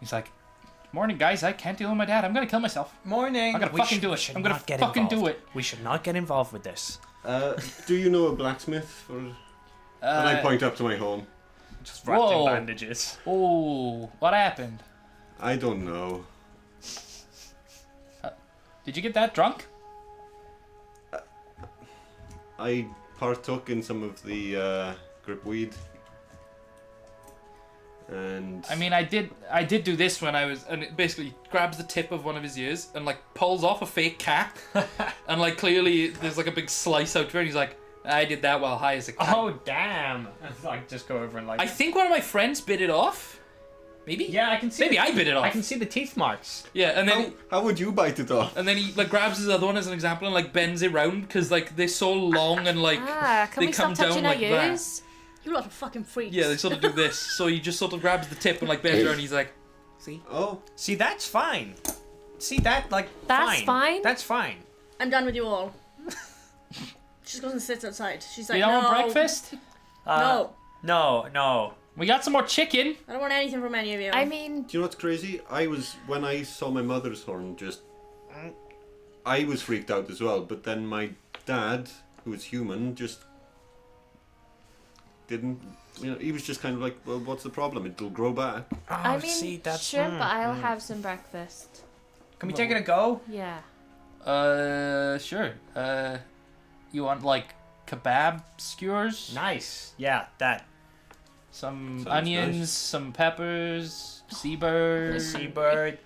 He's like, "Morning, guys. I can't deal with my dad. I'm gonna kill myself. Morning. I'm gonna fucking do it. I'm gonna fucking do it." We should not get involved with this. Do you know a blacksmith? And I point up to my horn. Just wrapped Whoa. in bandages. Oh, what happened? I don't know. Did you get that drunk? I partook in some of the gripweed. And I mean, I did do this when I was, and it basically grabs the tip of one of his ears and like pulls off a fake cap, and like clearly there's like a big slice out there, and he's like, "I did that while high as a kite." Oh, damn. Like, just go over and like... I think one of my friends bit it off. Maybe. Yeah, I can see... Maybe I bit it off. I can see the teeth marks. Yeah, and then how would you bite it off? and then he like grabs his other one as an example and like bends it round because like they're so long and like Can they we come stop touching down our like that. ears? You lot of fucking freaks. Yeah, they sort of do this. So he just sort of grabs the tip and like bends it around. And he's like, "See." Oh, See, that's fine. See, that, like, That's fine? That's fine. I'm done with you all. She goes and sits outside. She's like, You don't no. want breakfast? No. No. We got some more chicken. I don't want anything from any of you. I mean, do you know what's crazy? When I saw my mother's horn, I was freaked out as well. But then my dad, who was human, just didn't. He was just kind of like, "Well, what's the problem? It'll grow back." Oh, I mean, see, that's... sure, but I'll have some breakfast. Can we take it a go? Yeah. Sure. You want like kebab skewers? Nice. Yeah, that. Some Sounds onions, nice. some peppers, seabird. The seabird.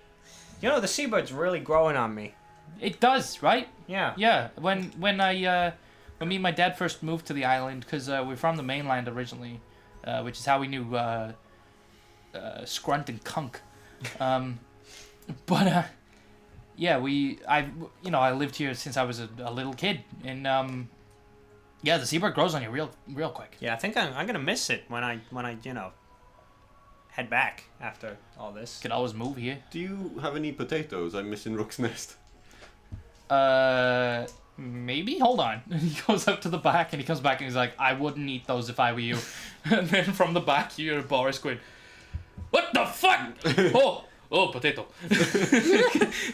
You know, the seabird's really growing on me. It does, right? Yeah. Yeah. When me and my dad first moved to the island, because we're from the mainland originally, which is how we knew Scrunt and Kunk. Yeah, I lived here since I was a little kid, and yeah, the seabird grows on you real quick. Yeah, I think I'm gonna miss it when I head back after all this. Could always move here. Do you have any potatoes? I'm missing Rook's nest. Maybe. Hold on. He goes up to the back and he comes back and he's like, "I wouldn't eat those if I were you." And then from the back you hear Boris going, "What the fuck?" Oh, potato.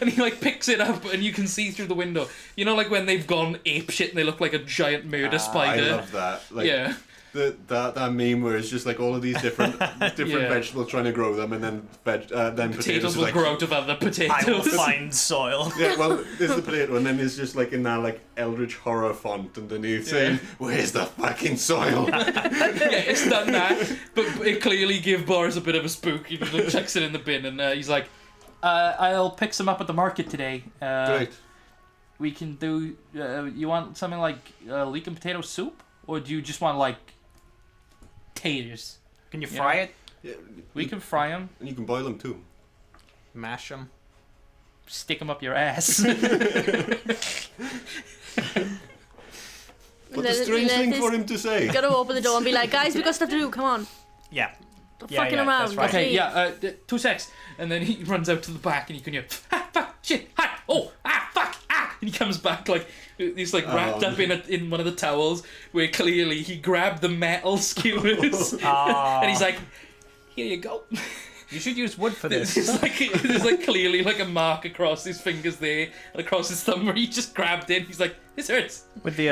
And he like picks it up and you can see through the window. You know, like when they've gone ape shit and they look like a giant murder I spider. love that. Like, Yeah. that meme where it's just like all of these different Yeah. vegetables trying to grow them, and then then Potatoes are will like, grow out of other I will potatoes. find soil. Yeah, well, there's the potato, and then it's just like in that like eldritch horror font underneath saying, "Where's the fucking soil?" Yeah, it's done that, but it clearly gave Boris a bit of a spook. He just chucks it in the bin, and he's like, "I'll pick some up at the market today. Great. We can do. You want something like leek and potato soup, or do you just want like taters? Can you fry it? Yeah, We can fry them, and you can boil them too. Mash them? stick them up your ass." What a strange thing for him to say. You gotta open the door and be like, guys, we got stuff to do. Come on. Yeah. Stop Yeah, fucking yeah, around. that's right. Okay, yeah, 2 secs. And then he runs out to the back, and you can hear, "Ah, fuck, shit, ah, oh, ah, fuck, ah." And he comes back, like, he's like wrapped up in one of the towels, where clearly he grabbed the metal skewers. And he's like, "Here you go." You should use wood for this. There's like clearly like a mark across his fingers there, and across his thumb where he just grabbed it. He's like, "This hurts." With the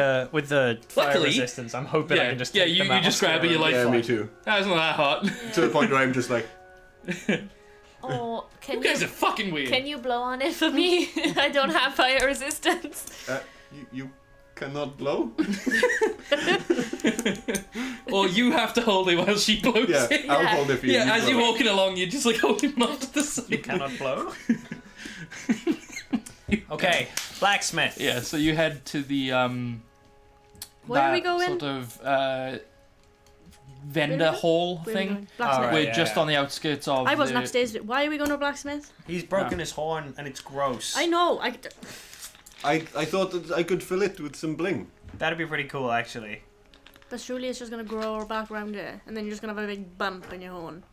fire Luckily- resistance, I'm hoping I can just take you them out. just grab it, you're like, Yeah, me too. "That's not that hot." To the point where I'm just like, Oh, can You guys you are fucking weird. can you blow on it for me? I don't have fire resistance. you cannot blow? Or you have to hold it while she blows Yeah, it. I'll hold it for you. Yeah, as blow. you're walking along, you're just like holding him off to the side. You cannot blow. Okay, blacksmith. Yeah, so you head to the Where are we that going? sort of vendor hall Where are we thing. going? Blacksmith. Alright. We're yeah, just yeah. on the outskirts of. I wasn't the- upstairs. Why are we going to a blacksmith? He's broken his horn and it's gross. I know. I thought that I could fill it with some bling. That'd be pretty cool, actually. But surely it's just going to grow back around here. And then you're just going to have a big bump in your horn.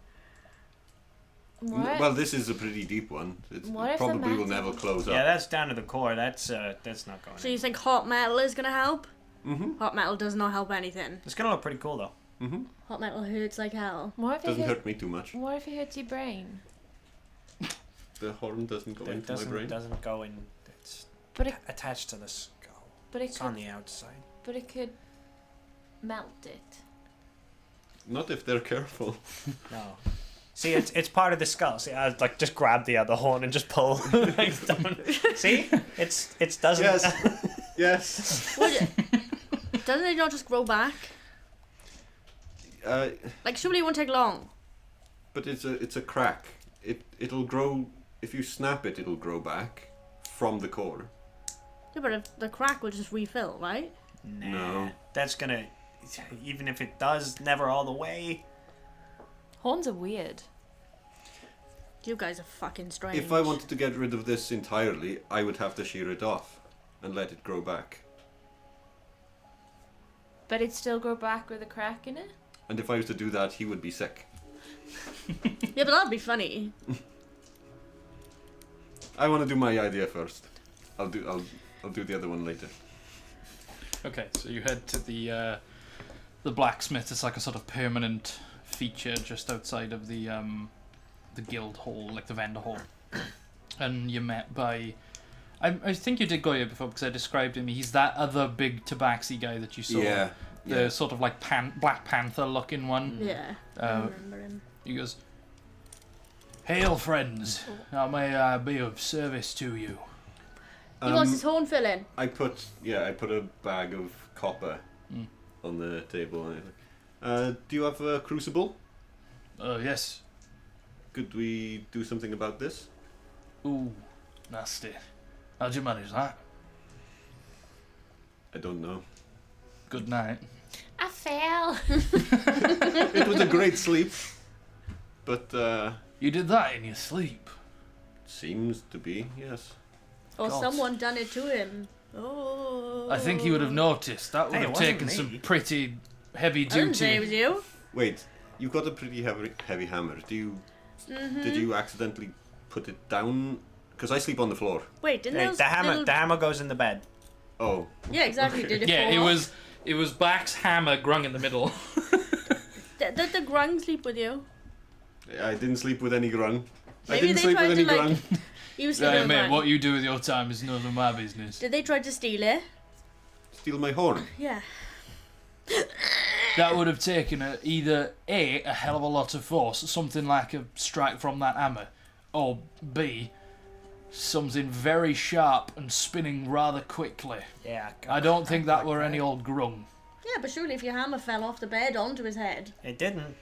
What? Well, this is a pretty deep one. It What if the probably will metal- never close Yeah, up. that's down to the core. That's not going. So you think hot metal is going to help? Mm-hmm. Hot metal does not help anything. It's gonna look pretty cool though. Mm-hmm. Hot metal hurts like hell. What if it Doesn't hit, hurt me too much. What if it hits your brain? The horn doesn't go It into my brain. doesn't go in. It's But it attached to the skull. but it It's on could the outside. but it could melt it. Not if they're careful. No. See, it's part of the skull. See, I like just grab the other horn and just pull. Like, don't- See, it doesn't. Yes. Yes. Would it? Doesn't it not just grow back? Like, surely it won't take long. But it's a crack. It'll grow if you snap it. It'll grow back from the core. Yeah, but if the crack will just refill, right? Nah, No. That's gonna. Even if it does, never all the way. Horns are weird. You guys are fucking strange. If I wanted to get rid of this entirely, I would have to shear it off and let it grow back. But it'd still grow back with a crack in it? And if I was to do that, he would be sick. Yeah, but that'd be funny. I want to do my idea first. I'll do the other one later. Okay, so you head to the blacksmith. It's like a sort of permanent feature just outside of the guild hall, like the vendor hall. And you're met by, I think you did go here before because I described him. He's that other big tabaxi guy that you saw. Yeah. The sort of like Black Panther looking one. Yeah, I remember him. He goes, "Hail, friends! How may I be of service to you?" He wants his horn filling. I put a bag of copper on the table. And do you have a crucible? Yes. Could we do something about this? Ooh, nasty. How'd you manage that? I don't know. Good night. I fell. It was a great sleep, but You did that in your sleep. seems to be, yes. Or God. someone done it to him. Oh. I think he would have noticed. That would Hey, it have wasn't taken me. some pretty heavy I didn't say it was duty. you. Wait, you've got a pretty heavy hammer. Did you accidentally put it down? Because I sleep on the floor. Wait, didn't Hey, those the hammer. little... The hammer goes in the bed. Oh, Yeah, exactly. Did it Yeah, fall it off? was Back's hammer grung in the middle. Did the grung sleep with you? I didn't sleep with any grung. I Maybe didn't they sleep tried with to, any like, grung. You were sleeping with mate, grung. what you do with your time is none of my business. Did they try to steal it? Steal my horn. Yeah. that would have taken either A, a hell of a lot of force, something like a strike from that hammer, or B, something very sharp and spinning rather quickly. Yeah. I don't think that were any old grung. Yeah, but surely if your hammer fell off the bed onto his head. It didn't.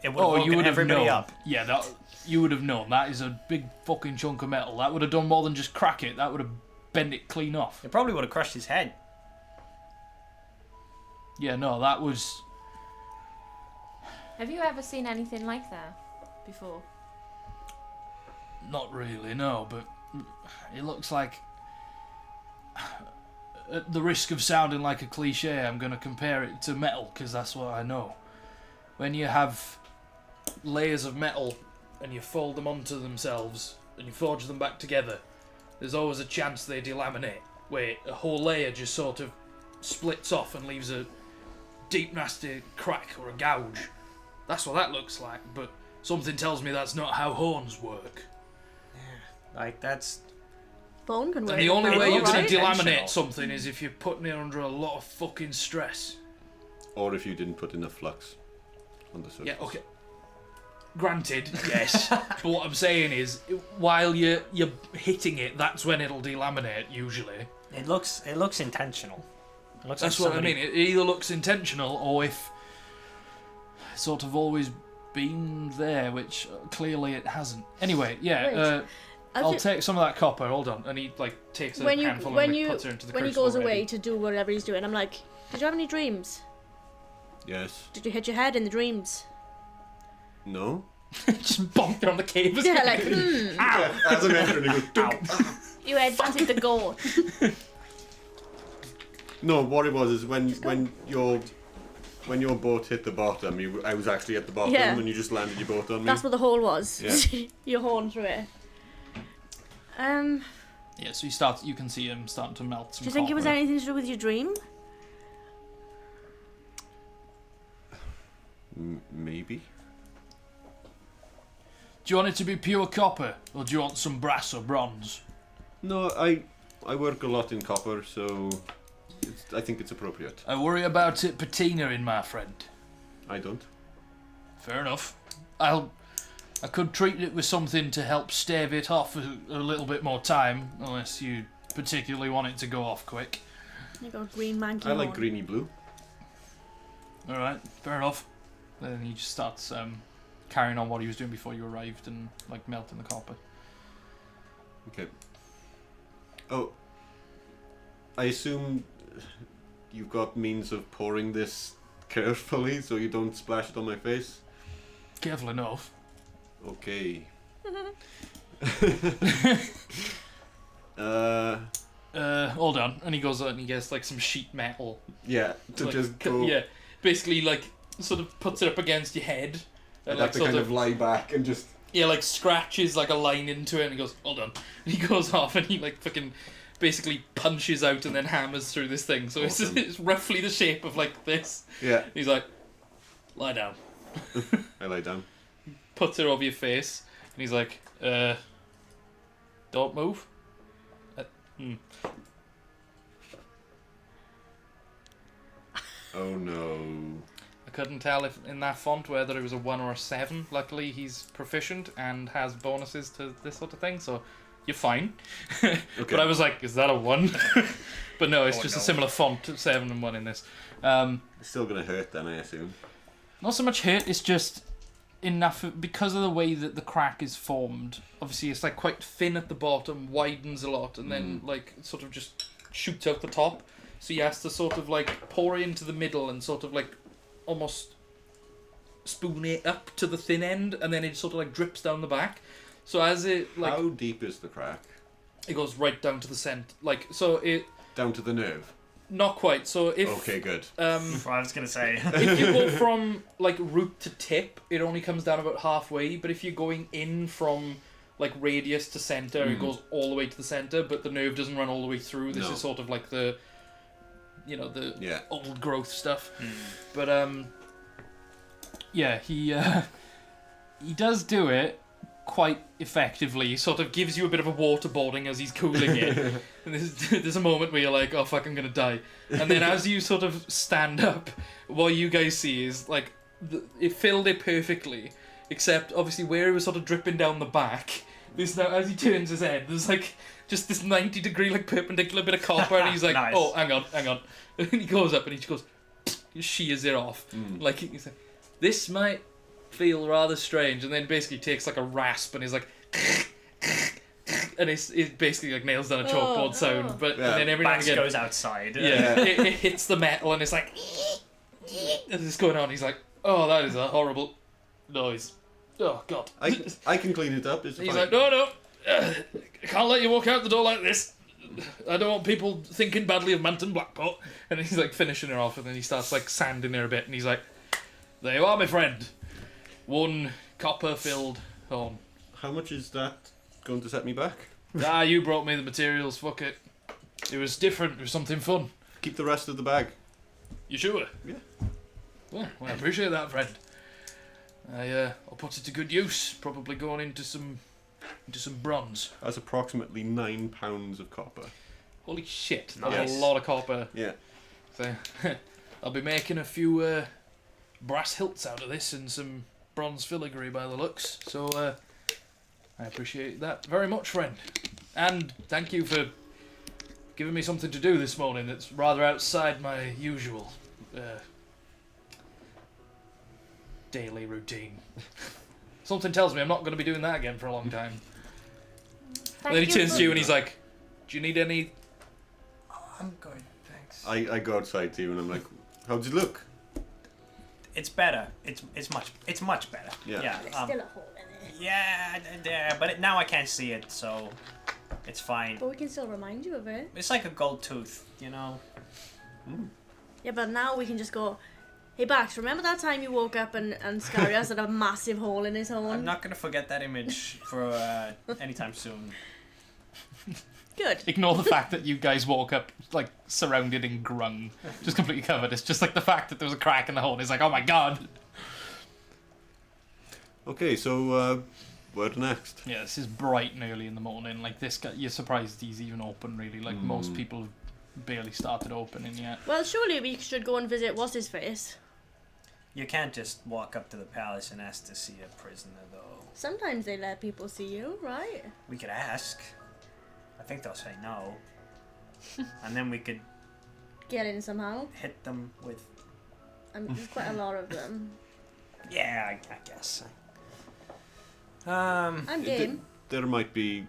It would have woken you would have everybody known. up. Yeah, you would have known. That is a big fucking chunk of metal. That would have done more than just crack it. That would have bent it clean off. It probably would have crushed his head. Yeah, no, that was... Have you ever seen anything like that before? Not really, no, but it looks like... At the risk of sounding like a cliche, I'm going to compare it to metal, because that's what I know. When you have layers of metal and you fold them onto themselves and you forge them back together, there's always a chance they delaminate, where a whole layer just sort of splits off and leaves a deep nasty crack or a gouge. That's what that looks like, but something tells me that's not how horns work. Like, that's... Bone can work. And the only way you're going to Intentional. delaminate something is if you're putting it under a lot of fucking stress. Or if you didn't put enough flux on the surface. Yeah, okay. Granted, yes. But what I'm saying is, while you're hitting it, that's when it'll delaminate, usually. It looks intentional. It looks That's like what I mean. It either looks intentional, or if it's sort of always been there, which clearly it hasn't. Anyway, yeah, Wait. I'll take some of that copper. Hold on. And he, like, takes a handful and he puts her into the when he crucible goes ready. away to do whatever he's doing, I'm like, did you have any dreams? Yes. Did you hit your head in the dreams? No? Just bonked her on the cave. Yeah, like, As I'm entering, he goes, dunk. You headbutted the goat. No, what it was is when your boat hit the bottom, I was actually at the bottom Yeah. and you just landed your boat on me. that's what the hole was. Yeah. Your horn through it. Yeah, so you can see him starting to melt some Do you think it was copper. anything to do with your dream? Maybe. Do you want it to be pure copper, or do you want some brass or bronze? No, I work a lot in copper, so I think it's appropriate. I worry about it patinaing, my friend. I don't. Fair enough. I could treat it with something to help stave it off a little bit more time, unless you particularly want it to go off quick. You got a green manky I like horn. greeny blue. Alright, fair enough. Then he just starts carrying on what he was doing before you arrived and like melting the copper. Okay. Oh, I assume you've got means of pouring this carefully so you don't splash it on my face? Careful enough. Okay. Hold on. And he goes out and he gets like some sheet metal. Yeah, to Like, just go. Yeah, basically like sort of puts it up against your head. I'd And have like to sort kind of of lie back and just. yeah, like scratches like a line into it and he goes, hold on. And he goes off and he like fucking basically punches out and then hammers through this thing. So Awesome. it's roughly the shape of like this. Yeah, He's like, lie down. I lie down. Puts it over your face and he's like, don't move. Oh no. I couldn't tell if in that font whether it was a 1 or a 7. Luckily he's proficient and has bonuses to this sort of thing, so you're fine. Okay. But I was like, is that a 1? But no, it's Oh, just no. a similar font, 7 and 1 in this. It's still gonna hurt then, I assume. Not so much hit, it's just enough, because of the way that the crack is formed. Obviously it's like quite thin at the bottom, widens a lot, and then like sort of just shoots out the top. So he has to sort of like pour it into the middle and sort of like almost spoon it up to the thin end, and then it sort of like drips down the back. So as it like How deep is the crack? it goes right down to the center, like so it Down to the nerve. not quite. So if Okay, good. I was gonna say. if you go from like root to tip, it only comes down about halfway. But if you're going in from like radius to center, it goes all the way to the center. But the nerve doesn't run all the way through. This No. is sort of like the, you know, the Yeah. old growth stuff. But yeah, he does do it, quite effectively. He sort of gives you a bit of a waterboarding as he's cooling it. And there's a moment where you're like, oh fuck, I'm gonna die. And then as you sort of stand up, what you guys see is like it filled it perfectly, except obviously where it was sort of dripping down the back. This now, as he turns his head, there's like just this 90-degree like perpendicular bit of copper, and he's like, Nice. oh, hang on. And he goes up and he just goes, he shears it off. Like he's like, this might feel rather strange, and then basically takes like a rasp and he's like, and it basically like nails down a chalkboard sound. But and then every now and Bax again, goes outside. it hits the metal and it's like, and it's going on. He's like, oh, that is a horrible noise. Oh god. I can clean it up. It's He's fine. like, no, I can't let you walk out the door like this. I don't want people thinking badly of Manton Blackpot. And he's like finishing her off, and then he starts like sanding her a bit, and he's like, there you are, my friend. 1 copper-filled horn. How much is that going to set me back? You brought me the materials, fuck it. It was different, it was something fun. Keep the rest of the bag. You sure? Yeah. Well, I appreciate that, friend. I'll put it to good use, probably going into some bronze. That's approximately 9 pounds of copper. Holy shit, Nice. that's a lot of copper. Yeah. So, I'll be making a few brass hilts out of this and some bronze filigree by the looks. So, I appreciate that very much, friend. And thank you for giving me something to do this morning that's rather outside my usual daily routine. Something tells me I'm not going to be doing that again for a long time. And then he turns to you and he's like, do you need any... I'm good, thanks. I go outside to you and I'm like, how does it look? It's better. It's much better. Yeah. There's still a hole in it. Yeah, but now I can't see it, so it's fine. But we can still remind you of it. It's like a gold tooth, you know. Yeah, but now we can just go, hey Bax, remember that time you woke up and Scarius had a massive hole in his horn? I'm not gonna forget that image for anytime soon. Good. Ignore the fact that you guys woke up, like, surrounded in grung. Just completely covered. It's just, like, the fact that there was a crack in the hole. It's like, oh my god. Okay, so where next? Yeah, this is bright and early in the morning. Like, this guy, you're surprised he's even open, really. Like, most people have barely started opening yet. Well, surely we should go and visit what's-his-face. You can't just walk up to the palace and ask to see a prisoner, though. Sometimes they let people see you, right? We could ask. I think they'll say no. And then we could Get in somehow. hit them with... There's quite a lot of them. Yeah, I guess. I'm game. There might be,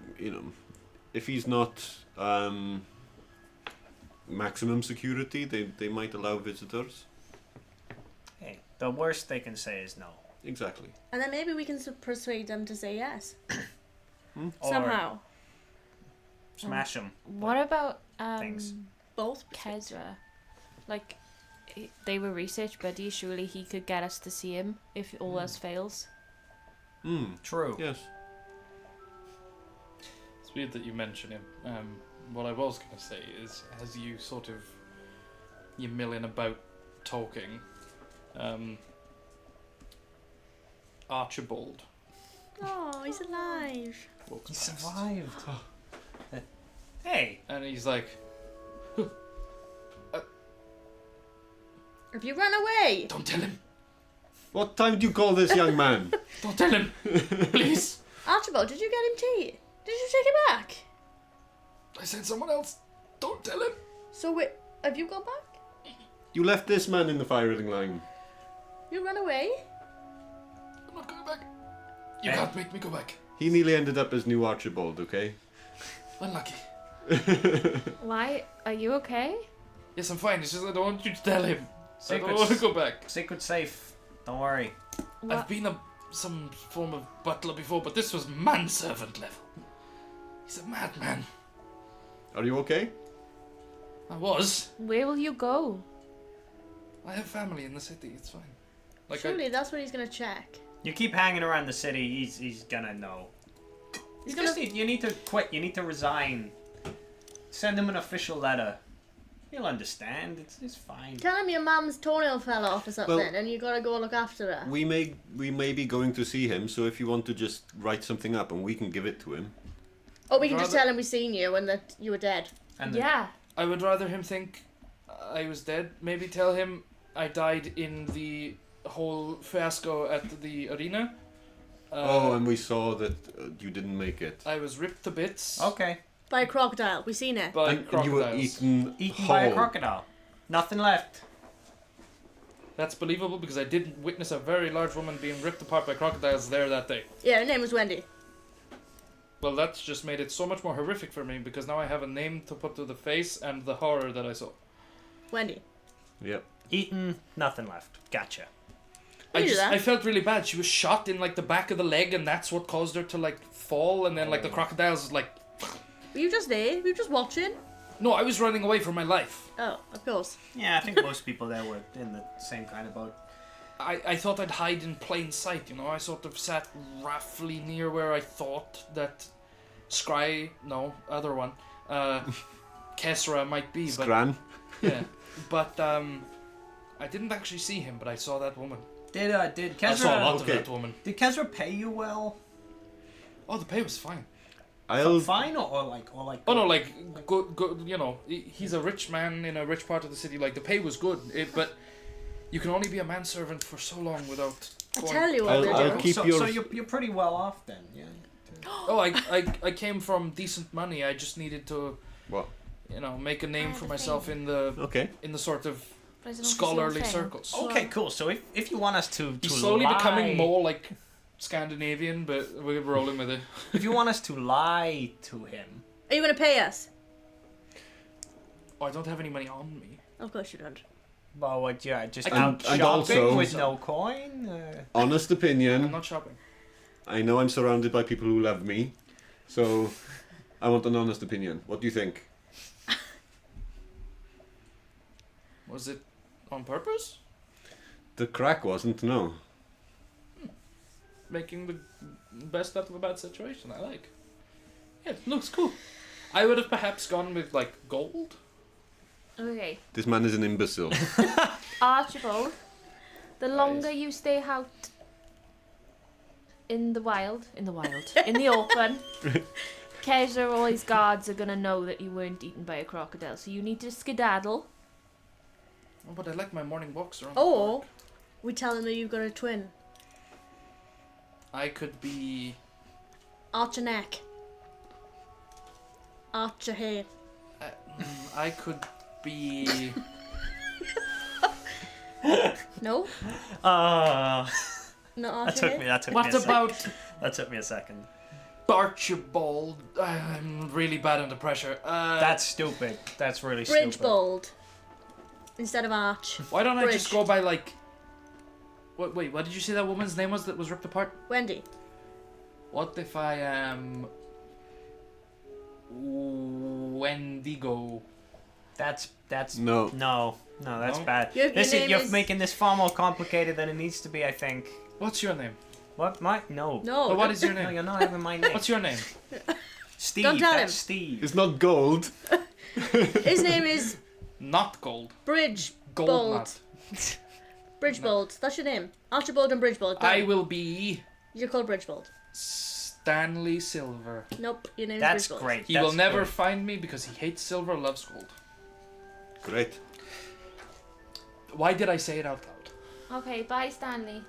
if he's not maximum security, they might allow visitors. Hey, the worst they can say is no. Exactly. And then maybe we can persuade them to say yes. Or Somehow. smash them. What about Things. Both. Kezra? Like, they were research buddies. Surely he could get us to see him if all else fails. True. Yes. It's weird that you mention him. What I was going to say is, as you sort of, you're milling about talking, Archibald. Oh, he's alive. walks He past. survived. Hey. And he's like, Have you run away? don't tell him. What time do you call this young man? Don't tell him. Please. Archibald, did you get him tea? Did you take it back? I said someone else. Don't tell him. So wait, have you gone back? You left this man in the firing line. You ran away? I'm not going back. You Hey. can't make me go back. He nearly ended up as new Archibald, okay? Unlucky. Why? Are you okay? Yes, I'm fine. It's just I don't want you to tell him. I don't Secret's- want to go back. Secret safe. Don't worry. I've been some form of butler before, but this was manservant level. He's a madman. Are you okay? I was. Where will you go? I have family in the city. It's fine. Like Surely that's what he's gonna check. You keep hanging around the city, he's gonna know. You need to quit. You need to resign. Send him an official letter. He'll understand. It's fine. Tell him your mum's toenail fell off or something, Well- and you gotta go look after her. We may be going to see him, so if you want to just write something up and we can give it to him. Or we can just Rather- tell him we seen you and that you were dead. And Yeah. I would rather him think I was dead. Maybe tell him I died in the whole fiasco at the arena. And we saw that you didn't make it. I was ripped to bits Okay. By a crocodile. We seen it. by And you were crocodiles. Eaten by a whole. crocodile. Nothing left. That's believable because I did witness a very large woman being ripped apart by crocodiles there that day. Yeah, her name was Wendy. Well, that's just made it so much more horrific for me because now I have a name to put to the face and the horror that I saw. Wendy. Yep. Eaten, nothing left. Gotcha. You do that. I felt really bad. She was shot in like the back of the leg, and that's what caused her to like fall. And then like the crocodiles like, Were you just there? Were you just watching? no, I was running away from my life. Oh, of course. Yeah, I think most people there were in the same kind of boat. I thought I'd hide in plain sight. You know, I sort of sat roughly near where I thought that other one, Kesra might be, but Scran. yeah, but I didn't actually see him, but I saw that woman. Did I saw a lot Kezra of okay. that woman. did Kezra pay you well? Oh, the pay was fine. I'll Fine or like Oh no, like good. You know, he's a rich man in a rich part of the city. Like the pay was good, but you can only be a manservant for so long without. I going- tell you what I'll we'll do. keep so, your- so you're pretty well off then, yeah. Oh, I came from decent money. I just needed to, What? you know, make a name Ah, for the myself thing. Okay. in the sort of But I don't know if it's your scholarly thing. circles. Okay, cool. So if you want us to He's slowly lie, becoming more like Scandinavian, but we're rolling with it. if you want us to lie to him, Are you gonna pay us? Oh, I don't have any money on me. Of course you don't. well, what? Yeah, just I out can- and shopping also- with no coin. Honest I'm opinion. not shopping. I know I'm surrounded by people who love me, so I want an honest opinion. What do you think? Was it on purpose? The crack wasn't. No. Making the best out of a bad situation. I like. Yeah, it looks cool. I would have perhaps gone with like gold. Okay. This man is an imbecile. Archibald, the longer you stay out in the open, Kezra or his guards are gonna know that you weren't eaten by a crocodile. So you need to skedaddle. Oh, but I like my morning walks around. Or we tell them that you've got a twin. I could be. Arch your neck. Arch your hair. I could be. No? Uh, Not that arch your took hair? me. That took me. What a sec. about That took me a second. Archibald? I'm really bad under pressure. That's stupid. That's really stupid. Bridgebold. Instead of arch. Why don't I just Bridge. go by like? Wait, what did you say that woman's name was that was ripped apart? Wendy. What if I am Wendigo? That's No. no, that's No? bad. Your name You're is- making this far more complicated than it needs to be. I think. What's your name? What? My no. No. But what is your No, name? you're not having my name. What's your name? Steve? Don't tell That's him. Steve. It's not gold. His name is Not gold. Bridgebold. Gold nut. Bridgebold. That's your name. Archibald and Bridgebold. I Done. will be You're called Bridgebold. Stanley Silver. Nope. Your name's That's Bridgebold. great. He That's will never great. find me because he hates silver, loves gold. Great. Why did I say it out loud? Okay, bye, Stanley.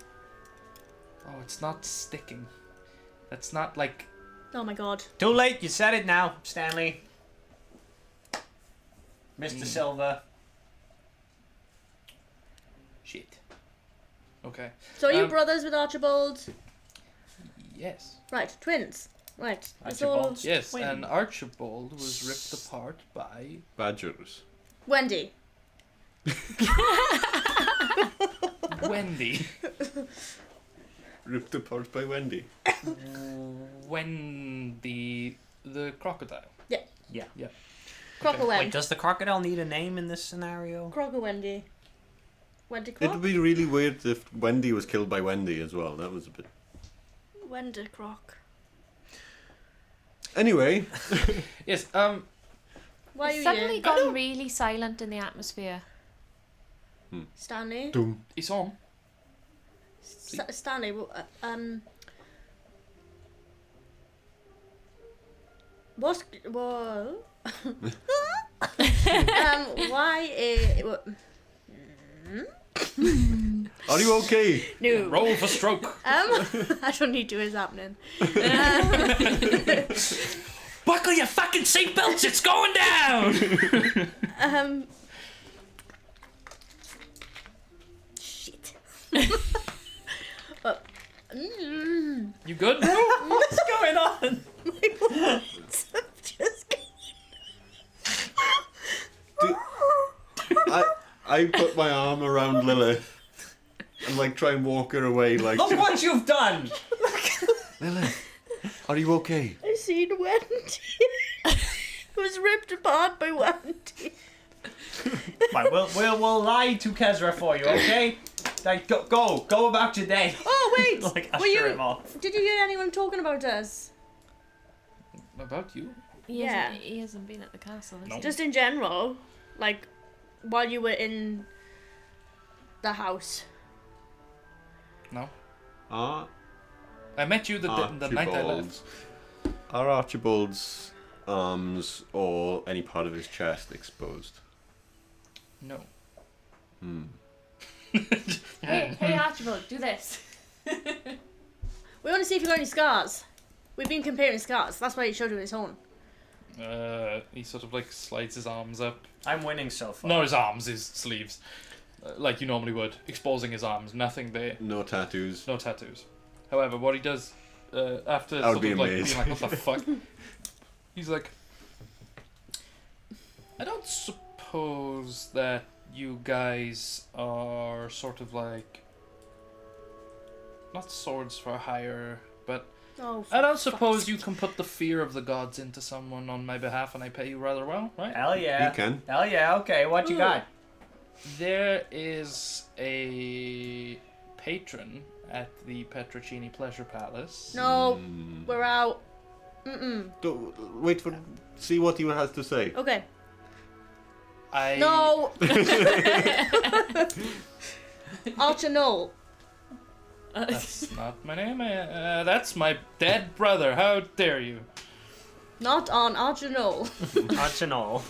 Oh, it's not sticking. That's not like. Oh my god. Too late. You said it now, Stanley. Mr. Silver. Shit. Okay. So are you Um, brothers with Archibald? Yes. Right. Twins. Right. That's all. Archibald's Yes, twin. and Archibald was ripped apart by Badgers. Wendy. Wendy. Ripped apart by Wendy. Wendy the crocodile. Crocker Wait, Wendy. does the crocodile need a name in this scenario? Crocker Wendy. Wendy It Croc? would be really weird if Wendy was killed by Wendy as well. That was a bit. Wendy Croc. Anyway, Yes. Why It's are suddenly you? gone really silent in the atmosphere. Stanley. Doom. He's on. Stanley. What's whoa? Why? Are you okay? No. Roll for stroke. I don't need to. It's happening. Buckle your fucking seatbelts. It's going down. Shit. You good? What's going on? Just I put my arm around Lilith and like try and walk her away. Like, Look what you've done. Lilith, are you okay? I seen Wendy. Was ripped apart by Wendy. Right, we'll lie to Kezra for you, okay? Like, go about your day. Oh wait, Like, were usher you? him off. Did you hear anyone talking about us? About you? Yeah. He hasn't been at the castle, has No. he? Just in general, like while you were in the house. No. Are I met you the night I left. Are Archibald's arms or any part of his chest exposed? No. Hey Archibald, do this. We want to see if you got any scars. We've been comparing scars. That's why he showed you his horn. He sort of like slides his arms up. I'm winning so far. Not his arms, his sleeves. Like you normally would. Exposing his arms. Nothing there. No tattoos. No tattoos. However, what he does after I would sort be of like amazed. being like, what the fuck? He's like, I don't suppose that you guys are sort of like, not swords for hire, but Oh. I don't suppose you can put the fear of the gods into someone on my behalf and I pay you rather well, right? Hell yeah. You can. Hell yeah, okay, what you got? There is a patron at the Petrocini Pleasure Palace. No, we're out. Wait for. See what he has to say. Okay. I No. Archer Knoll. That's not my name. That's my dead brother. How dare you? Not on Archer Knoll. Arsenal.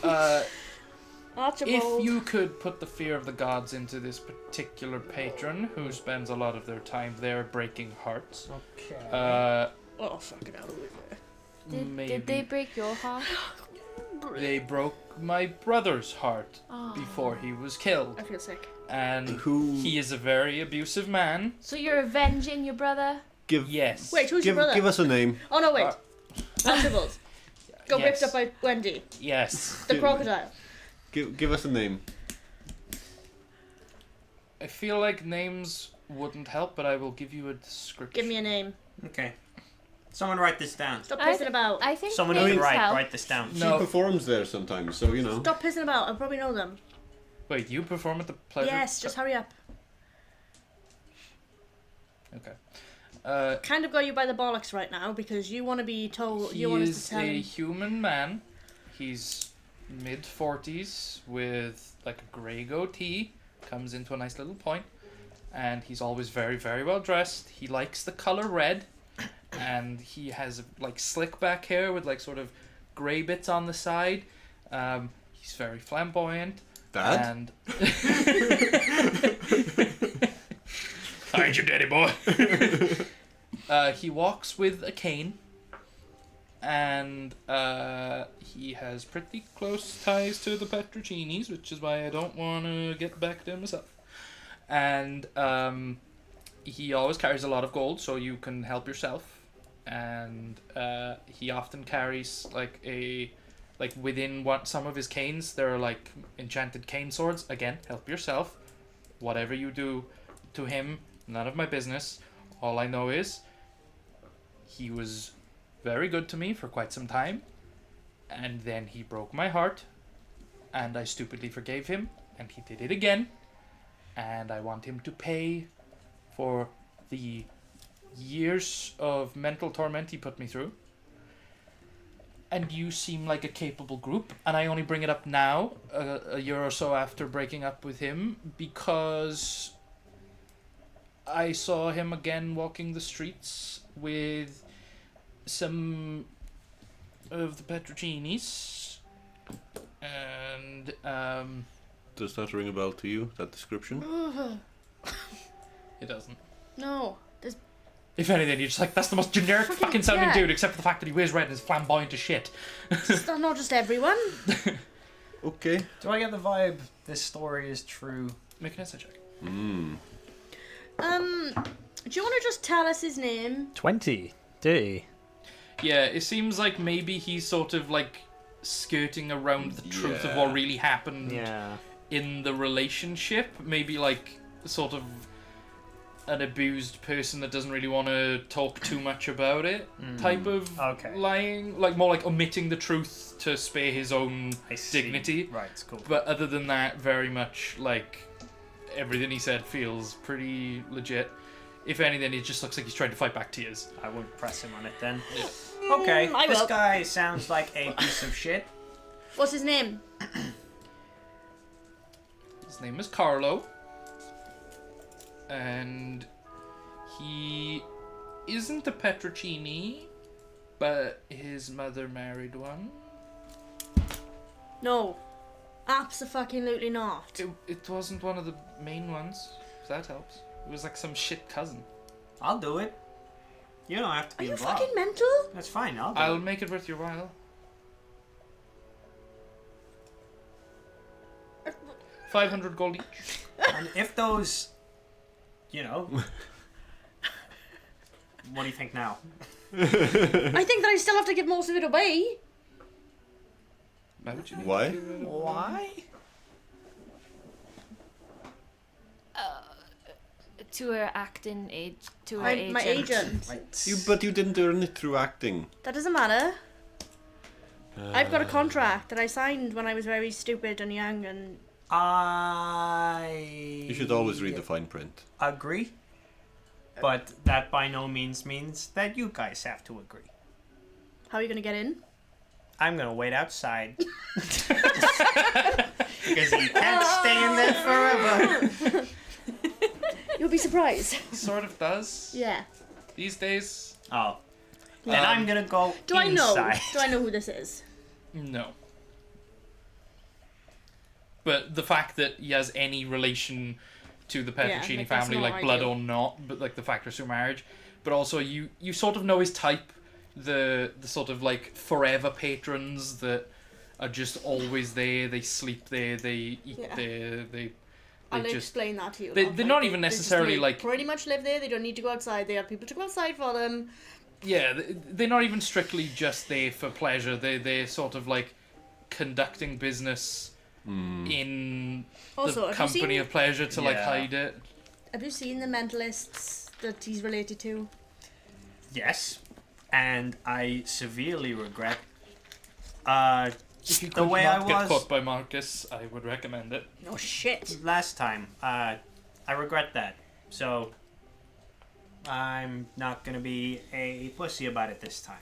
Archibald. If you could put the fear of the gods into this particular patron who spends a lot of their time there breaking hearts, Okay. Oh, fucking hell. maybe Did they break your heart? they broke my brother's heart Oh. before he was killed, I feel sick. and Who- he is a very abusive man. So you're avenging your brother? Give. Yes. Wait, who's your Give. brother? Give us a name. Oh no, wait. Uh, Archibald. Got yes. ripped up by Wendy. Yes. The Give- crocodile. Give us a name. I feel like names wouldn't help, but I will give you a description. Give me a name. Okay. Someone write this down. Stop I pissing th- about. I think Someone names who can help. write this down. No. She performs there sometimes, so you know. Stop pissing about. I probably know them. Wait, you perform at the pleasure? Yes, just hurry up. Okay. Kind of got you by the bollocks right now because you want to be told. He You want us is to tell a him. human man. He's mid-40s with like a grey goatee. Comes into a nice little point. And he's always very, very well dressed. He likes the color red. And he has like slick back hair with like sort of grey bits on the side. He's very flamboyant. Dad? And I ain't your daddy, boy. He walks with a cane, and he has pretty close ties to the Petrocinis, which is why I don't want to get back there myself. And he always carries a lot of gold, so you can help yourself. And he often carries within some of his canes, there are like enchanted cane swords. Again, help yourself. Whatever you do to him, none of my business. All I know is he was very good to me for quite some time, and then he broke my heart, and I stupidly forgave him, and he did it again, and I want him to pay for the years of mental torment he put me through. and you seem like a capable group, and I only bring it up now, a year or so after breaking up with him, because I saw him again walking the streets with some of the Petrocinis, and Does that ring a bell to you, that description? it doesn't. No. There's If anything, you're just like, that's the most generic fucking sounding yeah. dude, except for the fact that he wears red and is flamboyant as shit. it's not just everyone. Okay. Do I get the vibe this story is true? Make an insight check. Do you want to just tell us his name? 20. Dirty. Yeah, it seems like maybe he's sort of like skirting around the truth of Yeah. what really happened Yeah. in the relationship. Maybe like sort of an abused person that doesn't really want to talk too much about it type of Okay. lying. Like more like omitting the truth to spare his own I see. dignity. Right, it's cool. But other than that, very much like everything he said feels pretty legit. If anything, it just looks like he's trying to fight back tears. I won't press him on it then. Yeah. Okay, I this will. guy sounds like a piece of shit. What's his name? His name is Carlo. And he isn't a Petrocini, but his mother married one. No. Absolutely not. It wasn't one of the main ones, if that helps. It was like some shit cousin. I'll do it. You don't have to Are be you involved. fucking mental? That's fine, I'll do I'll it. make it worth your while. 500 gold each. And if those, you know, what do you think now? I think that I still have to give most of it away. Why would you need Why? to give it away? Why? To her acting age, to her My agent. But you didn't earn it through acting. That doesn't matter. I've got a contract that I signed when I was very stupid and young and I. You should always read the fine print. Agree. But that by no means means that you guys have to agree. how are you gonna get in? I'm gonna wait outside. Because you can't stay in there forever. You'll be surprised. Sort of does. Yeah. These days, Oh. Then I'm gonna go Do I know? inside. Do I know who this is? no. But the fact that he has any relation to the Yeah, Petrocini like, that's family, not like blood ideal. or not, but like the factor through marriage, but also you sort of know his type, the sort of like forever patrons that are just always there. They sleep there. They eat Yeah. there. They I'll just explain that to you. they're Like, not they- even they just necessarily, like- pretty much live there. They don't need to go outside. They have people to go outside for them. yeah, they're not even strictly just there for pleasure. They're sort of like conducting business in Also, the have you company seen- of pleasure to like Yeah. hide it. Have you seen the mentalists that he's related to? Yes. And I severely regret. If you The could way not I get was- caught by Marcus, I would recommend it. Oh shit! Last time, I regret that. So, I'm not gonna be a pussy about it this time.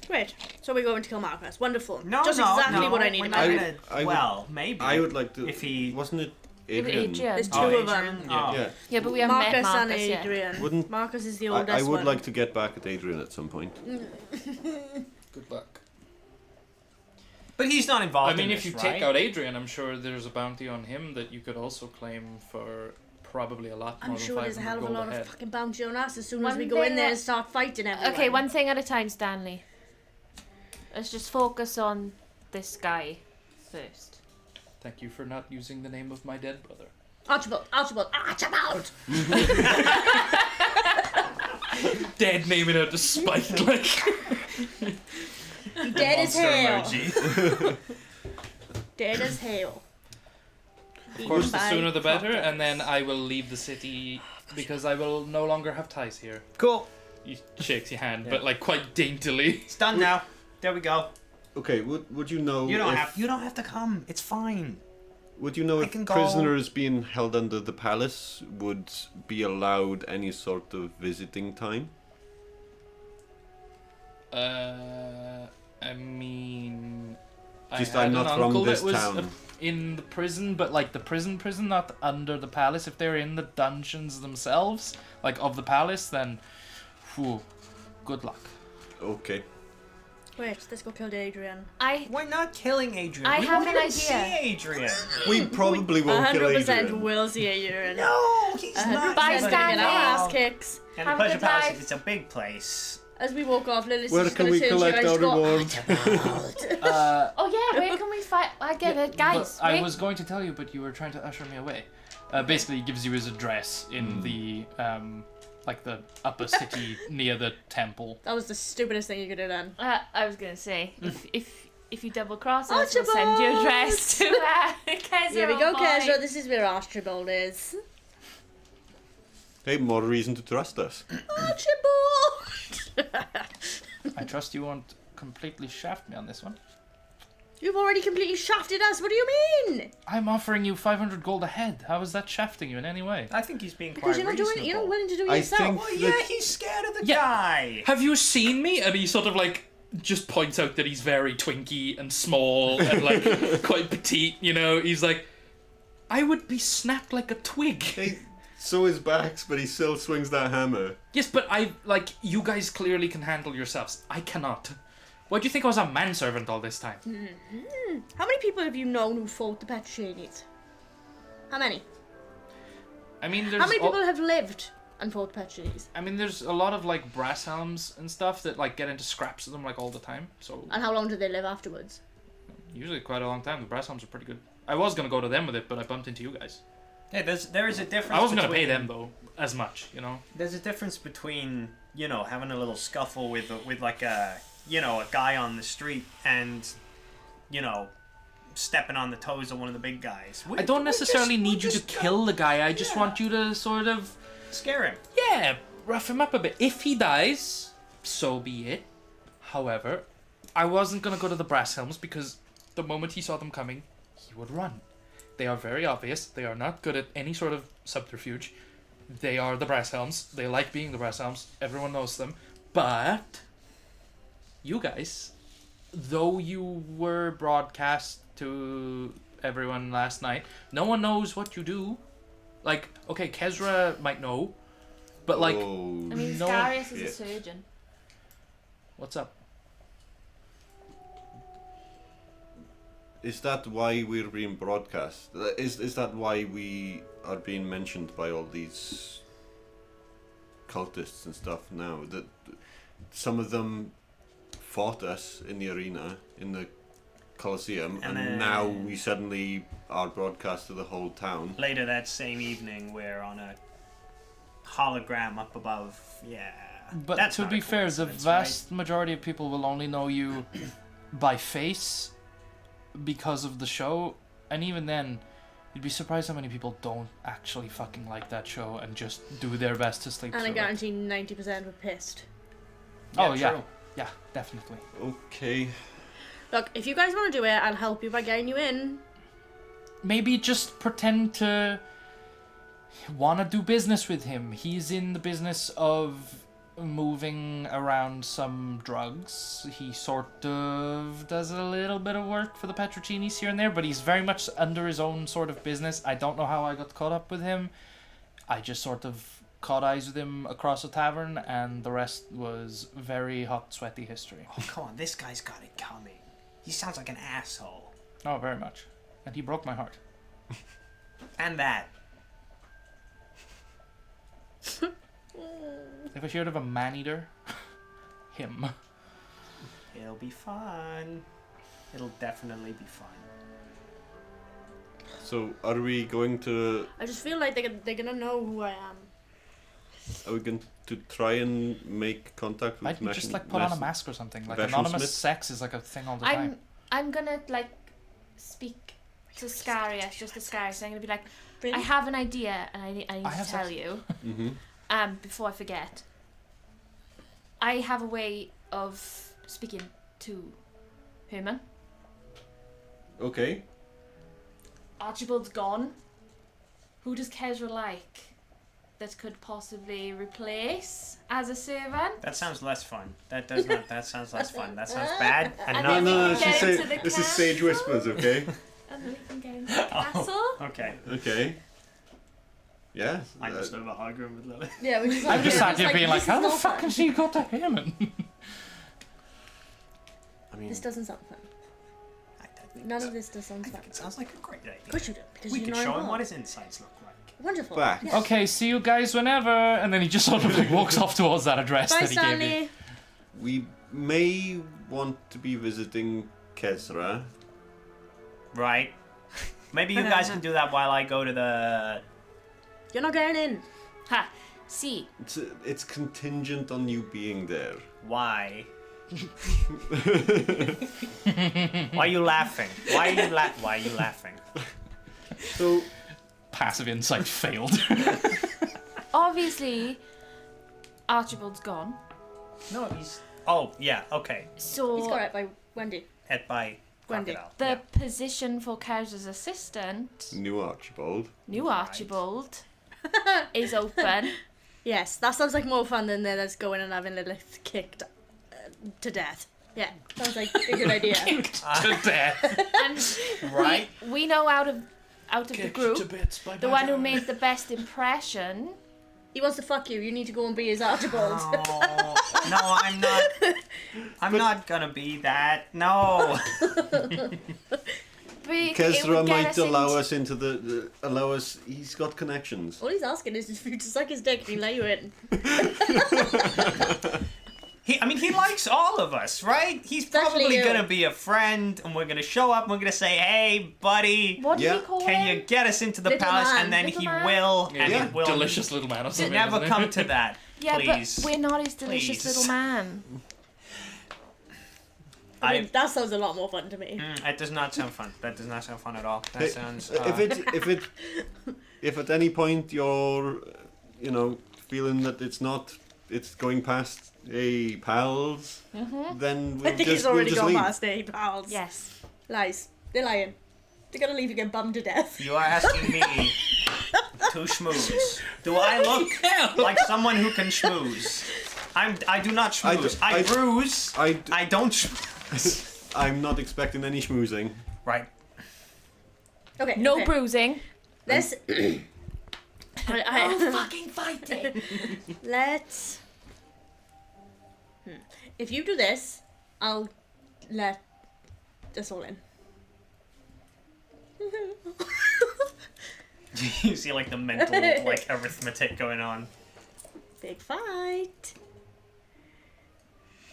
Great. So we're going to kill Marcus. Wonderful. No, Just no, exactly no, what I need we're in not my gonna- life. I would- well, maybe. I would like to. If he- wasn't it With Adrian? Adrian. There's two Oh, of them. Adrian? Oh. Yeah. Yeah, but we have Marcus met Marcus, and yeah. Adrian. Wouldn't- Marcus is the I oldest would one. like to get back at Adrian at some point. Good luck. But he's not involved I mean, in if this, you right? take out Adrian, I'm sure there's a bounty on him that you could also claim for probably a lot more I'm than sure there's a 500 hell of a gold lot ahead. of fucking bounty on us as soon as One we go in thing there that- and start fighting everyone. Okay, one thing at a time, Stanley. Let's just focus on this guy first. Thank you for not using the name of my dead brother. Archibald! Archibald! Archibald! Dead naming out to spite, like. Dead as hell. Emoji. Dead as hell. Of course, the sooner the better, and then I will leave the city because I will no longer have ties here. Cool. He shakes your hand, Yeah. but like quite daintily. It's done now. There we go. Okay, would you know? You don't if, have to come. It's fine. Would you know I if can go. prisoners being held under the palace would be allowed any sort of visiting time? I mean, Just I had I'm not an from uncle this that was town. in the prison, but like the prison, not under the palace. If they're in the dungeons themselves, like of the palace, then, whew, good luck. Okay. Wait, let's go kill Adrian. We're not killing Adrian. I we have won't an even idea. see Adrian. We probably won't kill 100% Adrian. will see Adrian. No, he's 100% not. Bystander. gonna get our ass No. kicks. And Have the a Pleasure good Palace, life. it's a big place. As we walk off, Lily's Where just can gonna we turn to you collect guys our and go, reward? Oh yeah, where can we find? I get it, guys. But I wait. was going to tell you, but you were trying to usher me away. Basically, he gives you his address in the like the upper city near the temple. That was the stupidest thing you could have done. I was gonna say if you double cross us, we'll send Archibald! your address to Kezra. Here we go, boy. Kezra. This is where Archibald is. Hey, more reason to trust us. Archibald! I trust you won't completely shaft me on this one. You've already completely shafted us. What do you mean? I'm offering you 500 gold a head. How is that shafting you in any way? I think he's being Because quite you're not reasonable. doing. You're not willing to do it I yourself. think- Well, yeah, he's scared of the Yeah. guy. Have you seen me? And he sort of like just points out that he's very twinky and small and like quite petite, you know? He's like, I would be snapped like a twig. Hey, so is Bax, but he still swings that hammer. Yes, but you guys clearly can handle yourselves. I cannot. Why do you think I was a manservant all this time? How many people have you known who fought the Petrachines? How many? I mean, there's How many people have lived and fought the Petrachines? I mean, there's a lot of like brass helms and stuff that like get into scraps with them like all the time. So And how long did they live afterwards? usually quite a long time. The brass helms are pretty good. I was gonna go to them with it, but I bumped into you guys. Yeah, there is a difference. I wasn't gonna pay between- them though as much, you know. There's a difference between having a little scuffle with like a a guy on the street and stepping on the toes of one of the big guys. I don't necessarily need you to kill the guy. I just yeah. want you to sort of, Scare him. yeah, rough him up a bit. If he dies, so be it. However, I wasn't gonna go to the brass helms because the moment he saw them coming, he would run. They are very obvious. They are not good at any sort of subterfuge. They are the brass helms. They like being the brass helms. Everyone knows them. But you guys, though you were broadcast to everyone last night, no one knows what you do. Like, okay, Kezra might know, but like, Oh, I mean, No Scarius is a shit. surgeon. what's up? is that why we're being broadcast? Is that why we are being mentioned by all these cultists and stuff now? That some of them fought us in the arena, in the Colosseum, And and then- now we suddenly are broadcast to the whole town. Later that same evening, we're on a hologram up above. Yeah. But That's to not be a fair, the coincidence, vast majority of people will only know you by face because of the show, and even then, you'd be surprised how many people don't actually fucking like that show and just do their best to sleep And I through it. guarantee 90% were pissed. Oh yeah, true. yeah, definitely. Okay. Look, if you guys want to do it, I'll help you by getting you in. Maybe just pretend to want to do business with him. He's in the business of moving around some drugs. He sort of does a little bit of work for the Petrochinis here and there, but he's very much under his own sort of business. I don't know how I got caught up with him. I just sort of caught eyes with him across a tavern, and the rest was very hot, sweaty history. Oh, come on, this guy's got it coming. He sounds like an asshole. Oh, very much. And he broke my heart. And that. Ever heard of a man-eater? Him. It'll be fun. It'll definitely be fun. So, are we going to? I just feel like they're gonna know who I am. Are we going to try and make contact with? I'd just like put on a mask or something. Like Vashon anonymous Smith? sex is like a thing all the time. I'm gonna like speak to Scarius, just to Scarius. I'm gonna be like, Really? I have an idea, and I need I to have tell sex. you. Mm-hmm. Before I forget, I have a way of speaking to Herman. Okay. Archibald's gone. Who does Kezra like? that could possibly replace as a servant. That sounds less fun. That does not. That sounds less fun. That sounds bad. And And not. then No, we can she's get into saying the this is Sage Whispers, okay? And then we can get into the castle. Okay. Okay. Yeah. I'm just over arguing with Lily. Yeah, we just I'm just sat here being like, this how is the not fuck fun. can she go to him? I mean, This doesn't sound fun. None of this does sound I fun. think it sounds like a great idea. Of course you do, because We you can know show I'm him what wrong. his insides look like. Wonderful. Back. Yes. Okay, see you guys whenever. And then he just sort of like walks off towards that address Bye, that he gave you. Stanley. we may want to be visiting Kezra. Right. Maybe you guys can do that while I go to the. You're not going in. Ha! See, It's contingent on you being there. Why? Why are you laughing? Why are you laughing? So, Passive insight failed. obviously, Archibald's gone. No, he's. Oh yeah. Okay. So He's got it by Wendy. Head by Wendy. crocodile. the Yeah. position for Kaz's assistant, new Archibald. new Archibald, is open. Yes, that sounds like more fun than us going and having Lilith kicked to death. Yeah, sounds like a good idea. to death. And Right. we know out of the group, bits by the one who made the best impression. He wants to fuck you. You need to go and be his Archibald. No, I'm not. I'm not gonna be that. No. Kezra might allow us into allow us. He's got connections. All he's asking is for you to suck his dick and he'll let you in. He likes all of us, right? He's Especially probably you. gonna be a friend, and we're gonna show up, and we're gonna say, "Hey, buddy, What did Yeah. he call can him? you get us into the Little palace?" man. And then Little he man. will, and Yeah. it will Delicious little man or something. never isn't it? come to that. Yeah, Please. but we're not his delicious Please. little man. I mean, that sounds a lot more fun to me. It does not sound fun. That does not sound fun at all. That Hey, sounds. If at any point you're, feeling that it's going past pals, then I we'll think he's just we'll already just gone leave. past it, pals. Yes. Lies. They're lying. They're gonna leave you get bummed to death. You are asking me to schmooze. Do I look like someone who can schmooze? I do not schmooze. I bruise. I don't schmooze. I'm not expecting any schmoozing. Right. Okay. No okay. bruising. Let's. No fucking fighting. Let's. If you do this, I'll let us all in. You see like the mental arithmetic going on. Big fight.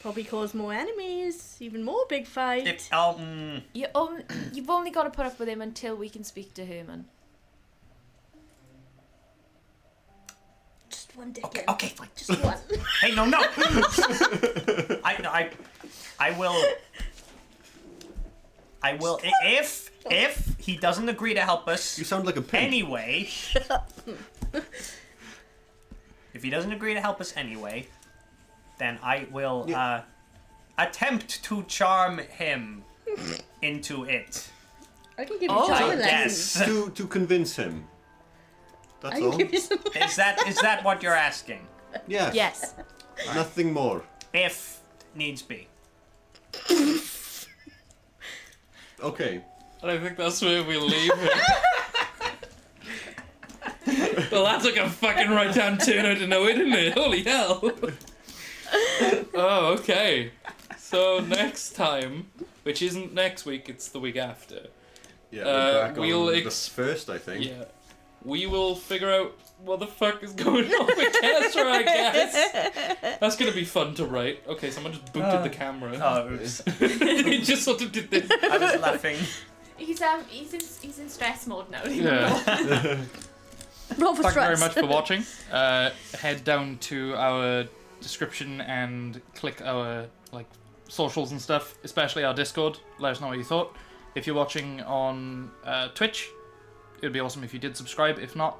Probably cause more enemies. Even more big fight. You've only got to put up with him until we can speak to Herman. Just one dick Okay, in. okay, fine. Just one. Hey, no. I will. If he doesn't agree to help us You sound like a pimp. anyway. If he doesn't agree to help us anyway, then I will attempt to charm him into it. I can give you Oh, charming yes. lessons. to convince him. That's I all. can give you some. Is that what you're asking? Yes. Yes. Nothing more. If needs be. Okay. And I think that's where we leave it. Well, that took a fucking right hand turn out of nowhere, didn't it? Holy hell. Oh, okay. So next time, which isn't next week, it's the week after. Yeah. We're back we'll on the first, I think. Yeah. We will figure out what the fuck is going on with Kezra, I guess. That's gonna be fun to write. Okay, someone just booted the camera. Oh, oops. He just sort of did this. I was laughing. He's in stress mode now. Yeah. Roll for Thank you very stress. much for watching. Head down to our description and click our socials and stuff, especially our Discord. Let us know what you thought. If you're watching on Twitch, it'd be awesome if you did subscribe. If not,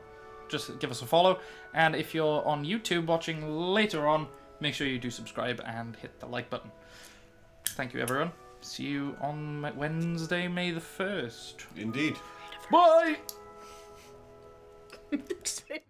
just give us a follow. And if you're on YouTube watching later on, make sure you do subscribe and hit the like button. Thank you, everyone. See you on Wednesday, May the 1st. Indeed. Bye! Sweet.